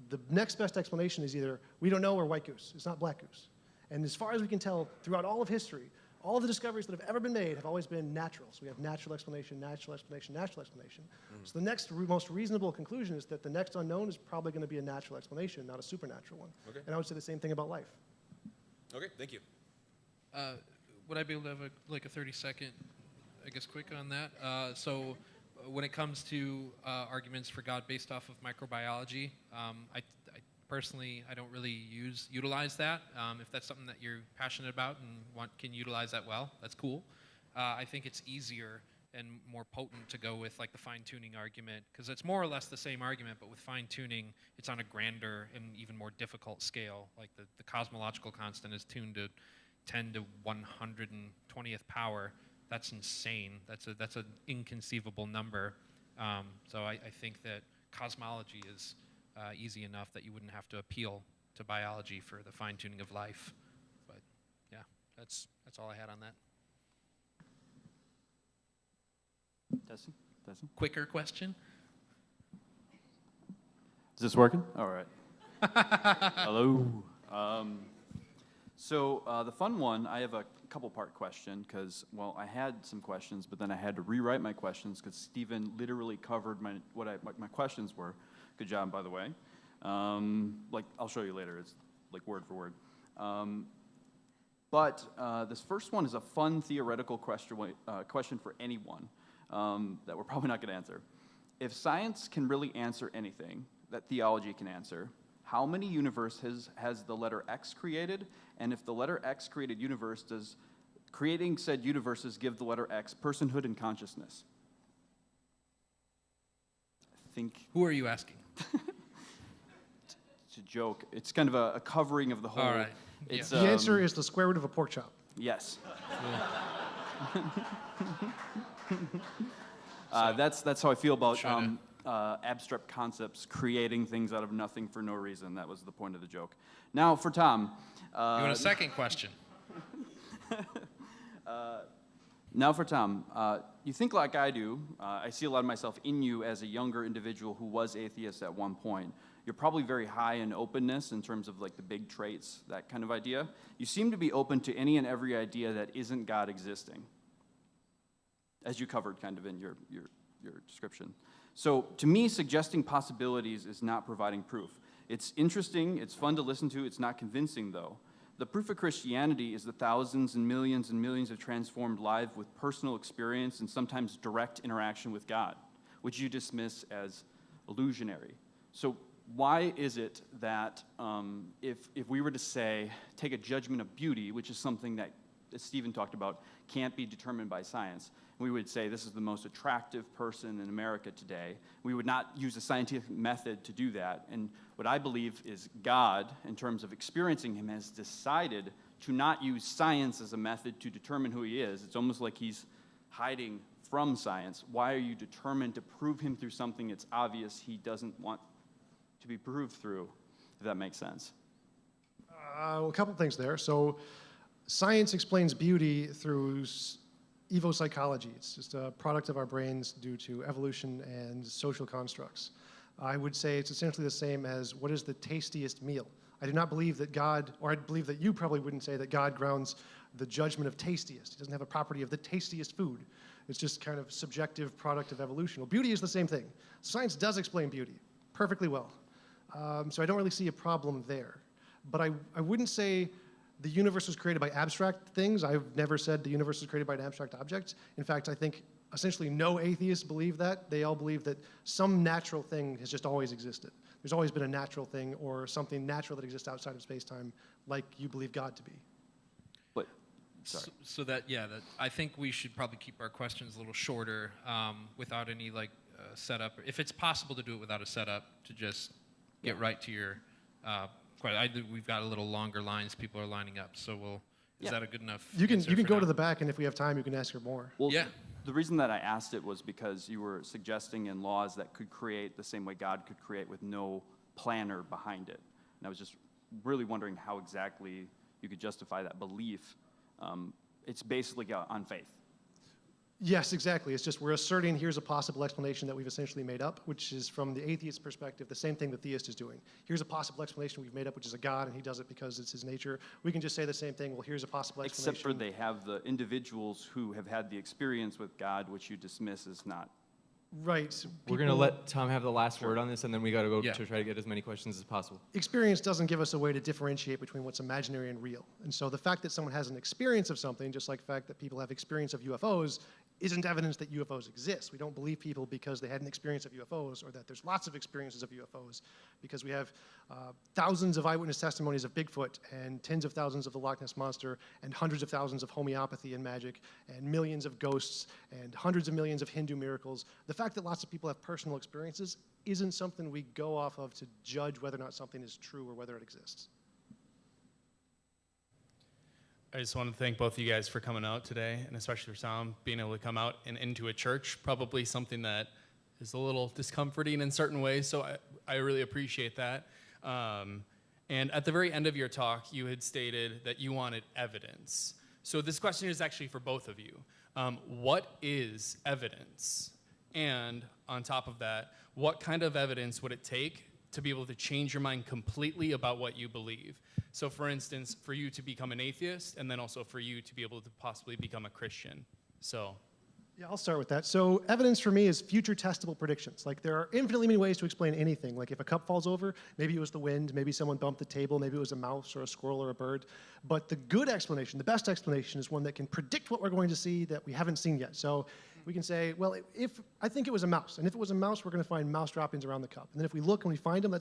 the next best explanation is either we don't know or white goose. It's not black goose. And as far as we can tell, throughout all of history, all of the discoveries that have ever been made have always been natural. So we have natural explanation, natural explanation, natural explanation. So the next most reasonable conclusion is that the next unknown is probably going to be a natural explanation, not a supernatural one. Okay. And I would say the same thing about life. Okay, thank you. Would I be able to have a 30-second, I guess, quick on that? So when it comes to arguments for God based off of microbiology, I personally, I don't really utilize that. If that's something that you're passionate about and can utilize that well, that's cool. I think it's easier and more potent to go with like the fine-tuning argument, because it's more or less the same argument, but with fine-tuning, it's on a grander and even more difficult scale. Like the cosmological constant is tuned to 10 to 120th power. That's insane. That's an inconceivable number. So I think that cosmology is easy enough that you wouldn't have to appeal to biology for the fine-tuning of life. But yeah, that's all I had on that. Testing? Quicker question? Is this working? All right. Hello. So the fun one, I have a couple-part question because, well, I had some questions, but then I had to rewrite my questions because Stephen literally covered what my questions were. Good job, by the way. Like, I'll show you later. It's like word for word. But this first one is a fun theoretical question for anyone that we're probably not going to answer. If science can really answer anything that theology can answer, how many universes has the letter X created? And if the letter X created universe, does creating said universes give the letter X personhood and consciousness? I think Who are you asking? it's a joke. It's kind of a covering of the whole. All right. It's, The answer is the square root of a pork chop. yes. That's how I feel about abstract concepts, creating things out of nothing for no reason. That was the point of the joke. Now for Tom. You want a second question? Now for Tom. You think like I do. I see a lot of myself in you as a younger individual who was atheist at one point. You're probably very high in openness in terms of like the big traits, that kind of idea. You seem to be open to any and every idea that isn't God existing, as you covered kind of in your description. So to me, suggesting possibilities is not providing proof. It's interesting, it's fun to listen to, it's not convincing though. The proof of Christianity is the thousands and millions of transformed lives with personal experience and sometimes direct interaction with God, which you dismiss as illusionary. So why is it that if we were to say, take a judgment of beauty, which is something that, as Stephen talked about, can't be determined by science, we would say this is the most attractive person in America today. We would not use a scientific method to do that. And what I believe is God, in terms of experiencing him, has decided to not use science as a method to determine who he is. It's almost like he's hiding from science. Why are you determined to prove him through something it's obvious he doesn't want to be proved through, if that makes sense? Well, a couple things there. So science explains beauty through evopsychology. It's just a product of our brains due to evolution and social constructs. I would say it's essentially the same as what is the tastiest meal. I do not believe that God, or I believe that you probably wouldn't say that God grounds the judgment of tastiest. He doesn't have a property of the tastiest food. It's just kind of subjective product of evolution. Well, beauty is the same thing. Science does explain beauty perfectly well. So I don't really see a problem there. But I wouldn't say the universe was created by abstract things. I've never said the universe was created by an abstract object. In fact, I think essentially no atheists believe that. They all believe that some natural thing has just always existed. There's always been a natural thing or something natural that exists outside of space-time, like you believe God to be. But, sorry. So that I think we should probably keep our questions a little shorter, without any setup. If it's possible to do it without a setup, to just get right to your we've got a little longer lines. People are lining up, so is that a good enough? You can go now? to the back, and if we have time, you can ask her more. Well, yeah. The reason that I asked it was because you were suggesting in laws that could create the same way God could create with no planner behind it. And I was just really wondering how exactly you could justify that belief. It's basically on faith. Yes, exactly. It's just we're asserting here's a possible explanation that we've essentially made up, which is from the atheist perspective, the same thing the theist is doing. Here's a possible explanation we've made up, which is a God, and he does it because it's his nature. We can just say the same thing, well, here's a possible explanation. Except for they have the individuals who have had the experience with God, which you dismiss as not. Right. We're going to let Tom have the last word on this, and then we got to go Yeah. to try to get as many questions as possible. Experience doesn't give us a way to differentiate between what's imaginary and real. And so the fact that someone has an experience of something, just like the fact that people have experience of UFOs, isn't evidence that UFOs exist. We don't believe people because they had an experience of UFOs, or that there's lots of experiences of UFOs, because we have thousands of eyewitness testimonies of Bigfoot, and tens of thousands of the Loch Ness Monster, and hundreds of thousands of homeopathy and magic, and millions of ghosts, and hundreds of millions of Hindu miracles. The fact that lots of people have personal experiences isn't something we go off of to judge whether or not something is true or whether it exists. I just want to thank both of you guys for coming out today, and especially for Tom being able to come out and into a church, probably something that is a little discomforting in certain ways, so I really appreciate that. And at the very end of your talk, you had stated that you wanted evidence. So this question is actually for both of you. What is evidence? And on top of that, what kind of evidence would it take to be able to change your mind completely about what you believe? So for instance, for you to become an atheist, and then also for you to be able to possibly become a Christian. So. Yeah, I'll start with that. So evidence for me is future testable predictions. Like there are infinitely many ways to explain anything. Like if a cup falls over, maybe it was the wind, maybe someone bumped the table, maybe it was a mouse or a squirrel or a bird. But the good explanation, the best explanation, is one that can predict what we're going to see that we haven't seen yet. So We can say, well, if I think it was a mouse, and if it was a mouse, we're going to find mouse droppings around the cup. And then if we look and we find them,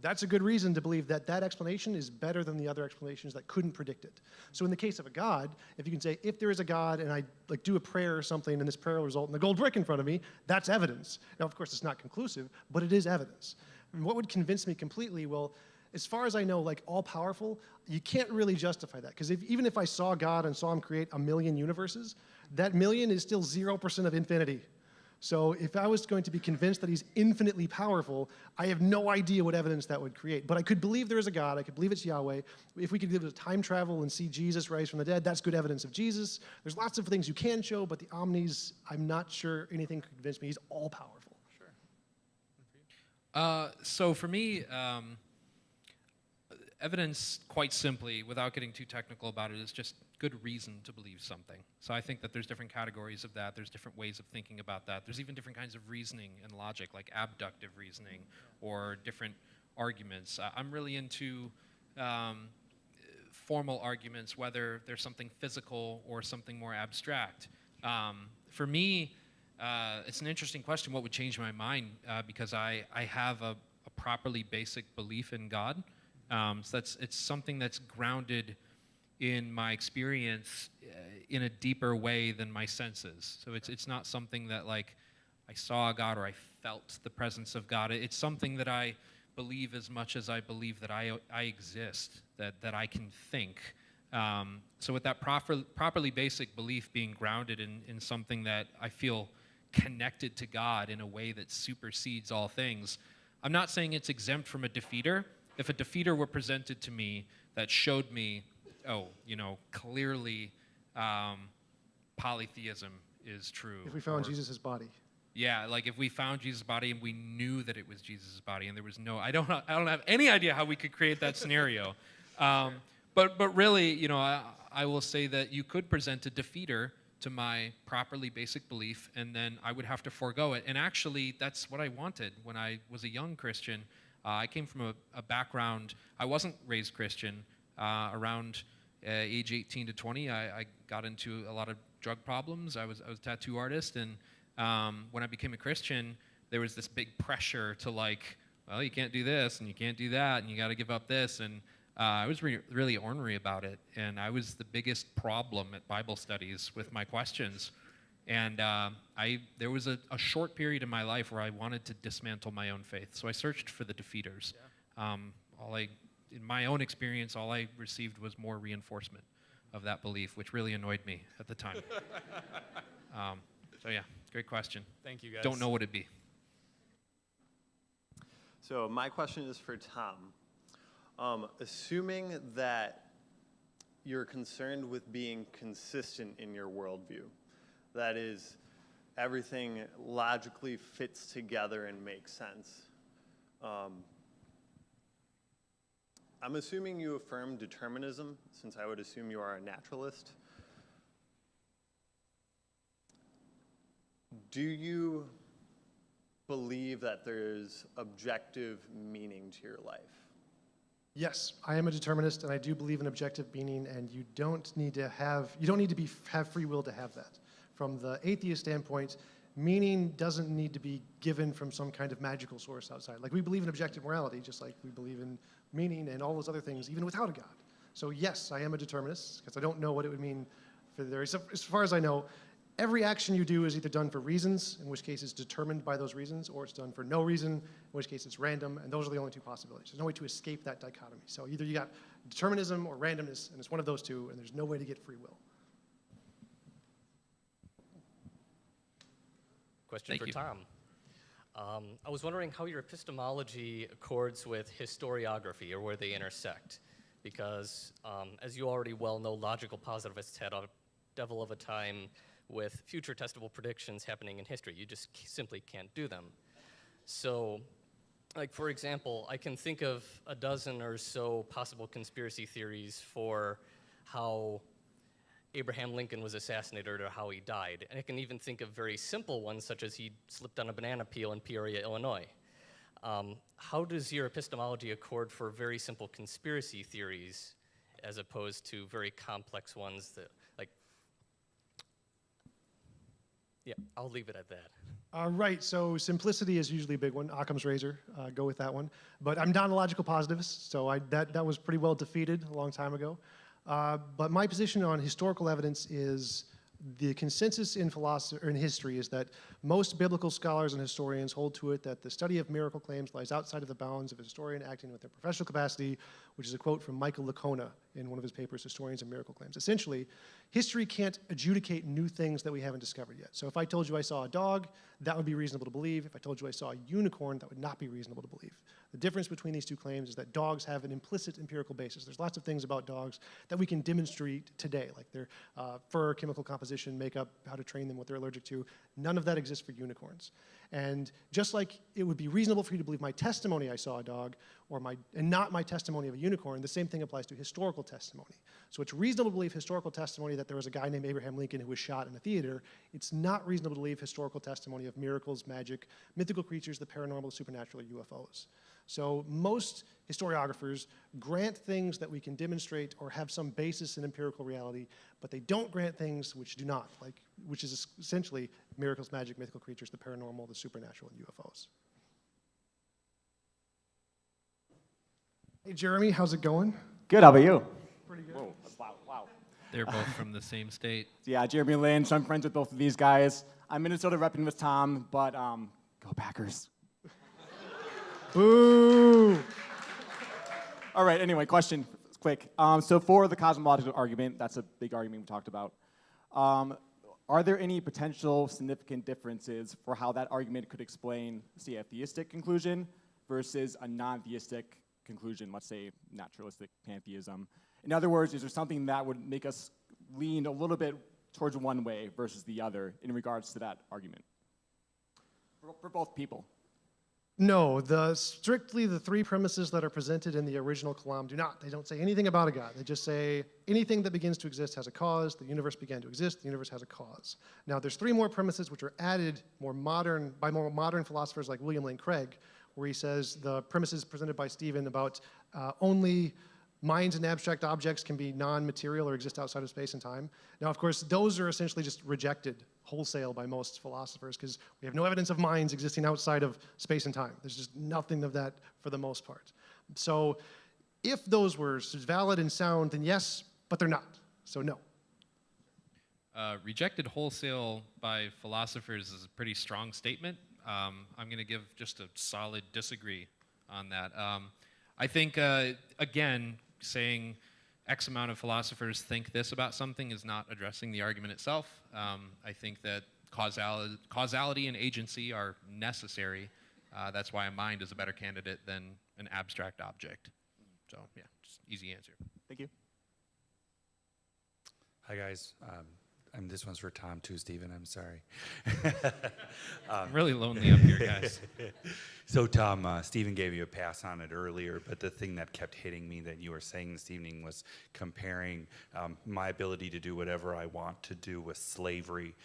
that's a good reason to believe that that explanation is better than the other explanations that couldn't predict it. So in the case of a God, if you can say, if there is a God and I do a prayer or something and this prayer will result in a gold brick in front of me, that's evidence. Now, of course, it's not conclusive, but it is evidence. And what would convince me completely? Well, as far as I know, all powerful, you can't really justify that. Because even if I saw God and saw him create a million universes, that million is still 0% of infinity. So if I was going to be convinced that he's infinitely powerful, I have no idea what evidence that would create. But I could believe there is a God. I could believe it's Yahweh. If we could give it a time travel and see Jesus rise from the dead, that's good evidence of Jesus. There's lots of things you can show, but the omnis, I'm not sure anything could convince me he's all powerful. So for me, evidence, quite simply, without getting too technical about it, is just good reason to believe something. So I think that there's different categories of that. There's different ways of thinking about that. There's even different kinds of reasoning and logic, like abductive reasoning or different arguments. I'm really into formal arguments, whether there's something physical or something more abstract. For me, it's an interesting question, what would change my mind, because I have a properly basic belief in God. So it's something that's grounded in my experience in a deeper way than my senses. So it's not something that I saw God or I felt the presence of God. It's something that I believe as much as I believe that I exist, that I can think. So with that properly basic belief being grounded in something that I feel connected to God in a way that supersedes all things, I'm not saying it's exempt from a defeater. If a defeater were presented to me that showed me, clearly polytheism is true. If we found Jesus' body. Yeah, if we found Jesus' body and we knew that it was Jesus' body and there was no, I don't have any idea how we could create that scenario. But really, I will say that you could present a defeater to my properly basic belief, and then I would have to forego it. And actually, that's what I wanted when I was a young Christian. I came from a background, I wasn't raised Christian. Around age 18 to 20, I got into a lot of drug problems. I was a tattoo artist, and when I became a Christian, there was this big pressure to well, you can't do this, and you can't do that, and you got to give up this, and I was really ornery about it, and I was the biggest problem at Bible studies with my questions. And there was a short period in my life where I wanted to dismantle my own faith, so I searched for the defeaters. In my own experience, all I received was more reinforcement of that belief, which really annoyed me at the time. So yeah, great question. Thank you, guys. Don't know what it'd be. So my question is for Tom. Assuming that you're concerned with being consistent in your worldview, that is, everything logically fits together and makes sense. I'm assuming you affirm determinism, since I would assume you are a naturalist. Do you believe that there's objective meaning to your life? Yes, I am a determinist, and I do believe in objective meaning, and you don't need to have free will to have that. From the atheist standpoint, meaning doesn't need to be given from some kind of magical source outside. We believe in objective morality, just like we believe in meaning and all those other things, even without a God. So yes, I am a determinist, because I don't know what it would mean for there. As far as I know, every action you do is either done for reasons, in which case it's determined by those reasons, or it's done for no reason, in which case it's random, and those are the only two possibilities. There's no way to escape that dichotomy. So either you got determinism or randomness, and it's one of those two, and there's no way to get free will. Question for Tom. I was wondering how your epistemology accords with historiography, or where they intersect. Because, as you already well know, logical positivists had a devil of a time with future testable predictions happening in history. You just simply can't do them. So, for example, I can think of a dozen or so possible conspiracy theories for how Abraham Lincoln was assassinated or how he died. And I can even think of very simple ones, such as he slipped on a banana peel in Peoria, Illinois. How does your epistemology accord for very simple conspiracy theories as opposed to very complex ones that, Yeah, I'll leave it at that. Right, so simplicity is usually a big one. Occam's razor, go with that one. But I'm not a logical positivist, so that was pretty well defeated a long time ago. But my position on historical evidence is the consensus in philosophy or in history is that most biblical scholars and historians hold to it that the study of miracle claims lies outside of the bounds of a historian acting with their professional capacity, which is a quote from Michael Licona in one of his papers, Historians of Miracle Claims. Essentially, history can't adjudicate new things that we haven't discovered yet. So if I told you I saw a dog, that would be reasonable to believe. If I told you I saw a unicorn, that would not be reasonable to believe. The difference between these two claims is that dogs have an implicit empirical basis. There's lots of things about dogs that we can demonstrate today, like their fur, chemical composition, makeup, how to train them, what they're allergic to. None of that exists for unicorns. And just like it would be reasonable for you to believe my testimony I saw a dog, and not my testimony of a unicorn, the same thing applies to historical testimony. So it's reasonable to believe historical testimony that there was a guy named Abraham Lincoln who was shot in a theater. It's not reasonable to believe historical testimony of miracles, magic, mythical creatures, the paranormal, the supernatural, or UFOs. So most historiographers grant things that we can demonstrate or have some basis in empirical reality, but they don't grant things which do not, which is essentially miracles, magic, mythical creatures, the paranormal, the supernatural, and UFOs. Hey, Jeremy, how's it going? Good, how about you? Pretty good. Whoa, wow. They're both from the same state. Yeah, Jeremy Lynch, I'm friends with both of these guys. I'm Minnesota repping with Tom, but go Packers. Boo! All right, anyway, question, quick. So for the cosmological argument, that's a big argument we talked about. Are there any potential significant differences for how that argument could explain, say, a theistic conclusion versus a non-theistic conclusion, let's say naturalistic pantheism? In other words, is there something that would make us lean a little bit towards one way versus the other in regards to that argument? For both people. No, strictly the three premises that are presented in the original Kalam do not. They don't say anything about a God. They just say anything that begins to exist has a cause. The universe began to exist. The universe has a cause. Now, there's three more premises which are added by more modern philosophers like William Lane Craig, where he says the premises presented by Stephen about only minds and abstract objects can be non-material or exist outside of space and time. Now, of course, those are essentially just rejected wholesale by most philosophers because we have no evidence of minds existing outside of space and time. There's just nothing of that for the most part. So if those were valid and sound, then yes, but they're not. So no. Rejected wholesale by philosophers is a pretty strong statement. I'm going to give just a solid disagree on that. I think, again, saying X amount of philosophers think this about something is not addressing the argument itself. I think that causality and agency are necessary. That's why a mind is a better candidate than an abstract object. So, yeah, just easy answer. Thank you. Hi, guys. This one's for Tom, too, Stephen. I'm sorry. I'm really lonely up here, guys. So, Tom, Stephen gave you a pass on it earlier, but the thing that kept hitting me that you were saying this evening was comparing my ability to do whatever I want to do with slavery.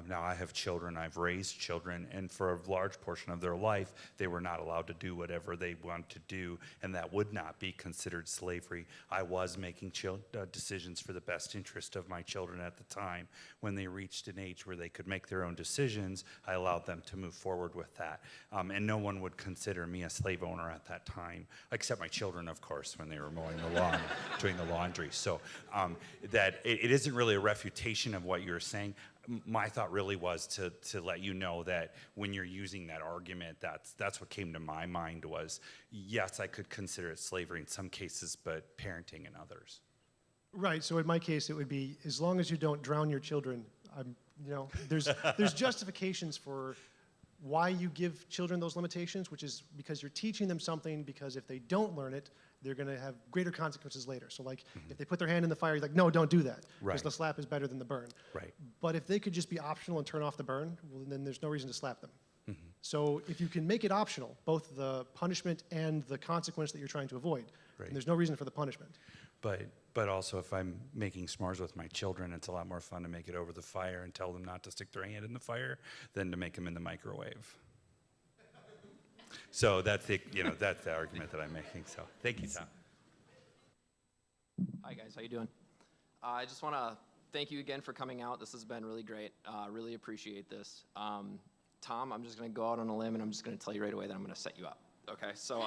Now, I have children. I've raised children, and for a large portion of their life, they were not allowed to do whatever they want to do, and that would not be considered slavery. I was making decisions for the best interest of my children at the time. When they reached an age where they could make their own decisions, I allowed them to move forward with that. And no one would consider me a slave owner at that time, except my children, of course, when they were mowing the lawn, doing the laundry. So that it isn't really a refutation of what you're saying. My thought really was to let you know that when you're using that argument, that's what came to my mind was, yes, I could consider it slavery in some cases, but parenting in others. Right. So in my case, it would be as long as you don't drown your children. There's justifications for why you give children those limitations, which is because you're teaching them something. Because if they don't learn it, they're going to have greater consequences later. So like, if they put their hand in the fire, you're like, no, don't do that, because the slap is better than the burn. Right. But if they could just be optional and turn off the burn, well, then there's no reason to slap them. So if you can make it optional, both the punishment and the consequence that you're trying to avoid, then there's no reason for the punishment. But also, if I'm making s'mores with my children, it's a lot more fun to make it over the fire and tell them not to stick their hand in the fire than to make them in the microwave. So that's the argument that I'm making. So thank you, Tom. Hi guys, how you doing? I just want to thank you again for coming out. This has been really great. Really appreciate this. Tom, I'm just going to go out on a limb, and I'm just going to tell you right away that I'm going to set you up. Okay, so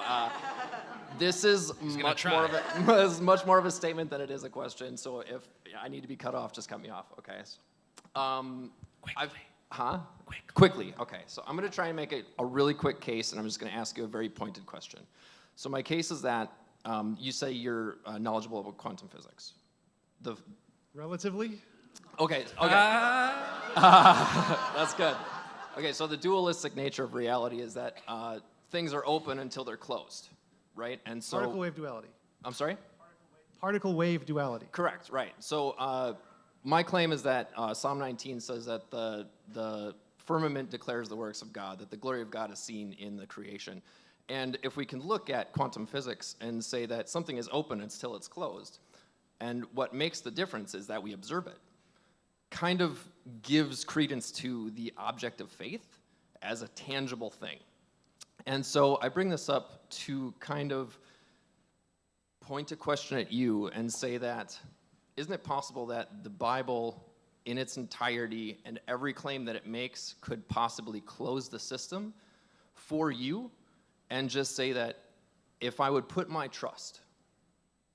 this is much more of a statement than it is a question. So if I need to be cut off, just cut me off. Okay. Quickly. Okay. So I'm going to try and make a really quick case, and I'm just going to ask you a very pointed question. So my case is that you say you're knowledgeable about quantum physics. Relatively? Okay. That's good. Okay, so the dualistic nature of reality is that things are open until they're closed, right? And so Particle wave duality. I'm sorry? Particle wave duality. Correct, right. So my claim is that Psalm 19 says that the firmament declares the works of God, that the glory of God is seen in the creation. And if we can look at quantum physics and say that something is open until it's closed, and what makes the difference is that we observe it, kind of gives credence to the object of faith as a tangible thing. And so I bring this up to kind of point a question at you and say that, isn't it possible that the Bible in its entirety and every claim that it makes could possibly close the system for you and just say that if I would put my trust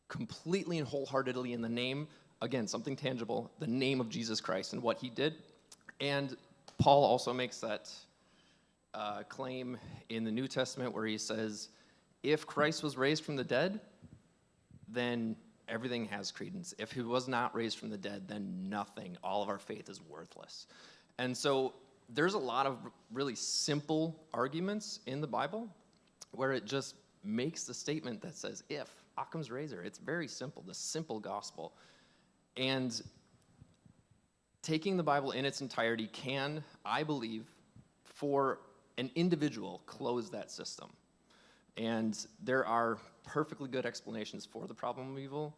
completely and wholeheartedly in the name, again, something tangible, the name of Jesus Christ and what he did. And Paul also makes that claim in the New Testament where he says, if Christ was raised from the dead, then everything has credence. If he was not raised from the dead, then nothing, all of our faith is worthless. And so there's a lot of really simple arguments in the Bible where it just makes the statement that says, if, Occam's razor, it's very simple, the simple gospel. And taking the Bible in its entirety can, I believe, for an individual, close that system. And there are perfectly good explanations for the problem of evil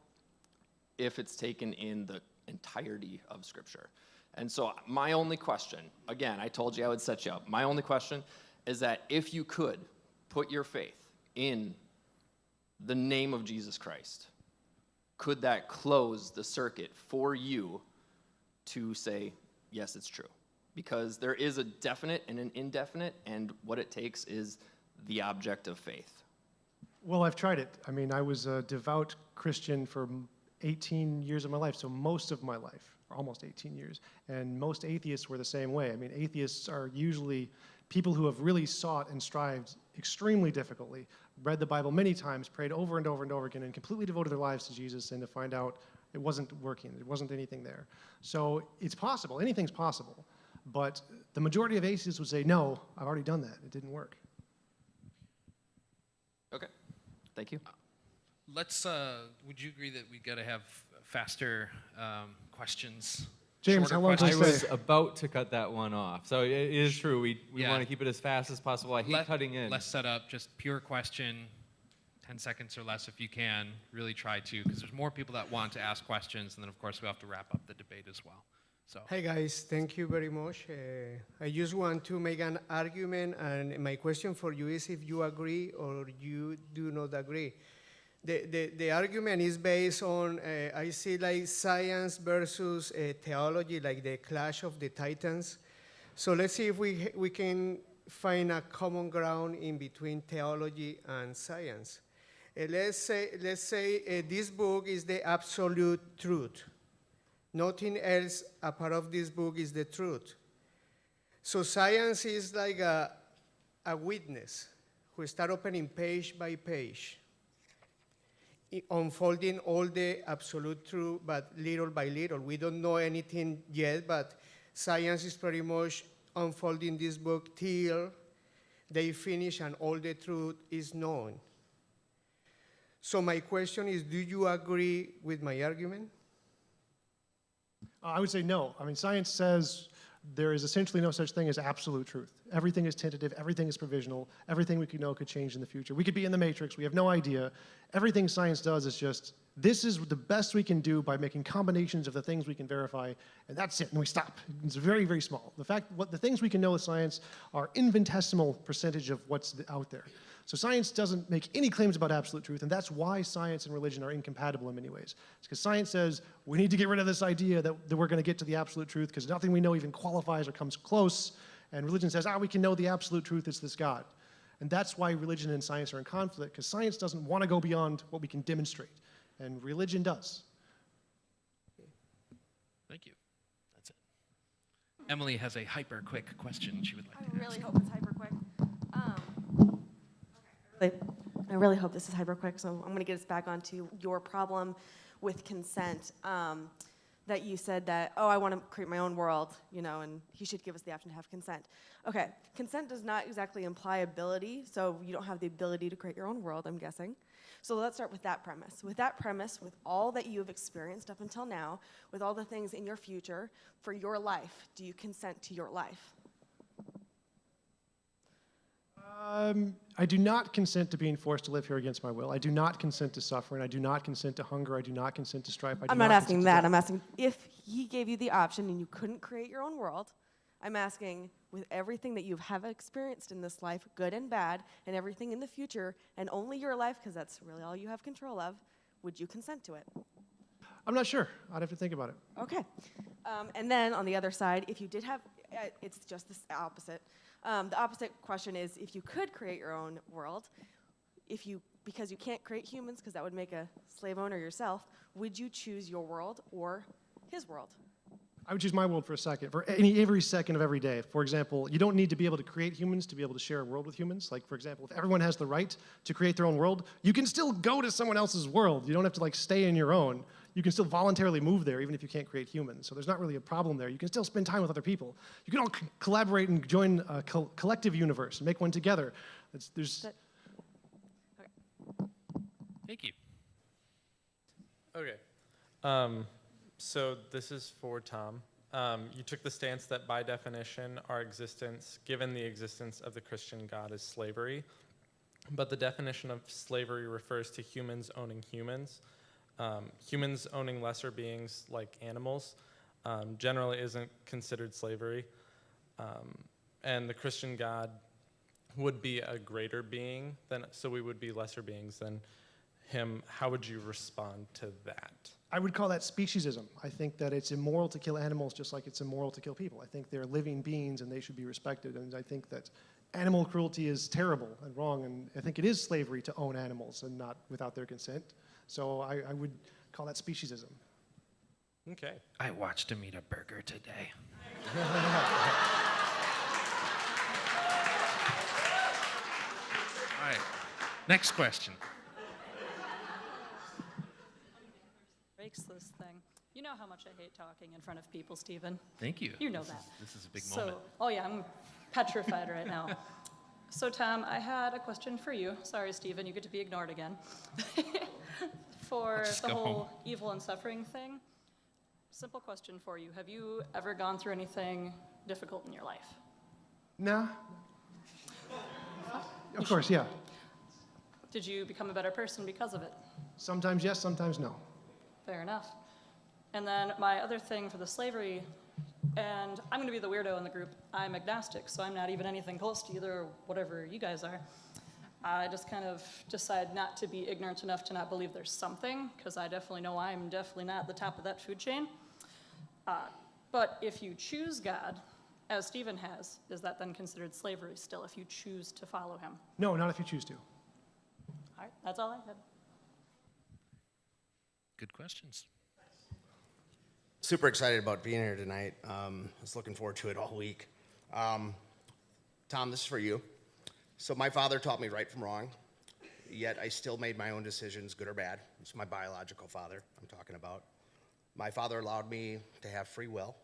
if it's taken in the entirety of Scripture. And so my only question, again, I told you I would set you up. My only question is that if you could put your faith in the name of Jesus Christ, could that close the circuit for you to say, yes, it's true? Because there is a definite and an indefinite, and what it takes is the object of faith. Well, I've tried it. I mean, I was a devout Christian for 18 years of my life, so most of my life, or almost 18 years. And most atheists were the same way. I mean, atheists are usually people who have really sought and strived extremely difficultly, read the Bible many times, prayed over and over and over again, and completely devoted their lives to Jesus, and to find out it wasn't working, there wasn't anything there. So it's possible, anything's possible. But the majority of atheists would say, no, I've already done that, it didn't work. Okay, thank you. Would you agree that we got to have faster questions? James, how long does I it was say? about to cut that one off. So it is true. We want to keep it as fast as possible. I hate cutting in. Less set up, just pure question, 10 seconds or less if you can. Really try to, because there's more people that want to ask questions, and then, of course, we have to wrap up the debate as well. So. Hi, guys. Thank you very much. I just want to make an argument, and my question for you is if you agree or you do not agree. The argument is based on, I see like science versus theology, like the clash of the titans. So let's see if we can find a common ground in between theology and science. Let's say this book is the absolute truth. Nothing else apart of this book is the truth. So science is like a witness who start opening page by page, unfolding all the absolute truth, but little by little. We don't know anything yet, but science is pretty much unfolding this book till they finish and all the truth is known. So my question is, do you agree with my argument? I would say no. I mean, science says there is essentially no such thing as absolute truth. Everything is tentative. Everything is provisional. Everything we could know could change in the future. We could be in the Matrix. We have no idea. Everything science does is just, this is the best we can do by making combinations of the things we can verify, and that's it, and we stop. It's very, very small. The things we can know with science are infinitesimal percentage of what's out there. So science doesn't make any claims about absolute truth, and that's why science and religion are incompatible in many ways. It's because science says, we need to get rid of this idea that we're going to get to the absolute truth, because nothing we know even qualifies or comes close, and religion says, we can know the absolute truth, it's this God. And that's why religion and science are in conflict, because science doesn't want to go beyond what we can demonstrate, and religion does. Thank you. That's it. Emily has a hyper-quick question she would like to ask. I really hope it's hyper-quick. I really hope this is hyper-quick, so I'm going to get us back onto your problem with consent. That you said that, I want to create my own world, and he should give us the option to have consent. Okay, consent does not exactly imply ability, so you don't have the ability to create your own world, I'm guessing. So let's start with that premise. With that premise, with all that you have experienced up until now, with all the things in your future, for your life, do you consent to your life? I do not consent to being forced to live here against my will. I do not consent to suffering. I do not consent to hunger. I do not consent to strife. I'm not asking that. I'm asking if he gave you the option and you couldn't create your own world. I'm asking, with everything that you have experienced in this life, good and bad, and everything in the future, and only your life, because that's really all you have control of, would you consent to it? I'm not sure. I'd have to think about it. Okay. And then on the other side, if you did have, it's just the opposite. The opposite question is, if you could create your own world, because you can't create humans, because that would make a slave owner yourself, would you choose your world or his world? I would choose my world for a second, for every second of every day. For example, you don't need to be able to create humans to be able to share a world with humans. Like, for example, if everyone has the right to create their own world, you can still go to someone else's world. You don't have to stay in your own. You can still voluntarily move there, even if you can't create humans. So there's not really a problem there. You can still spend time with other people. You can all collaborate and join a collective universe and make one together. Thank you. Okay. So this is for Tom. You took the stance that by definition, our existence, given the existence of the Christian God, is slavery. But the definition of slavery refers to humans owning humans. Humans owning lesser beings like animals generally isn't considered slavery. And the Christian God would be a greater being, so we would be lesser beings than him. How would you respond to that? I would call that speciesism. I think that it's immoral to kill animals just like it's immoral to kill people. I think they're living beings and they should be respected. And I think that animal cruelty is terrible and wrong. And I think it is slavery to own animals and not without their consent. So I would call that speciesism. Okay. I watched him eat a burger today. All right. Next question. Breaks this thing. You know how much I hate talking in front of people, Stephen. Thank you. You know that. This is a big moment. Oh yeah, I'm petrified right now. So Tom, I had a question for you. Sorry, Stephen, you get to be ignored again. For the whole evil and suffering thing, simple question for you. Have you ever gone through anything difficult in your life? Nah. Of course, yeah. Did you become a better person because of it? Sometimes yes, sometimes no. Fair enough. And then my other thing for the slavery, and I'm going to be the weirdo in the group. I'm agnostic, so I'm not even anything close to either, whatever you guys are. I just kind of decide not to be ignorant enough to not believe there's something, because I definitely know I'm definitely not at the top of that food chain. But if you choose God, as Stephen has, is that then considered slavery still if you choose to follow him? No, not if you choose to. All right, that's all I had. Good questions. Super excited about being here tonight. I was looking forward to it all week. Tom, this is for you. So my father taught me right from wrong, yet I still made my own decisions, good or bad. It's my biological father I'm talking about. My father allowed me to have free will.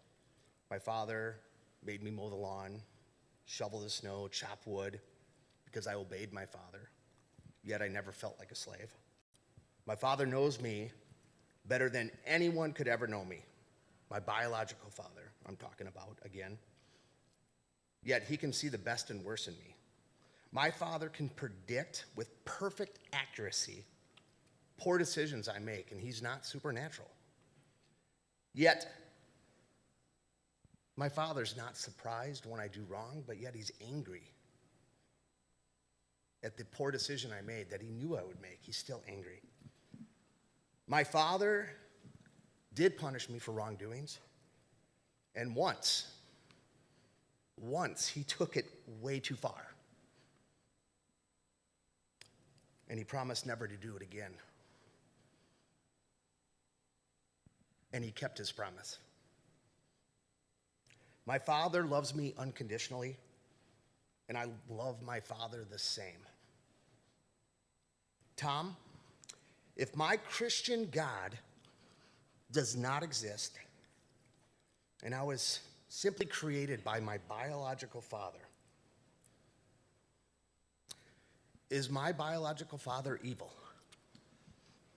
My father made me mow the lawn, shovel the snow, chop wood, because I obeyed my father, yet I never felt like a slave. My father knows me better than anyone could ever know me. My biological father I'm talking about again. yet he can see the best and worst in me. My Father can predict with perfect accuracy poor decisions I make, and he's not supernatural. Yet, my Father's not surprised when I do wrong, but yet he's angry at the poor decision I made that he knew I would make. He's still angry. My Father did punish me for wrongdoings, and once he took it way too far. And he promised never to do it again. And he kept his promise. My Father loves me unconditionally, and I love my Father the same. Tom, if my Christian God does not exist, and I was simply created by my biological father, is my biological father evil?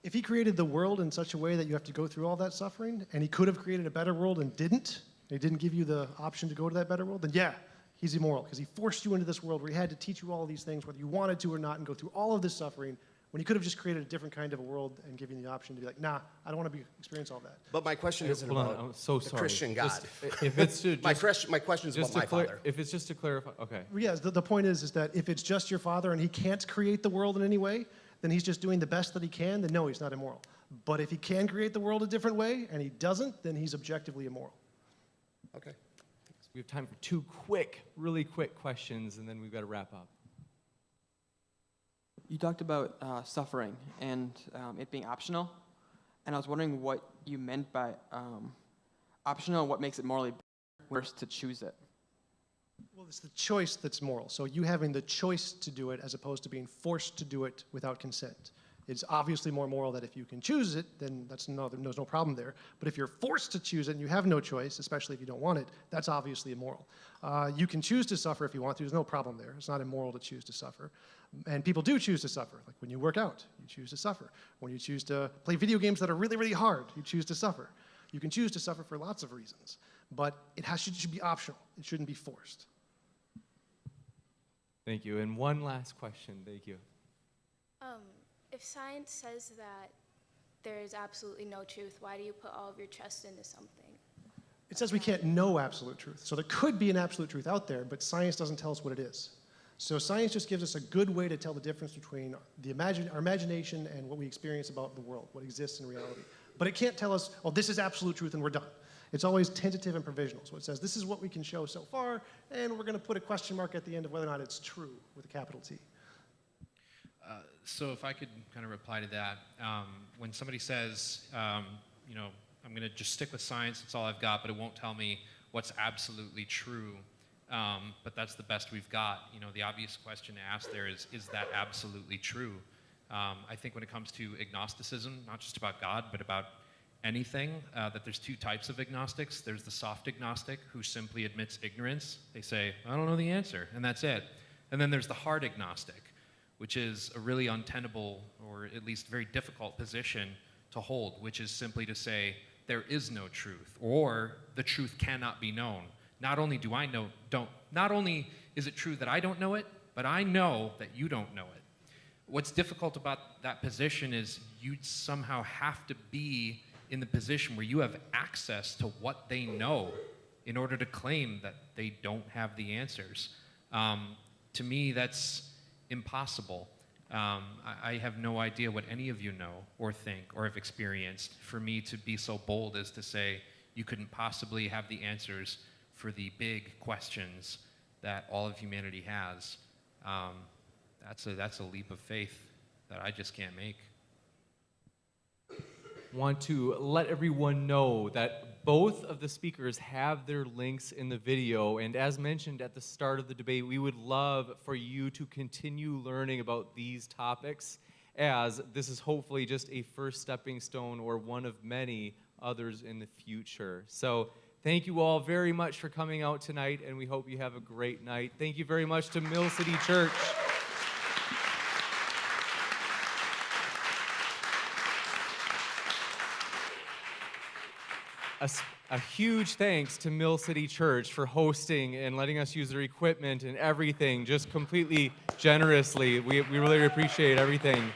If he created the world in such a way that you have to go through all that suffering, and he could have created a better world and didn't, he didn't give you the option to go to that better world, then yeah, he's immoral, because he forced you into this world where he had to teach you all these things, whether you wanted to or not, and go through all of this suffering, when he could have just created a different kind of a world and given you the option to be like, nah, I don't want to experience all that. But my question isn't Hold on, about I'm so the sorry. Christian God. If it's to my question is about my Father. If it's just to clarify, okay. Yes, the point is that if it's just your father and he can't create the world in any way, then he's just doing the best that he can, then no, he's not immoral. But if he can create the world a different way and he doesn't, then he's objectively immoral. Okay. So we have time for two really quick questions, and then we've got to wrap up. You talked about suffering and it being optional, and I was wondering what you meant by optional and what makes it morally worse to choose it. Well, it's the choice that's moral. So you having the choice to do it as opposed to being forced to do it without consent. It's obviously more moral that if you can choose it, then there's no problem there. But if you're forced to choose it and you have no choice, especially if you don't want it, that's obviously immoral. You can choose to suffer if you want to. There's no problem there. It's not immoral to choose to suffer. And people do choose to suffer. Like when you work out, you choose to suffer. When you choose to play video games that are really, really hard, you choose to suffer. You can choose to suffer for lots of reasons. But it should be optional. It shouldn't be forced. Thank you. And one last question. Thank you. If science says that there is absolutely no truth, why do you put all of your trust into something? It says we can't know absolute truth. So there could be an absolute truth out there, but science doesn't tell us what it is. So science just gives us a good way to tell the difference between our imagination and what we experience about the world, what exists in reality. But it can't tell us, oh, this is absolute truth and we're done. It's always tentative and provisional. So it says this is what we can show so far, and we're going to put a question mark at the end of whether or not it's true with a capital T. So if I could kind of reply to that, when somebody says, you know, I'm going to just stick with science, that's all I've got, but it won't tell me what's absolutely true, but that's the best we've got. You know, the obvious question to ask there is that absolutely true? I think when it comes to agnosticism, not just about God, but about anything, that there's two types of agnostics. There's the soft agnostic who simply admits ignorance. They say, I don't know the answer, and that's it. And then there's the hard agnostic, which is a really untenable, or at least very difficult position to hold, which is simply to say there is no truth, or the truth cannot be known. Not only do I know, not only is it true that I don't know it, but I know that you don't know it. What's difficult about that position is you somehow have to be in the position where you have access to what they know in order to claim that they don't have the answers. To me, that's impossible. I have no idea what any of you know or think or have experienced for me to be so bold as to say you couldn't possibly have the answers for the big questions that all of humanity has. That's a leap of faith that I just can't make. Want to let everyone know that both of the speakers have their links in the video, and as mentioned at the start of the debate, we would love for you to continue learning about these topics, as this is hopefully just a first stepping stone or one of many others in the future. So thank you all very much for coming out tonight, and we hope you have a great night. Thank you very much to Mill City Church. a huge thanks to Mill City Church for hosting and letting us use their equipment and everything just completely generously. We really appreciate everything.